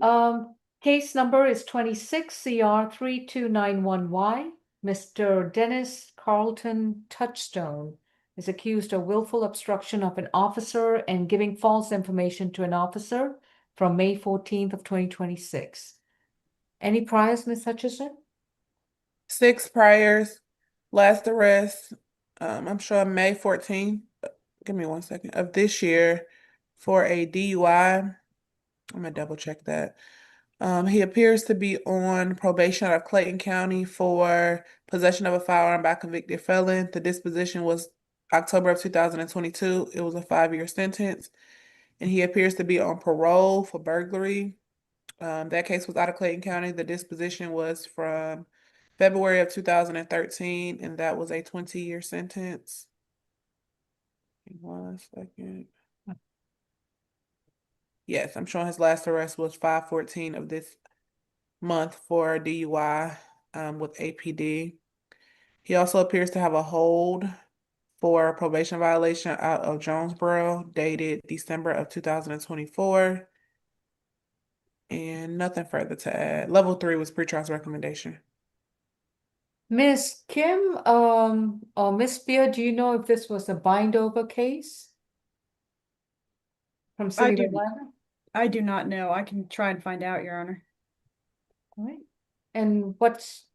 [SPEAKER 2] you. Case number is 26 CR 3291Y. Mr. Dennis Carlton Touchstone is accused of willful obstruction of an officer and giving false information to an officer from May 14th of 2026. Any priors, Ms. Hutchison?
[SPEAKER 4] 6 priors. Last arrest, I'm showing May 14th. Give me 1 second, of this year for a DUI. I'm gonna double check that. He appears to be on probation out of Clayton County for possession of a firearm by a convicted felon. The disposition was October of 2022. It was a 5-year sentence. And he appears to be on parole for burglary. That case was out of Clayton County. The disposition was from February of 2013, and that was a 20-year sentence. 1 second. Yes, I'm showing his last arrest was 5/14 of this month for DUI with APD. He also appears to have a hold for probation violation out of Jonesboro, dated December of 2024. And nothing further to add. Level 3 was pretrial's recommendation.
[SPEAKER 2] Miss Kim, or Miss Spear, do you know if this was a bind over case from City of Atlanta?
[SPEAKER 5] I do not know. I can try and find out, Your Honor.
[SPEAKER 2] All right. And looks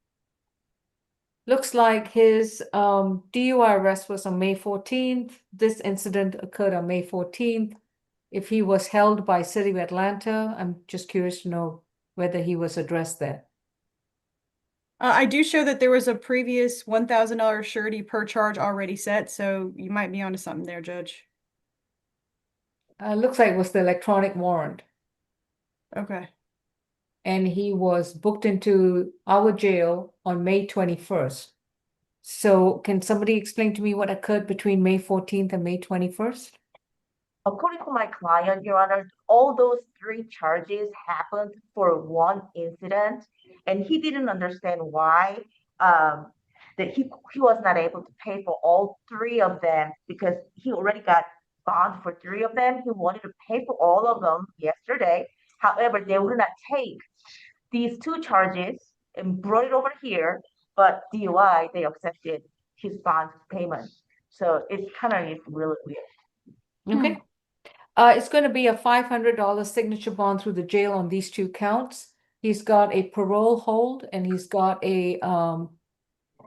[SPEAKER 2] like his DUI arrest was on May 14th. This incident occurred on May 14th. If he was held by City of Atlanta, I'm just curious to know whether he was addressed there.
[SPEAKER 5] I do show that there was a previous $1,000 surety per charge already set, so you might be onto something there, Judge.
[SPEAKER 2] Looks like it was the electronic warrant.
[SPEAKER 5] Okay.
[SPEAKER 2] And he was booked into our jail on May 21st. So can somebody explain to me what occurred between May 14th and May 21st?
[SPEAKER 14] According to my client, Your Honor, all those 3 charges happened for one incident, and he didn't understand why that he was not able to pay for all 3 of them because he already got bond for 3 of them. He wanted to pay for all of them yesterday. However, they would not take these 2 charges and brought it over here, but DUI, they accepted his bond payment. So it's kind of really weird.
[SPEAKER 2] Okay. It's going to be a $500 signature bond through the jail on these 2 counts. He's got a parole hold and he's got a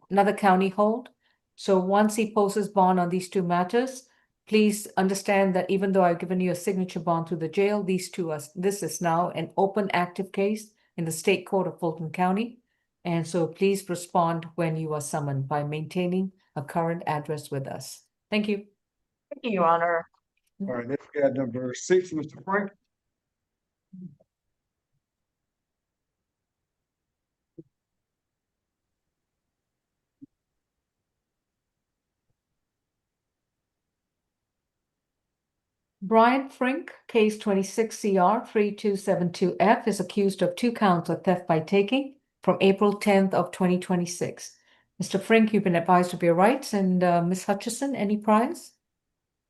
[SPEAKER 2] another county hold. So once he posts his bond on these 2 matters, please understand that even though I've given you a signature bond through the jail, this is now an open active case in the state court of Fulton County. And so please respond when you are summoned by maintaining a current address with us. Thank you.
[SPEAKER 14] Thank you, Your Honor.
[SPEAKER 8] All right, next we got number 6, Mr. Frank.
[SPEAKER 2] Brian Frink, case 26CR3272F, is accused of 2 counts of theft by taking from April 10th of 2026. Mr. Frink, you've been advised of your rights, and Ms. Hutchison, any priors?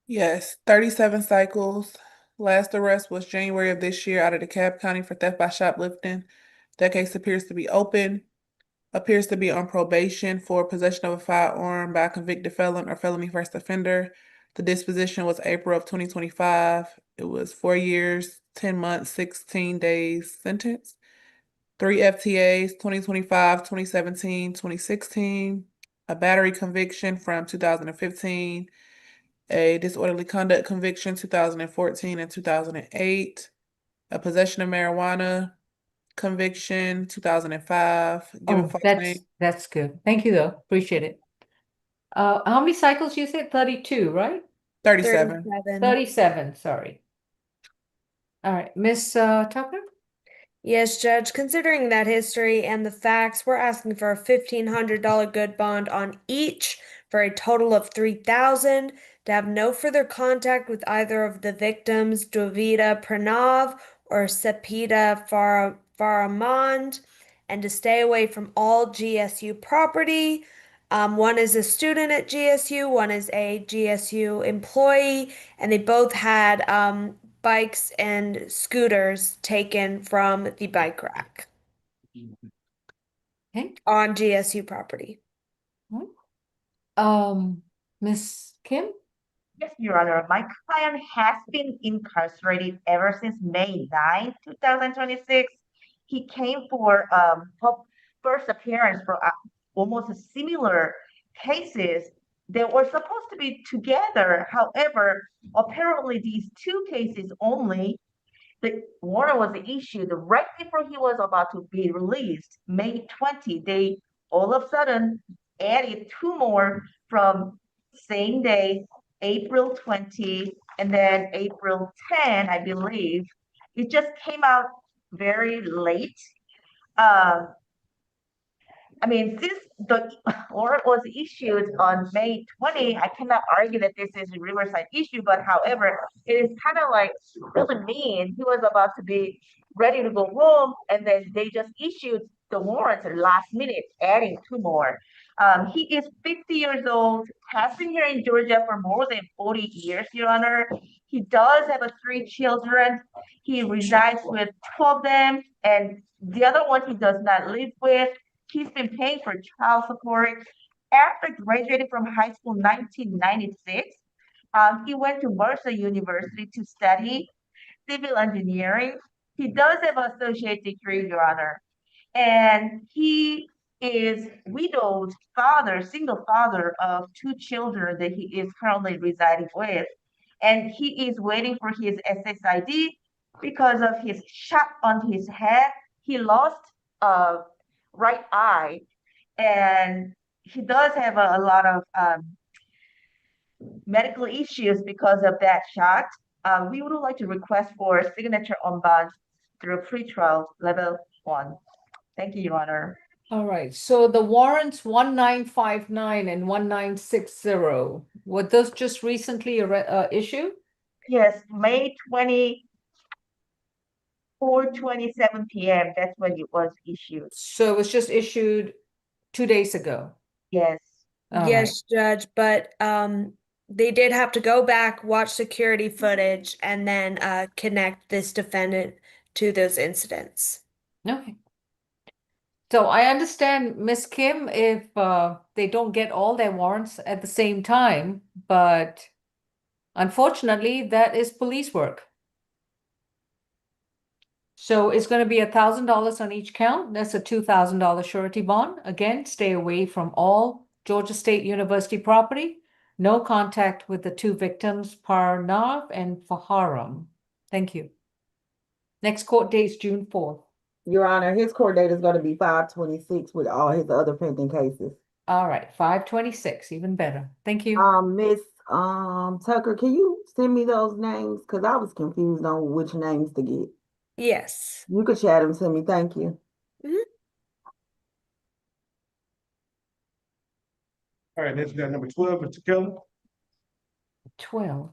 [SPEAKER 4] Yes, 37 cycles. Last arrest was January of this year out of DeKalb County for theft by shoplifting. That case appears to be open. Appears to be on probation for possession of a firearm by a convicted felon or felony first offender. The disposition was April of 2025. It was 4 years, 10 months, 16 days sentence. 3 FTAs, 2025, 2017, 2016. A battery conviction from 2015. A disorderly conduct conviction 2014 and 2008. A possession of marijuana conviction 2005. Give a false name.
[SPEAKER 2] That's good. Thank you, though. Appreciate it. How many cycles you said? 32, right?
[SPEAKER 4] 37.
[SPEAKER 2] 37, sorry. All right, Miss Tucker?
[SPEAKER 11] Yes, Judge, considering that history and the facts, we're asking for a $1,500 good bond on each for a total of $3,000, to have no further contact with either of the victims, Dovita Pranav or Sepida Faramand, and to stay away from all GSU property. One is a student at GSU, one is a GSU employee, and they both had bikes and scooters taken from the bike rack
[SPEAKER 2] Okay.
[SPEAKER 11] on GSU property.
[SPEAKER 2] Miss Kim?
[SPEAKER 14] Yes, Your Honor. My client has been incarcerated ever since May 9, 2026. He came for first appearance for almost a similar cases. They were supposed to be together. However, apparently these 2 cases only, the warrant was issued right before he was about to be released, May 20. They all of a sudden added 2 more from same day, April 20, and then April 10, I believe. It just came out very late. I mean, since the warrant was issued on May 20, I cannot argue that this is a Riverside issue, but however, it is kind of like really mean. He was about to be ready to go home, and then they just issued the warrants last minute, adding 2 more. He is 50 years old, has been here in Georgia for more than 40 years, Your Honor. He does have 3 children. He resides with 2 of them, and the other one he does not live with. He's been paying for child support. After graduating from high school in 1996, he went to Mercer University to study civil engineering. He does have an associate degree, Your Honor, and he is widowed father, single father of 2 children that he is currently residing with, and he is waiting for his SSID because of his shot on his head. He lost a right eye, and he does have a lot of medical issues because of that shot. We would like to request for signature on bond through pretrial level 1. Thank you, Your Honor.
[SPEAKER 2] All right, so the warrants 1959 and 1960, were those just recently issued?
[SPEAKER 14] Yes, May 27 p.m. That's when it was issued.
[SPEAKER 2] So it was just issued 2 days ago.
[SPEAKER 14] Yes.
[SPEAKER 2] All
[SPEAKER 11] Yes, Judge, but they did have to go back, watch security footage, and then connect this defendant to those incidents.
[SPEAKER 2] Okay. So I understand, Miss Kim, if they don't get all their warrants at the same time, but unfortunately, that is police work. So it's going to be $1,000 on each count. That's a $2,000 surety bond. Again, stay away from all Georgia State University property. No contact with the 2 victims, Parnav and Faharam. Thank you. Next court date is June 4th.
[SPEAKER 1] Your Honor, his court date is going to be 5/26 with all his other pending cases.
[SPEAKER 2] All right, 5/26, even better. Thank you.
[SPEAKER 1] Miss Tucker, can you send me those names? Because I was confused on which names to get.
[SPEAKER 11] Yes.
[SPEAKER 1] You could chat them to me. Thank you.
[SPEAKER 8] All right, next we got number 12, Mr. Keller.
[SPEAKER 2] 12.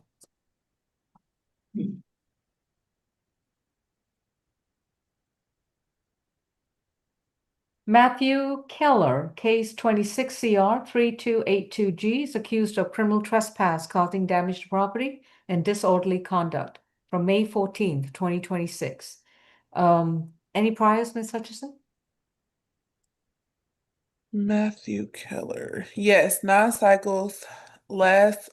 [SPEAKER 2] Matthew Keller, case 26CR 3282G, is accused of criminal trespass causing damage to property and disorderly conduct from May 14th, 2026. Any priors, Ms. Hutchison?
[SPEAKER 4] Matthew Keller. Yes, 9 cycles. Last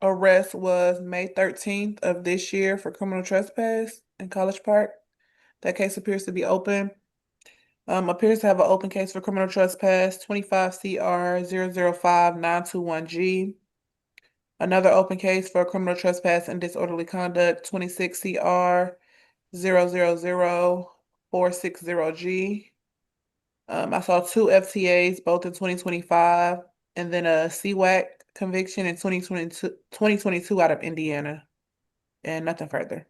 [SPEAKER 4] arrest was May 13th of this year for criminal trespass in College Park. That case appears to be open. Appears to have an open case for criminal trespass, 25 CR 005921G. Another open case for criminal trespass and disorderly conduct, 26 CR 000460G. I saw 2 FTAs, both in 2025, and then a CWAC conviction in 2022 out of Indiana, and nothing further.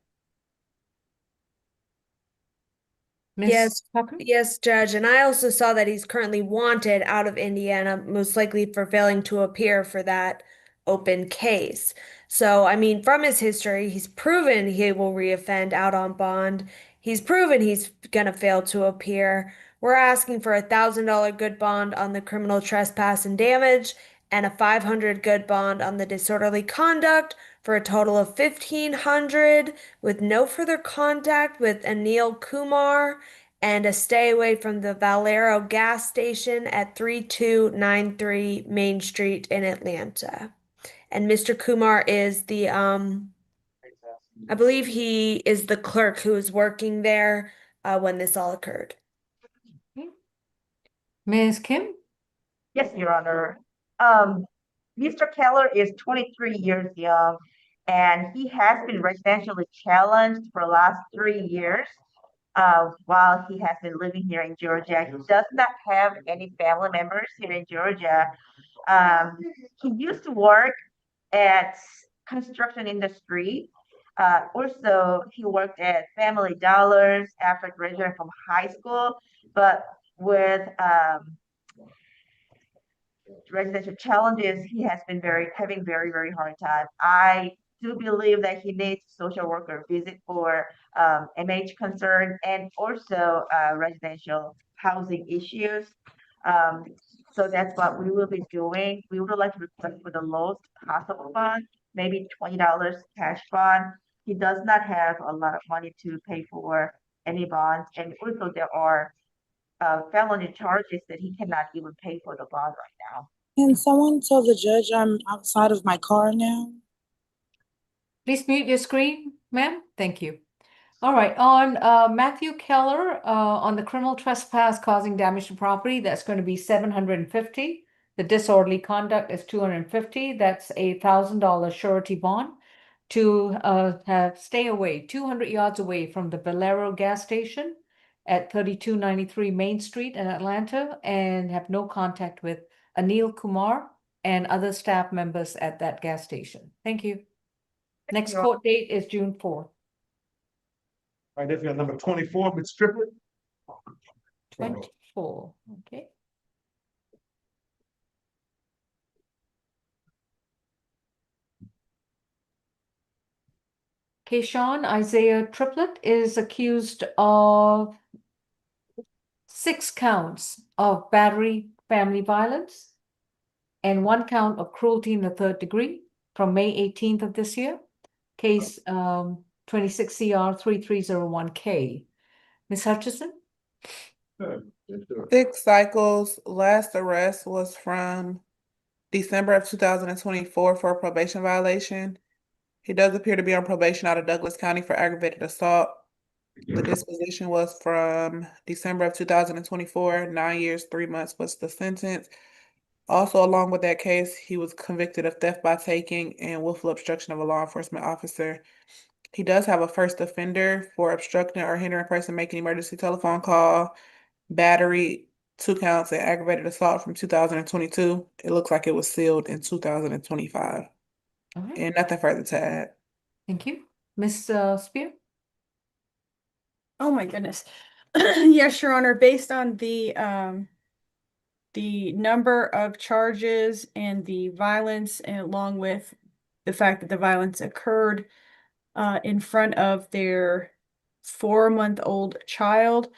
[SPEAKER 11] Yes, yes, Judge. And I also saw that he's currently wanted out of Indiana, most likely for failing to appear for that open case. So, I mean, from his history, he's proven he will reoffend out on bond. He's proven he's gonna fail to appear. We're asking for $1,000 good bond on the criminal trespass and damage, and a $500 good bond on the disorderly conduct, for a total of $1,500, with no further contact with Anil Kumar, and a stay away from the Valero gas station at 3293 Main Street in Atlanta. And Mr. Kumar is the I believe he is the clerk who was working there when this all occurred.
[SPEAKER 2] Ms. Kim?
[SPEAKER 14] Yes, Your Honor. Mr. Keller is 23 years young, and he has been residentially challenged for the last 3 years while he has been living here in Georgia. He does not have any family members here in Georgia. He used to work at construction industry. Also, he worked at Family Dollars after graduating from high school, but with residential challenges, he has been having very hard time. I do believe that he needs social worker visit for MH concern and also residential housing issues. So that's what we will be doing. We would like to request for the lowest possible bond, maybe $20 cash bond. He does not have a lot of money to pay for any bonds, and also there are felony charges that he cannot even pay for the bond right now.
[SPEAKER 6] Can someone tell the judge I'm outside of my car now?
[SPEAKER 2] Please mute your screen, ma'am. Thank you. All right, on Matthew Keller, on the criminal trespass causing damage to property, that's going to be $750. The disorderly conduct is $250. That's a $1,000 surety bond to stay away 200 yards away from the Valero gas station at 3293 Main Street in Atlanta and have no contact with Anil Kumar and other staff members at that gas station. Thank you. Next court date is June 4th.
[SPEAKER 8] All right, this is number 24, Ms. Triplet.
[SPEAKER 2] 24, okay. Keyshawn Isaiah Triplet is accused of 6 counts of battery, family violence, and 1 count of cruelty in the 3rd degree from May 18th of this year. Case 26 CR 3301K. Ms. Hutchison?
[SPEAKER 4] 6 cycles. Last arrest was from December of 2024 for a probation violation. He does appear to be on probation out of Douglas County for aggravated assault. The disposition was from December of 2024. 9 years, 3 months was the sentence. Also, along with that case, he was convicted of theft by taking and willful obstruction of a law enforcement officer. He does have a first offender for obstructing or hindering a person making an emergency telephone call, battery, 2 counts, and aggravated assault from 2022. It looks like it was sealed in 2025.
[SPEAKER 2] All right.
[SPEAKER 4] And nothing further to add.
[SPEAKER 2] Thank you. Ms. Spear?
[SPEAKER 5] Oh my goodness. Yes, Your Honor, based on the number of charges and the violence, and along with the fact that the violence occurred in front of their 4-month-old child,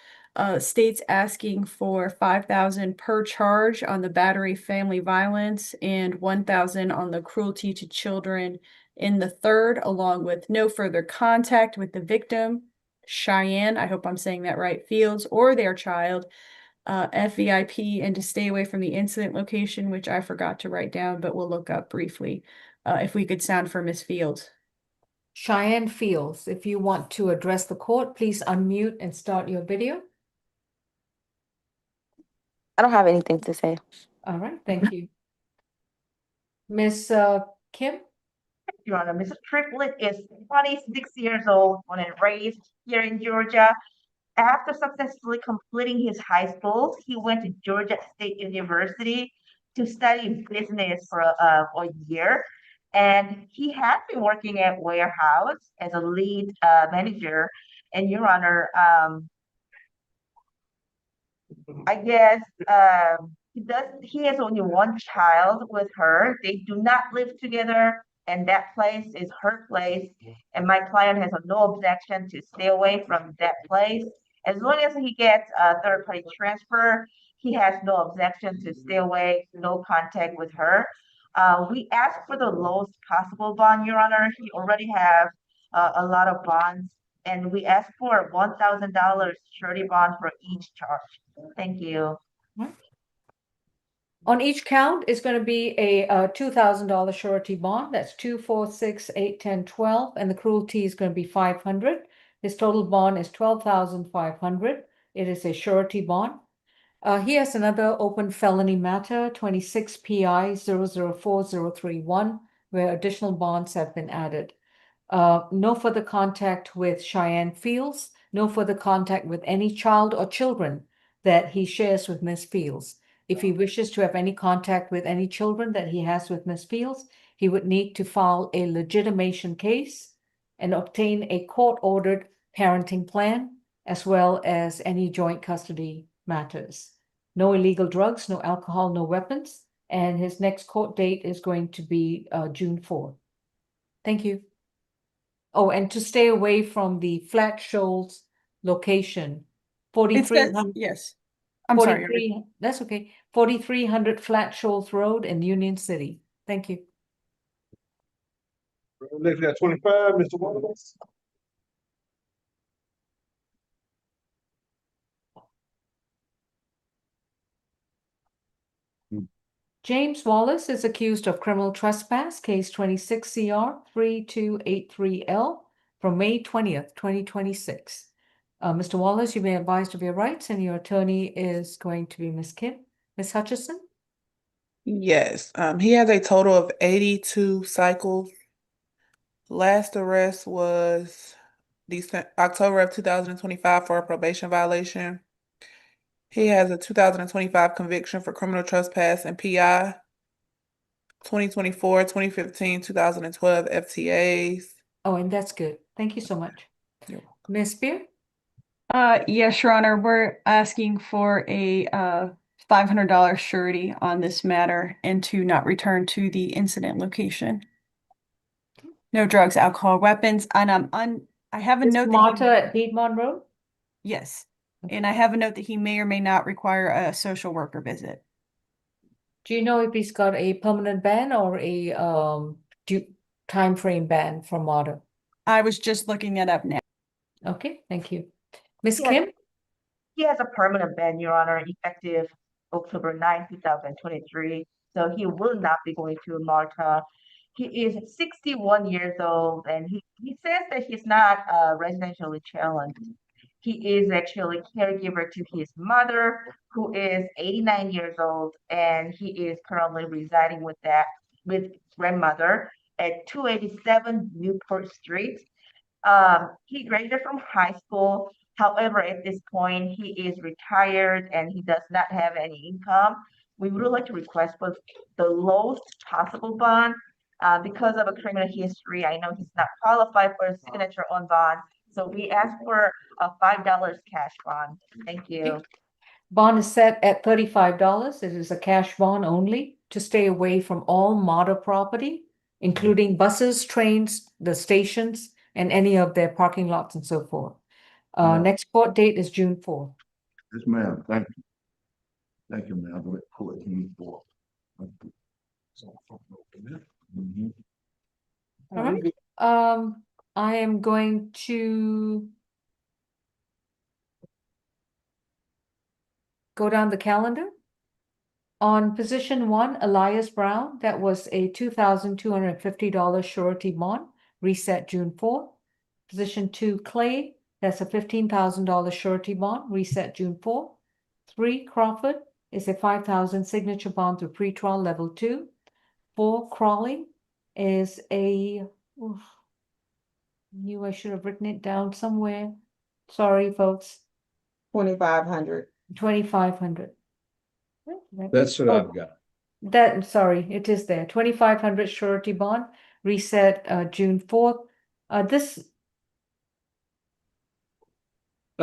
[SPEAKER 5] state's asking for $5,000 per charge on the battery, family violence, and $1,000 on the cruelty to children in the 3rd, along with no further contact with the victim, Cheyenne, I hope I'm saying that right, Fields, or their child, FVIP, and to stay away from the incident location, which I forgot to write down, but we'll look up briefly. If we could sound for Miss Fields.
[SPEAKER 2] Cheyenne Fields, if you want to address the court, please unmute and start your video.
[SPEAKER 7] I don't have anything to say.
[SPEAKER 2] All right, thank you. Miss Kim?
[SPEAKER 14] Your Honor, Mr. Triplet is 26 years old, born and raised here in Georgia. After successfully completing his high school, he went to Georgia State University to study business for a year. And he had been working at warehouse as a lead manager. And Your Honor, I guess he has only 1 child with her. They do not live together, and that place is her place. And my client has no objection to stay away from that place. As long as he gets a 3rd-party transfer, he has no objection to stay away, no contact with her. We asked for the lowest possible bond, Your Honor. He already have a lot of bonds, and we asked for $1,000 surety bond for each charge. Thank you.
[SPEAKER 2] On each count is going to be a $2,000 surety bond. That's 2, 4, 6, 8, 10, 12, and the cruelty is going to be $500. His total bond is $12,500. It is a surety bond. He has another open felony matter, 26 PI 004031, where additional bonds have been added. No further contact with Cheyenne Fields, no further contact with any child or children that he shares with Ms. Fields. If he wishes to have any contact with any children that he has with Ms. Fields, he would need to file a legitimation case and obtain a court-ordered parenting plan, as well as any joint custody matters. No illegal drugs, no alcohol, no weapons, and his next court date is going to be June 4th. Thank you. Oh, and to stay away from the Flat Shoals location,
[SPEAKER 5] It says,
[SPEAKER 2] 4300.
[SPEAKER 5] yes. I'm sorry. Your Honor.
[SPEAKER 2] 43, that's okay. 4300 Flat Shoals Road in Union City. Thank you.
[SPEAKER 8] Next, we got 25, Mr. Wallace.
[SPEAKER 2] James Wallace is accused of criminal trespass, case 26 CR 3283L from May 20th, 2026. Mr. Wallace, you may be advised of your rights, and your attorney is going to be Ms. Kim. Ms. Hutchison?
[SPEAKER 4] Yes, he has a total of 82 cycles. Last arrest was October of 2025 for a probation violation. He has a 2025 conviction for criminal trespass and PI, 2024, 2015, 2012 FTAs.
[SPEAKER 2] Oh, and that's good. Thank you so much.
[SPEAKER 4] You're
[SPEAKER 2] Ms. Spear?
[SPEAKER 5] Yes, Your Honor, we're asking for a $500 surety on this matter and to not return to the incident location. No drugs, alcohol, weapons, and I have a
[SPEAKER 2] Ms.
[SPEAKER 5] note that
[SPEAKER 2] Marta at Piedmont Road?
[SPEAKER 5] yes, and I have a note that he may or may not require a social worker visit.
[SPEAKER 2] Do you know if he's got a permanent ban or a time frame ban for Marta?
[SPEAKER 5] I was just looking it up now.
[SPEAKER 2] Okay, thank you. Ms.
[SPEAKER 14] Yes.
[SPEAKER 2] Kim?
[SPEAKER 14] He has a permanent ban, Your Honor, effective October 9, 2023. So he will not be going to Malta. He is 61 years old, and he says that he's not residentially challenged. He is actually caregiver to his mother, who is 89 years old, and he is currently residing with grandmother at 287 Newport Street. He graduated from high school. However, at this point, he is retired and he does not have any income. We would like to request for the lowest possible bond. Because of a criminal history, I know he's not qualified for a signature on bond. So we ask for a $5 cash bond. Thank you.
[SPEAKER 2] Bond is set at $35. It is a cash bond only to stay away from all MARTA property, including buses, trains, the stations, and any of their parking lots and so forth. Next court date is June 4th.
[SPEAKER 8] Yes, ma'am. Thank you. Thank you, ma'am. Let's pull it June 4th.
[SPEAKER 2] All right. I am going to go down the calendar. On position 1, Elias Brown, that was a $2,250 surety bond, reset June 4th. Position 2, Clay, that's a $15,000 surety bond, reset June 4th. 3, Crawford is a $5,000 signature bond through pretrial level 2. 4, Crawley is a, knew I should have written it down somewhere. Sorry, folks.
[SPEAKER 1] 2,500.
[SPEAKER 2] 2,500.
[SPEAKER 9] That's what I've got.
[SPEAKER 2] Sorry, it is there. 2,500 surety bond, reset June 4th.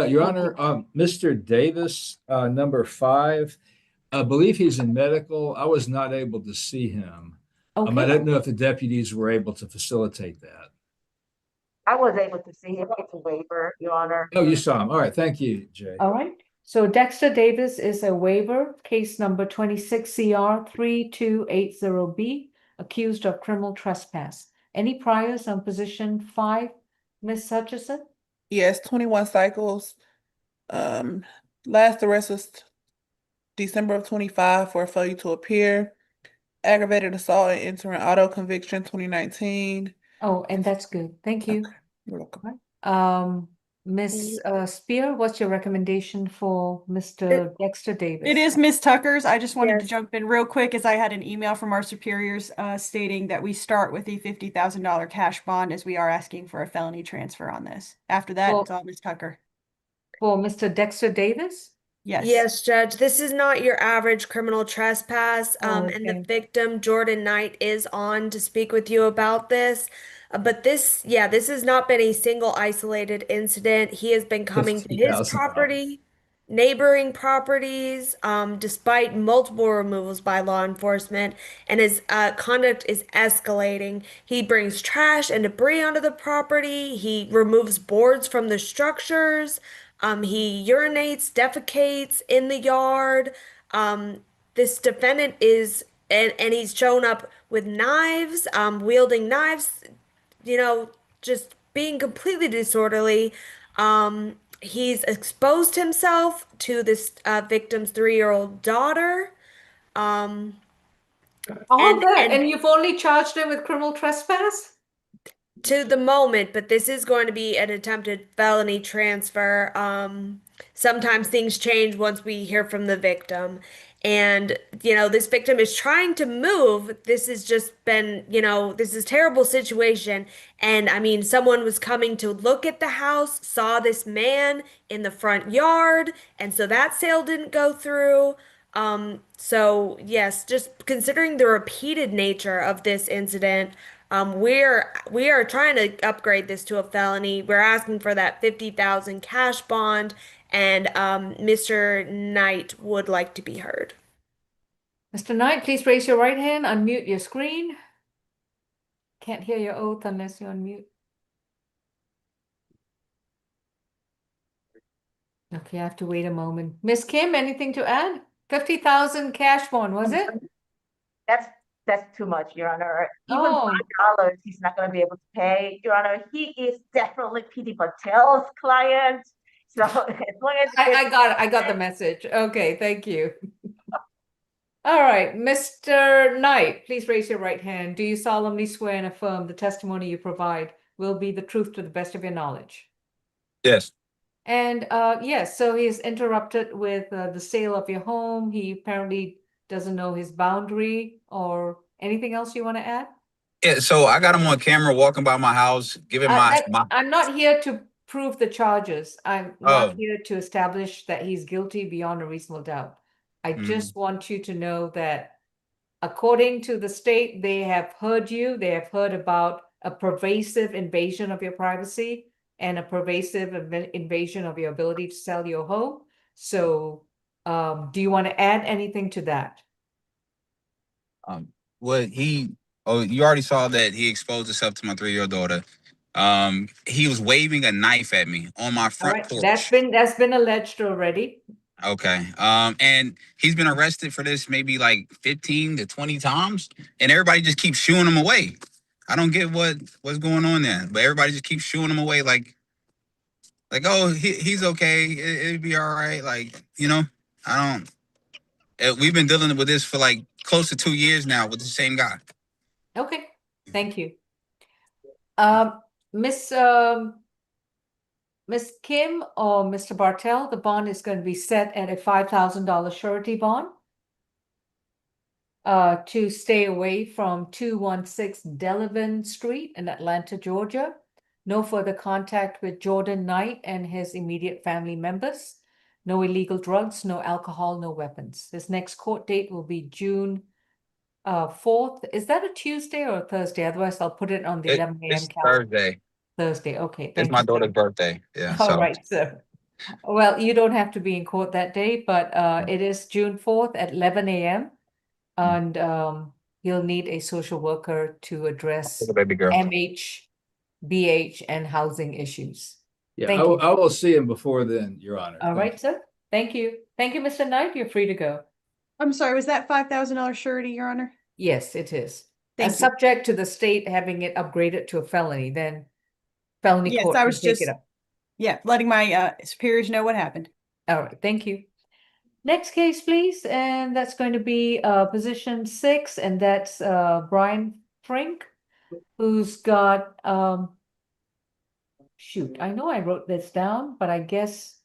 [SPEAKER 9] Your Honor, Mr. Davis, number 5, I believe he's in medical. I was not able to see him. I don't know if the deputies were able to facilitate that.
[SPEAKER 14] I was able to see him. It's a waiver, Your Honor.
[SPEAKER 9] Oh, you saw him. All right. Thank you, Jay.
[SPEAKER 2] All right. So Dexter Davis is a waiver, case number 26 CR 3280B, accused of criminal trespass. Any priors on position 5, Ms. Hutchison?
[SPEAKER 4] Yes, 21 cycles. Last arrest was December of 25 for a failure to appear. Aggravated assault and entering auto conviction 2019.
[SPEAKER 2] Oh, and that's good. Thank you.
[SPEAKER 4] Okay. You're welcome.
[SPEAKER 2] Ms. Spear, what's your recommendation for Mr. Dexter Davis?
[SPEAKER 5] It is Ms. Tucker's. I just wanted to jump in real quick as I had an email from our superiors stating that we start with a $50,000 cash bond as we are asking for a felony transfer on this. After that, it's all Ms. Tucker.
[SPEAKER 2] For Mr. Dexter Davis?
[SPEAKER 5] Yes.
[SPEAKER 11] Yes, Judge. This is not your average criminal trespass. And the victim, Jordan Knight, is on to speak with you about this. But this has not been a single isolated incident. He has been coming to his property. neighboring properties, despite multiple removals by law enforcement, and his conduct is escalating. He brings trash and debris onto the property. He removes boards from the structures. He urinates, defecates in the yard. This defendant is, and he's shown up with knives, wielding knives, you know, just being completely disorderly. He's exposed himself to this victim's 3-year-old daughter.
[SPEAKER 2] All
[SPEAKER 11] And
[SPEAKER 2] that, and you've only charged him with criminal trespass?
[SPEAKER 11] to the moment, but this is going to be an attempted felony transfer. Sometimes things change once we hear from the victim. And, you know, this victim is trying to move. This has just been, you know, this is a terrible situation. And I mean, someone was coming to look at the house, saw this man in the front yard, and so that sale didn't go through. So yes, just considering the repeated nature of this incident, we are trying to upgrade this to a felony. We're asking for that 50,000 cash bond, and Mr. Knight would like to be heard.
[SPEAKER 2] Mr. Knight, please raise your right hand, unmute your screen. Can't hear your oath unless you unmute. Okay, I have to wait a moment. Miss Kim, anything to add? 50,000 cash bond, was it?
[SPEAKER 14] That's too much, Your Honor. Even
[SPEAKER 2] Oh.
[SPEAKER 14] $5, he's not going to be able to pay, Your Honor. He is definitely P.D. Patel's client. So as long as
[SPEAKER 2] I got the message. Okay, thank you. All right, Mr. Knight, please raise your right hand. Do you solemnly swear and affirm the testimony you provide will be the truth to the best of your knowledge?
[SPEAKER 15] Yes.
[SPEAKER 2] And yes, so he's interrupted with the sale of your home. He apparently doesn't know his boundary or anything else you want to add?
[SPEAKER 15] Yeah, so I got him on camera walking by my house, giving my
[SPEAKER 2] I'm not here to prove the charges. I'm
[SPEAKER 15] Oh.
[SPEAKER 2] not here to establish that he's guilty beyond a reasonable doubt. I just want you to know that according to the state, they have heard you. They have heard about a pervasive invasion of your privacy and a pervasive invasion of your ability to sell your home. So do you want to add anything to that?
[SPEAKER 15] You already saw that he exposed himself to my 3-year-old daughter. He was waving a knife at me on my front porch.
[SPEAKER 2] That's been alleged already.
[SPEAKER 15] Okay. And he's been arrested for this maybe like 15 to 20 times, and everybody just keeps shooing him away. I don't get what's going on there, but everybody just keeps shooing him away like oh, he's okay, it'll be all right. Like, you know, we've been dealing with this for like close to 2 years now with the same guy.
[SPEAKER 2] Okay, thank you. Miss Kim or Mr. Bartel, the bond is going to be set at a $5,000 surety bond to stay away from 216 Delavan Street in Atlanta, Georgia. No further contact with Jordan Knight and his immediate family members. No illegal drugs, no alcohol, no weapons. His next court date will be June 4th. Is that a Tuesday or a Thursday? Otherwise, I'll put it on the 11 a.m.
[SPEAKER 15] It's
[SPEAKER 2] calendar.
[SPEAKER 15] Thursday.
[SPEAKER 2] Thursday, okay.
[SPEAKER 15] It's
[SPEAKER 2] Thank
[SPEAKER 15] my
[SPEAKER 2] you,
[SPEAKER 15] daughter's
[SPEAKER 2] sir.
[SPEAKER 15] birthday. Yeah.
[SPEAKER 2] All
[SPEAKER 15] So
[SPEAKER 2] right, sir. Well, you don't have to be in court that day, but it is June 4th at 11 a.m. And you'll need a social worker to address
[SPEAKER 15] baby girl.
[SPEAKER 2] MH, BH, and housing issues.
[SPEAKER 9] Yeah,
[SPEAKER 2] Thank you.
[SPEAKER 9] I will see him before then, Your Honor.
[SPEAKER 2] All right, sir. Thank you. Thank you, Mr. Knight. You're free to go.
[SPEAKER 5] I'm sorry, was that $5,000 surety, Your Honor?
[SPEAKER 2] Yes, it is.
[SPEAKER 5] Thank
[SPEAKER 2] And
[SPEAKER 5] you.
[SPEAKER 2] subject to the state having it upgraded to a felony, then felony
[SPEAKER 5] Yes,
[SPEAKER 2] court
[SPEAKER 5] I
[SPEAKER 2] can
[SPEAKER 5] was
[SPEAKER 2] take
[SPEAKER 5] just,
[SPEAKER 2] it up.
[SPEAKER 5] yeah, letting my superiors know what happened.
[SPEAKER 2] All right, thank you. Next case, please, and that's going to be position 6, and that's Brian Frink, who's got shoot, I know I wrote this down, but I guess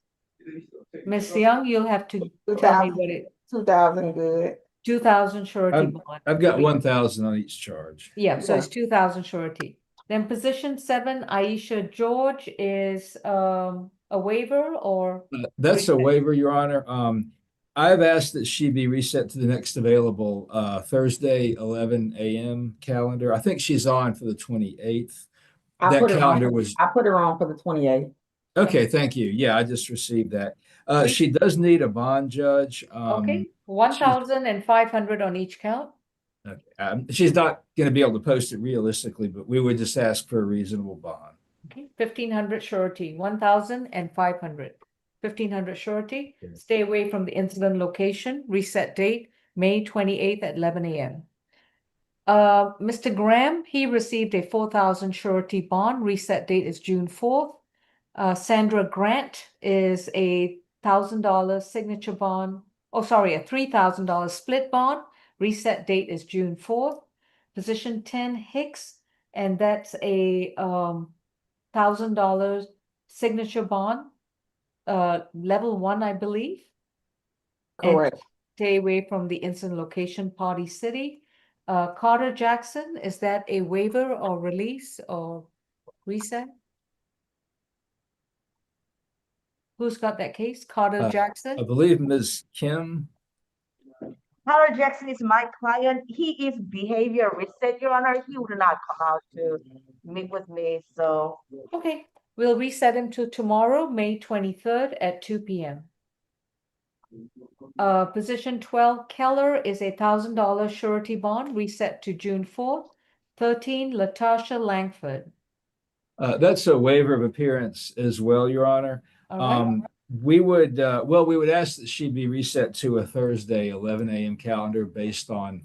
[SPEAKER 2] Miss Young, you'll have to tell me what it
[SPEAKER 1] 2,000 good.
[SPEAKER 2] 2,000 surety bond.
[SPEAKER 9] I've got 1,000 on each charge.
[SPEAKER 2] Yeah, so
[SPEAKER 1] Yeah.
[SPEAKER 2] it's 2,000 surety. Then position 7, Aisha George is a waiver or
[SPEAKER 9] That's a
[SPEAKER 2] reset?
[SPEAKER 9] waiver, Your Honor. I've asked that she be reset to the next available Thursday, 11 a.m. calendar. I think she's on for the 28th.
[SPEAKER 1] I
[SPEAKER 9] That
[SPEAKER 1] put her
[SPEAKER 9] calendar
[SPEAKER 1] on.
[SPEAKER 9] was
[SPEAKER 1] I put her on for the 28th.
[SPEAKER 9] Okay, thank you. Yeah, I just received that.
[SPEAKER 2] We-
[SPEAKER 9] She does need a bond, Judge.
[SPEAKER 2] Okay, 1,500 on each count.
[SPEAKER 9] Okay. She's not going to be able to post it realistically, but we would just ask for a reasonable bond.
[SPEAKER 2] Okay, 1,500 surety, 1,500. 1,500 surety. Stay away from the incident location. Reset date, May 28th at 11 a.m. Mr. Graham, he received a 4,000 surety bond. Reset date is June 4th. Sandra Grant is a $1,000 signature bond. Oh, sorry, a $3,000 split bond. Reset date is June 4th. Position 10, Hicks, and that's a $1,000 signature bond. Level 1, I believe.
[SPEAKER 1] Correct.
[SPEAKER 2] And stay away from the incident location, Party City. Carter Jackson, is that a waiver or release or reset? Who's got that case? Carter Jackson?
[SPEAKER 9] I believe Ms. Kim.
[SPEAKER 14] Tyler Jackson is my client. He is behavior reset, Your Honor. He would not come out to meet with me, so.
[SPEAKER 2] Okay, we'll reset him to tomorrow, May 23rd at 2 p.m. Position 12, Keller is a $1,000 surety bond, reset to June 4th. 13, Latasha Langford.
[SPEAKER 9] That's a waiver of appearance as well, Your Honor.
[SPEAKER 2] All right.
[SPEAKER 9] We would ask that she be reset to a Thursday, 11 a.m. calendar based on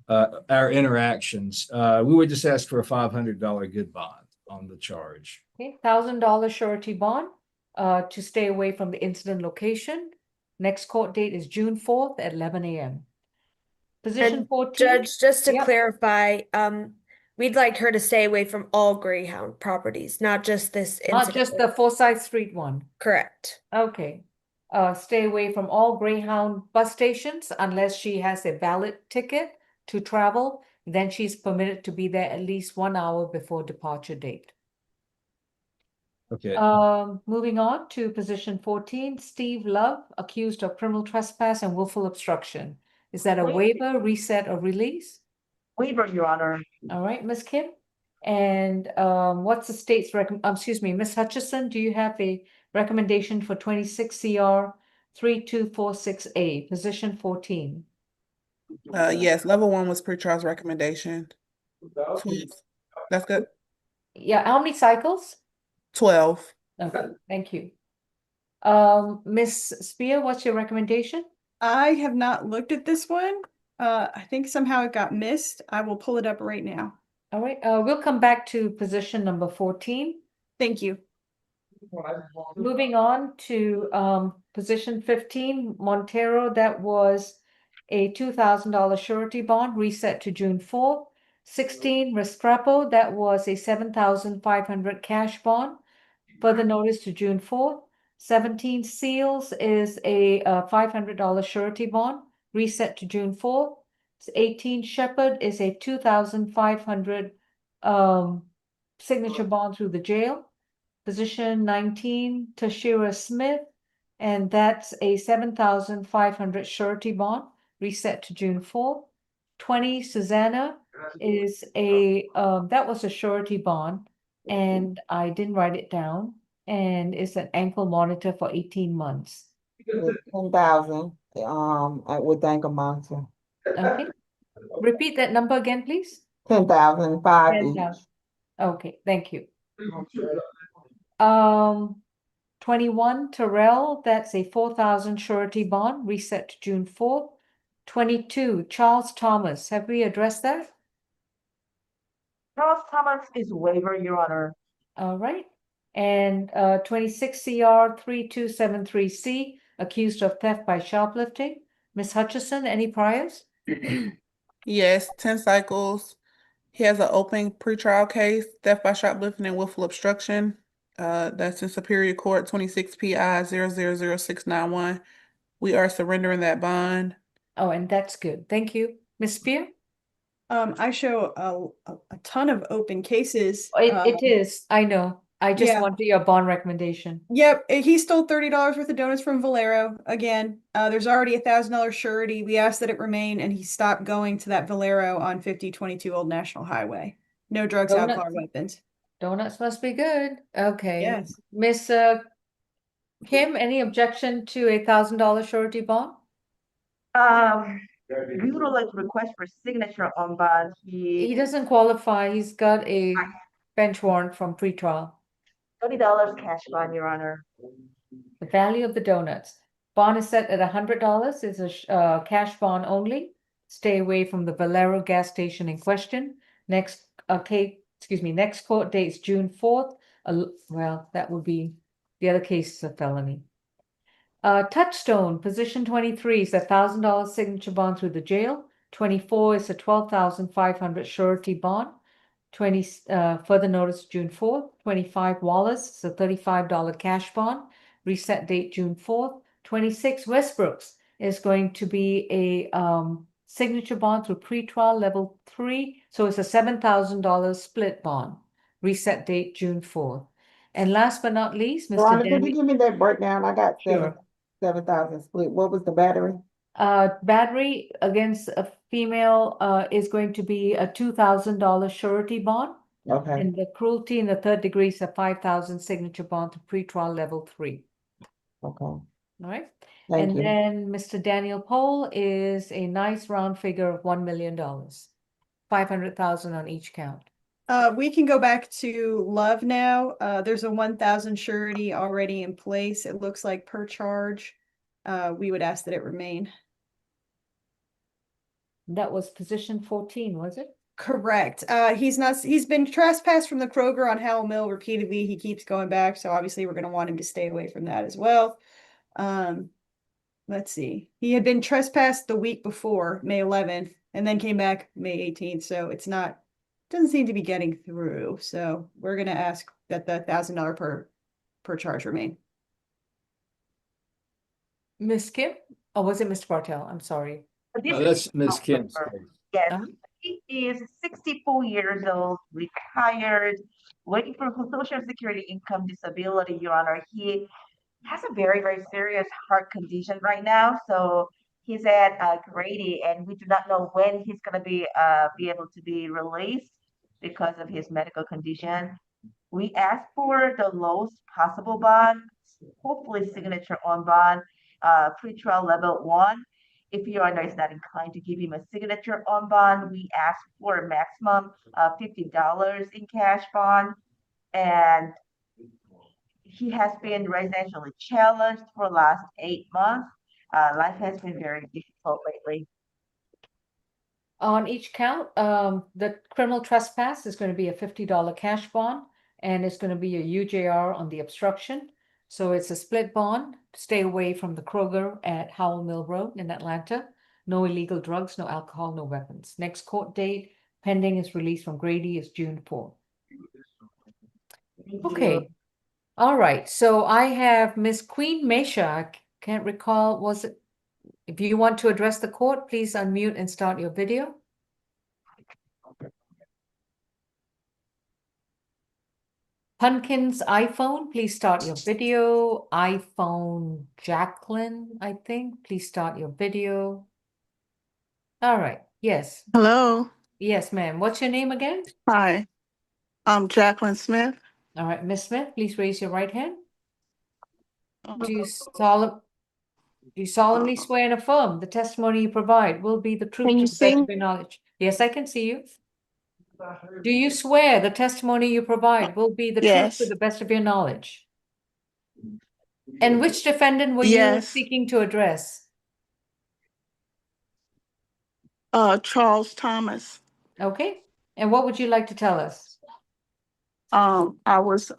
[SPEAKER 9] our interactions. We would just ask for a $500 good bond on the charge.
[SPEAKER 2] Okay, $1,000 surety bond to stay away from the incident location. Next court date is June 4th at 11 a.m. Position 14.
[SPEAKER 11] Judge, just to
[SPEAKER 2] Yep.
[SPEAKER 11] clarify, we'd like her to stay away from all Greyhound properties, not just this
[SPEAKER 2] Not
[SPEAKER 11] incident.
[SPEAKER 2] just the Forsyth Street one.
[SPEAKER 11] Correct.
[SPEAKER 2] Okay. Stay away from all Greyhound bus stations unless she has a valid ticket to travel. Then she's permitted to be there at least 1 hour before departure date.
[SPEAKER 9] Okay.
[SPEAKER 2] Moving on to position 14, Steve Love, accused of criminal trespass and willful obstruction. Is that a waiver, reset, or release?
[SPEAKER 14] Waiver, Your Honor.
[SPEAKER 2] All right, Ms. Kim. And what's the state's excuse me, Ms. Hutchison, do you have a recommendation for 26 CR 3246A, position 14?
[SPEAKER 4] Yes, level 1 was pretrial's recommendation. 12. That's good.
[SPEAKER 2] Yeah, how many cycles?
[SPEAKER 4] 12.
[SPEAKER 2] Okay, thank you. Ms. Spear, what's your recommendation?
[SPEAKER 5] I have not looked at this one. I think somehow it got missed. I will pull it up right now.
[SPEAKER 2] All right, we'll come back to position number 14.
[SPEAKER 5] Thank you.
[SPEAKER 2] Moving on to position 15, Montero, that was a $2,000 surety bond, reset to June 4th. 16, Restrepo, that was a 7,500 cash bond, further notice to June 4th. 17, Seals is a $500 surety bond, reset to June 4th. 18, Shepard is a 2,500 signature bond through the jail. Position 19, Tashira Smith, and that's a 7,500 surety bond, reset to June 4th. 20, Susanna is a, that was a surety bond, and I didn't write it down, and it's an ankle monitor for 18 months.
[SPEAKER 1] 10,000, with Anchor Monitor.
[SPEAKER 2] Okay. Repeat that number again, please.
[SPEAKER 1] 10,000, 5 each.
[SPEAKER 2] 10,000. Okay, thank you. 21, Terrell, that's a 4,000 surety bond, reset to June 4th. 22, Charles Thomas, have we addressed that?
[SPEAKER 14] Charles Thomas is waiver, Your Honor.
[SPEAKER 2] All right. And 26 CR 3273C, accused of theft by shoplifting. Ms. Hutchison, any priors?
[SPEAKER 4] Yes, 10 cycles. He has an open pretrial case, theft by shoplifting and willful obstruction. That's in Superior Court 26 PI 000691. We are surrendering that bond.
[SPEAKER 2] Oh, and that's good. Thank you. Ms. Spear?
[SPEAKER 5] I show a ton of open cases.
[SPEAKER 2] It is, I know. I just
[SPEAKER 5] yeah.
[SPEAKER 2] want your bond recommendation.
[SPEAKER 5] Yep, he stole $30 worth of donuts from Valero. Again, there's already $1,000 surety. We asked that it remain, and he stopped going to that Valero on 5022 Old National Highway. No drugs,
[SPEAKER 2] Donuts?
[SPEAKER 5] alcohol, or weapons.
[SPEAKER 2] Donuts must be good. Okay.
[SPEAKER 5] Yes.
[SPEAKER 2] Miss Kim, any objection to $1,000 surety bond?
[SPEAKER 14] We would like to request for signature on bond.
[SPEAKER 2] He doesn't qualify. He's got a bench warrant from pretrial.
[SPEAKER 14] $30 cash bond, Your Honor.
[SPEAKER 2] The value of the donuts. Bond is set at $100. It's a cash bond only. Stay away from the Valero gas station in question. Next next court date is June 4th. Well, that would be the other case is a felony. Touchstone, position 23 is $1,000 signature bond through the jail. 24 is a $12,500 surety bond. 20 further notice June 4th. 25 Wallace is a $35 cash bond. Reset date June 4th. 26 Westbrooks is going to be a signature bond through pretrial level 3. So it's a $7,000 split bond. Reset date June 4th. And last but not least, Mr.
[SPEAKER 1] Joanna, could you
[SPEAKER 2] Danny.
[SPEAKER 1] give me that breakdown? I got
[SPEAKER 2] Sure.
[SPEAKER 1] 7,000 split. What was the battery?
[SPEAKER 2] Battery against a female is going to be a $2,000 surety bond.
[SPEAKER 1] Okay.
[SPEAKER 2] And the cruelty in the third degree is a 5,000 signature bond to pretrial level 3.
[SPEAKER 1] Okay.
[SPEAKER 2] All right.
[SPEAKER 1] Thank
[SPEAKER 2] And
[SPEAKER 1] you.
[SPEAKER 2] then Mr. Daniel Pohl is a nice round figure of $1 million. 500,000 on each count.
[SPEAKER 5] We can go back to Love now. There's a 1,000 surety already in place. It looks like per charge. We would ask that it remain.
[SPEAKER 2] That was position 14, was it?
[SPEAKER 5] Correct. He's been trespassed from the Kroger on Howell Mill repeatedly. He keeps going back, so obviously we're gonna want him to stay away from that as well. Let's see. He had been trespassed the week before, May 11th, and then came back May 18th, so doesn't seem to be getting through. So we're gonna ask that the $1,000 per charge remain.
[SPEAKER 2] Miss Kim? Or was it Mr. Bartel? I'm sorry.
[SPEAKER 9] No, that's Ms. Kim's case.
[SPEAKER 14] Yes, he is 64 years old, retired, waiting for Social Security income disability, Your Honor. He has a very, very serious heart condition right now. So he's at Grady, and we do not know when he's going to be able to be released because of his medical condition. We asked for the lowest possible bond, hopefully signature on bond, pretrial level 1. If Your Honor is not inclined to give him a signature on bond, we ask for a maximum of $50 in cash bond. And he has been residentially challenged for the last 8 months. Life has been very difficult lately.
[SPEAKER 2] On each count, the criminal trespass is going to be a $50 cash bond, and it's going to be a UJR on the obstruction. So it's a split bond. Stay away from the Kroger at Howell Mill Road in Atlanta. No illegal drugs, no alcohol, no weapons. Next court date, pending his release from Grady, is June 4th. Okay. All right. So I have Miss Queen Mesha. I can't recall, was it? If you want to address the court, please unmute and start your video. Pumpkin's iPhone, please start your video. iPhone Jacqueline, I think, please start your video. All right. Yes.
[SPEAKER 16] Hello.
[SPEAKER 2] Yes, ma'am. What's your name again?
[SPEAKER 16] Hi. I'm Jacqueline Smith.
[SPEAKER 2] All right, Miss Smith, please raise your right hand. Do you solemnly swear and affirm the testimony you provide will be the truth
[SPEAKER 16] Can
[SPEAKER 2] to
[SPEAKER 16] you
[SPEAKER 2] the best
[SPEAKER 16] see?
[SPEAKER 2] of your knowledge? Yes, I can see you. Do you swear the testimony you provide will be the truth
[SPEAKER 16] Yes.
[SPEAKER 2] to the best of your knowledge? And which defendant were you
[SPEAKER 16] Yes.
[SPEAKER 2] seeking to address?
[SPEAKER 16] Charles Thomas.
[SPEAKER 2] Okay. And what would you like to tell us?
[SPEAKER 16] I was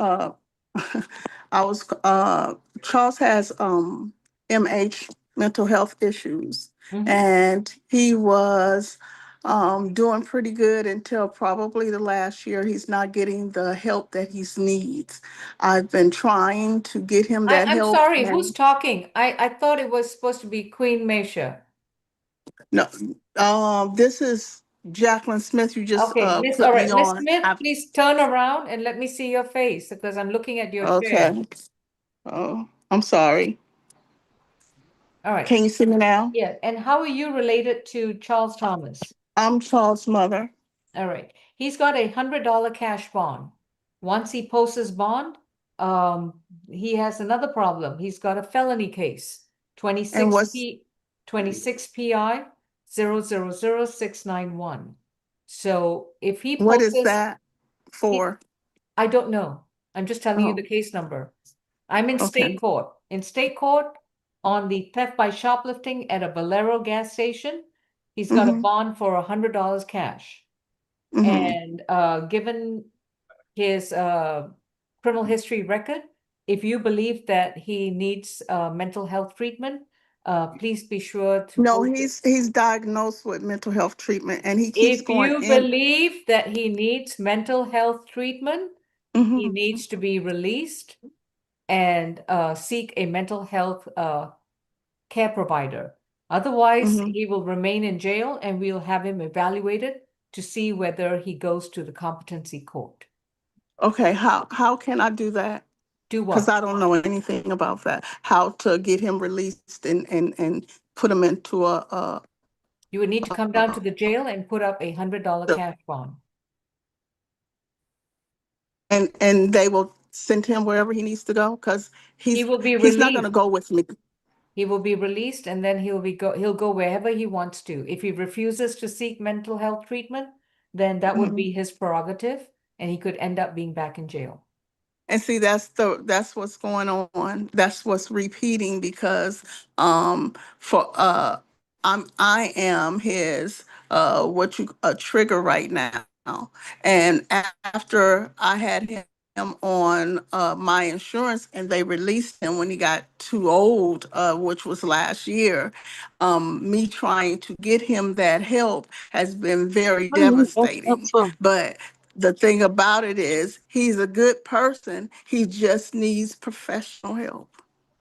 [SPEAKER 16] Charles has MH, mental health issues, and he was doing pretty good until probably the last year. He's not getting the help that he needs. I've been trying to get him that
[SPEAKER 2] I'm
[SPEAKER 16] help.
[SPEAKER 2] sorry,
[SPEAKER 16] and-
[SPEAKER 2] who's talking? I thought it was supposed to be Queen Mesha.
[SPEAKER 16] No, this is Jacqueline Smith. You just
[SPEAKER 2] Okay, Miss,
[SPEAKER 16] put
[SPEAKER 2] all
[SPEAKER 16] me
[SPEAKER 2] right, Miss
[SPEAKER 16] on.
[SPEAKER 2] Smith, please turn around and let me see your face because I'm looking at your chair.
[SPEAKER 16] Okay. Oh, I'm sorry.
[SPEAKER 2] All right.
[SPEAKER 16] Can you see me now?
[SPEAKER 2] Yeah, and how are you related to Charles Thomas?
[SPEAKER 16] I'm Charles' mother.
[SPEAKER 2] All right. He's got a $100 cash bond. Once he posts his bond, he has another problem. He's got a felony case,
[SPEAKER 16] And what's
[SPEAKER 2] 26 PI 000691. So if he
[SPEAKER 16] what
[SPEAKER 2] posts
[SPEAKER 16] is that for?
[SPEAKER 2] I don't know. I'm just telling you
[SPEAKER 16] Oh,
[SPEAKER 2] the case number. I'm in
[SPEAKER 16] okay.
[SPEAKER 2] state court. In state court on the theft by shoplifting at a Valero gas station. He's got a
[SPEAKER 16] Mhm.
[SPEAKER 2] bond for $100 cash.
[SPEAKER 16] Mhm.
[SPEAKER 2] And given his criminal history record, if you believe that he needs mental health treatment, please be sure to
[SPEAKER 16] No,
[SPEAKER 2] post it.
[SPEAKER 16] he's diagnosed with mental health treatment, and he keeps
[SPEAKER 2] If
[SPEAKER 16] going
[SPEAKER 2] you
[SPEAKER 16] in.
[SPEAKER 2] believe that he needs mental health treatment, he
[SPEAKER 16] Mhm.
[SPEAKER 2] needs to be released and seek a mental health care provider. Otherwise,
[SPEAKER 16] Mhm.
[SPEAKER 2] he will remain in jail and we'll have him evaluated to see whether he goes to the competency court.
[SPEAKER 16] Okay, how can I do that?
[SPEAKER 2] Do
[SPEAKER 16] Because
[SPEAKER 2] what?
[SPEAKER 16] I don't know anything about that. How to get him released and put him into a
[SPEAKER 2] You would need to come down to the jail and put up a $100 cash bond.
[SPEAKER 16] and they will send him wherever he needs to go, because
[SPEAKER 2] He will be
[SPEAKER 16] he's not going to
[SPEAKER 2] released.
[SPEAKER 16] go with me.
[SPEAKER 2] He will be released and then he'll go wherever he wants to. If he refuses to seek mental health treatment, then that would be his prerogative and he could end up being back in jail.
[SPEAKER 16] And see, that's what's going on. That's what's repeating, because I am his a trigger right now. And after I had him on my insurance and they released him when he got too old, which was last year, me trying to get him that help has been very devastating. But the thing about it is, he's a good person. He just needs professional help.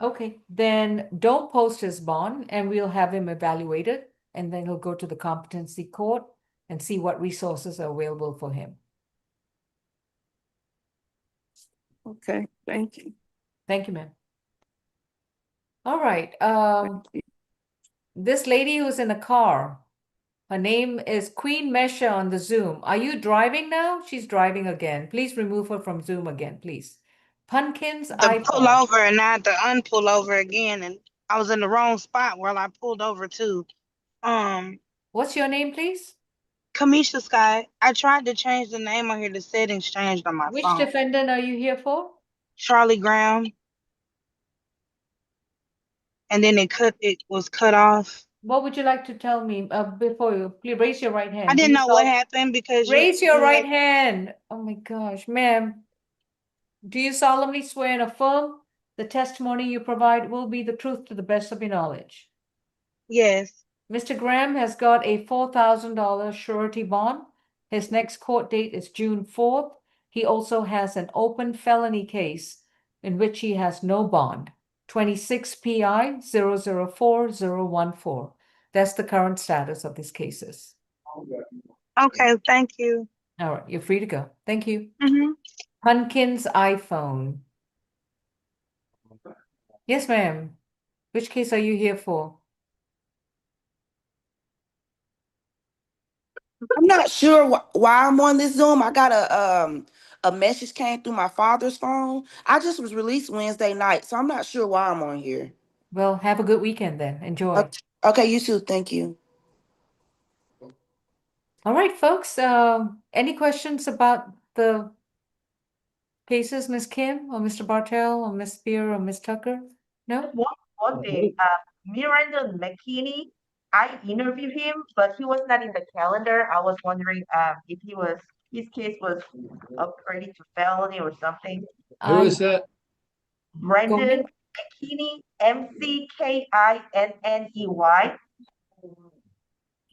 [SPEAKER 2] Okay, then don't post his bond and we'll have him evaluated and then he'll go to the competency court and see what resources are available for him.
[SPEAKER 16] Okay, thank you.
[SPEAKER 2] Thank you, ma'am. All right, this lady who's in a car, her name is Queen Mesha on the Zoom. Are you driving now? She's driving again. Please remove her from Zoom again, please. Pumpkins
[SPEAKER 13] The
[SPEAKER 2] iPhone.
[SPEAKER 13] pull over and I had to unpull over again, and I was in the wrong spot while I pulled over too.
[SPEAKER 2] What's your name, please?
[SPEAKER 13] Kamisha Sky. I tried to change the name on here. The settings changed on my
[SPEAKER 2] Which
[SPEAKER 13] phone.
[SPEAKER 2] defendant are you here for?
[SPEAKER 13] Charlie Graham. And then it was cut off.
[SPEAKER 2] What would you like to tell me before you? Please raise your right hand.
[SPEAKER 13] I didn't know what happened because
[SPEAKER 2] raise your right hand. Oh my gosh, ma'am. Do you solemnly swear and affirm the testimony you provide will be the truth to the best of your knowledge?
[SPEAKER 13] Yes.
[SPEAKER 2] Mr. Graham has got a $4,000 surety bond. His next court date is June 4th. He also has an open felony case in which he has no bond. 26 PI 004014. That's the current status of these cases.
[SPEAKER 13] Okay, thank you.
[SPEAKER 2] All right, you're free to go. Thank you.
[SPEAKER 13] Mm-hmm.
[SPEAKER 2] Pumpkins iPhone. Yes, ma'am. Which case are you here for?
[SPEAKER 22] I'm not sure why I'm on this Zoom. I got a message came through my father's phone. I just was released Wednesday night, so I'm not sure why I'm on here.
[SPEAKER 2] Well, have a good weekend then. Enjoy.
[SPEAKER 22] Okay, you too. Thank you.
[SPEAKER 2] All right, folks. Any questions about the cases, Ms. Kim or Mr. Bartell or Ms. Spear or Ms. Tucker? No?
[SPEAKER 14] One thing, Miranda McKinney, I interviewed him, but he was not in the calendar. I was wondering if his case was upgraded to felony or something.
[SPEAKER 9] Who is that?
[SPEAKER 14] Brendan McKinney, McKinney.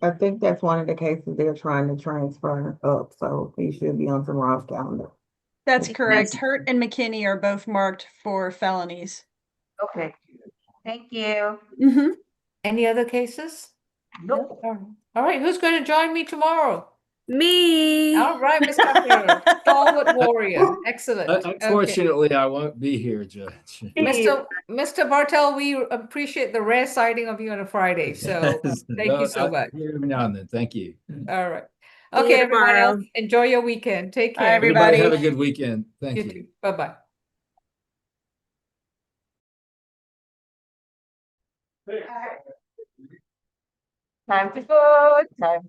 [SPEAKER 1] I think that's one of the cases they're trying to transfer up, so he should be on tomorrow's calendar.
[SPEAKER 5] That's correct. Hurt and McKinney are both marked for felonies.
[SPEAKER 14] Okay. Thank you.
[SPEAKER 5] Mm-hmm.
[SPEAKER 2] Any other cases?
[SPEAKER 14] Nope.
[SPEAKER 2] All right, who's going to join me tomorrow?
[SPEAKER 11] Me.
[SPEAKER 2] All right, Ms. Tucker, stalwart warrior. Excellent.
[SPEAKER 9] Unfortunately, I won't be here, Judge.
[SPEAKER 2] Mr. Bartell, we appreciate the rare sighting of you on a Friday. So thank you so much.
[SPEAKER 9] Every now and then. Thank you.
[SPEAKER 2] All right.
[SPEAKER 11] See you
[SPEAKER 2] Okay, everyone else,
[SPEAKER 11] tomorrow.
[SPEAKER 2] enjoy your weekend. Take
[SPEAKER 5] Bye,
[SPEAKER 2] care.
[SPEAKER 9] Everybody have a
[SPEAKER 5] everybody.
[SPEAKER 9] good weekend. Thank
[SPEAKER 2] You
[SPEAKER 9] you.
[SPEAKER 2] too. Bye-bye.
[SPEAKER 14] Time to go. Time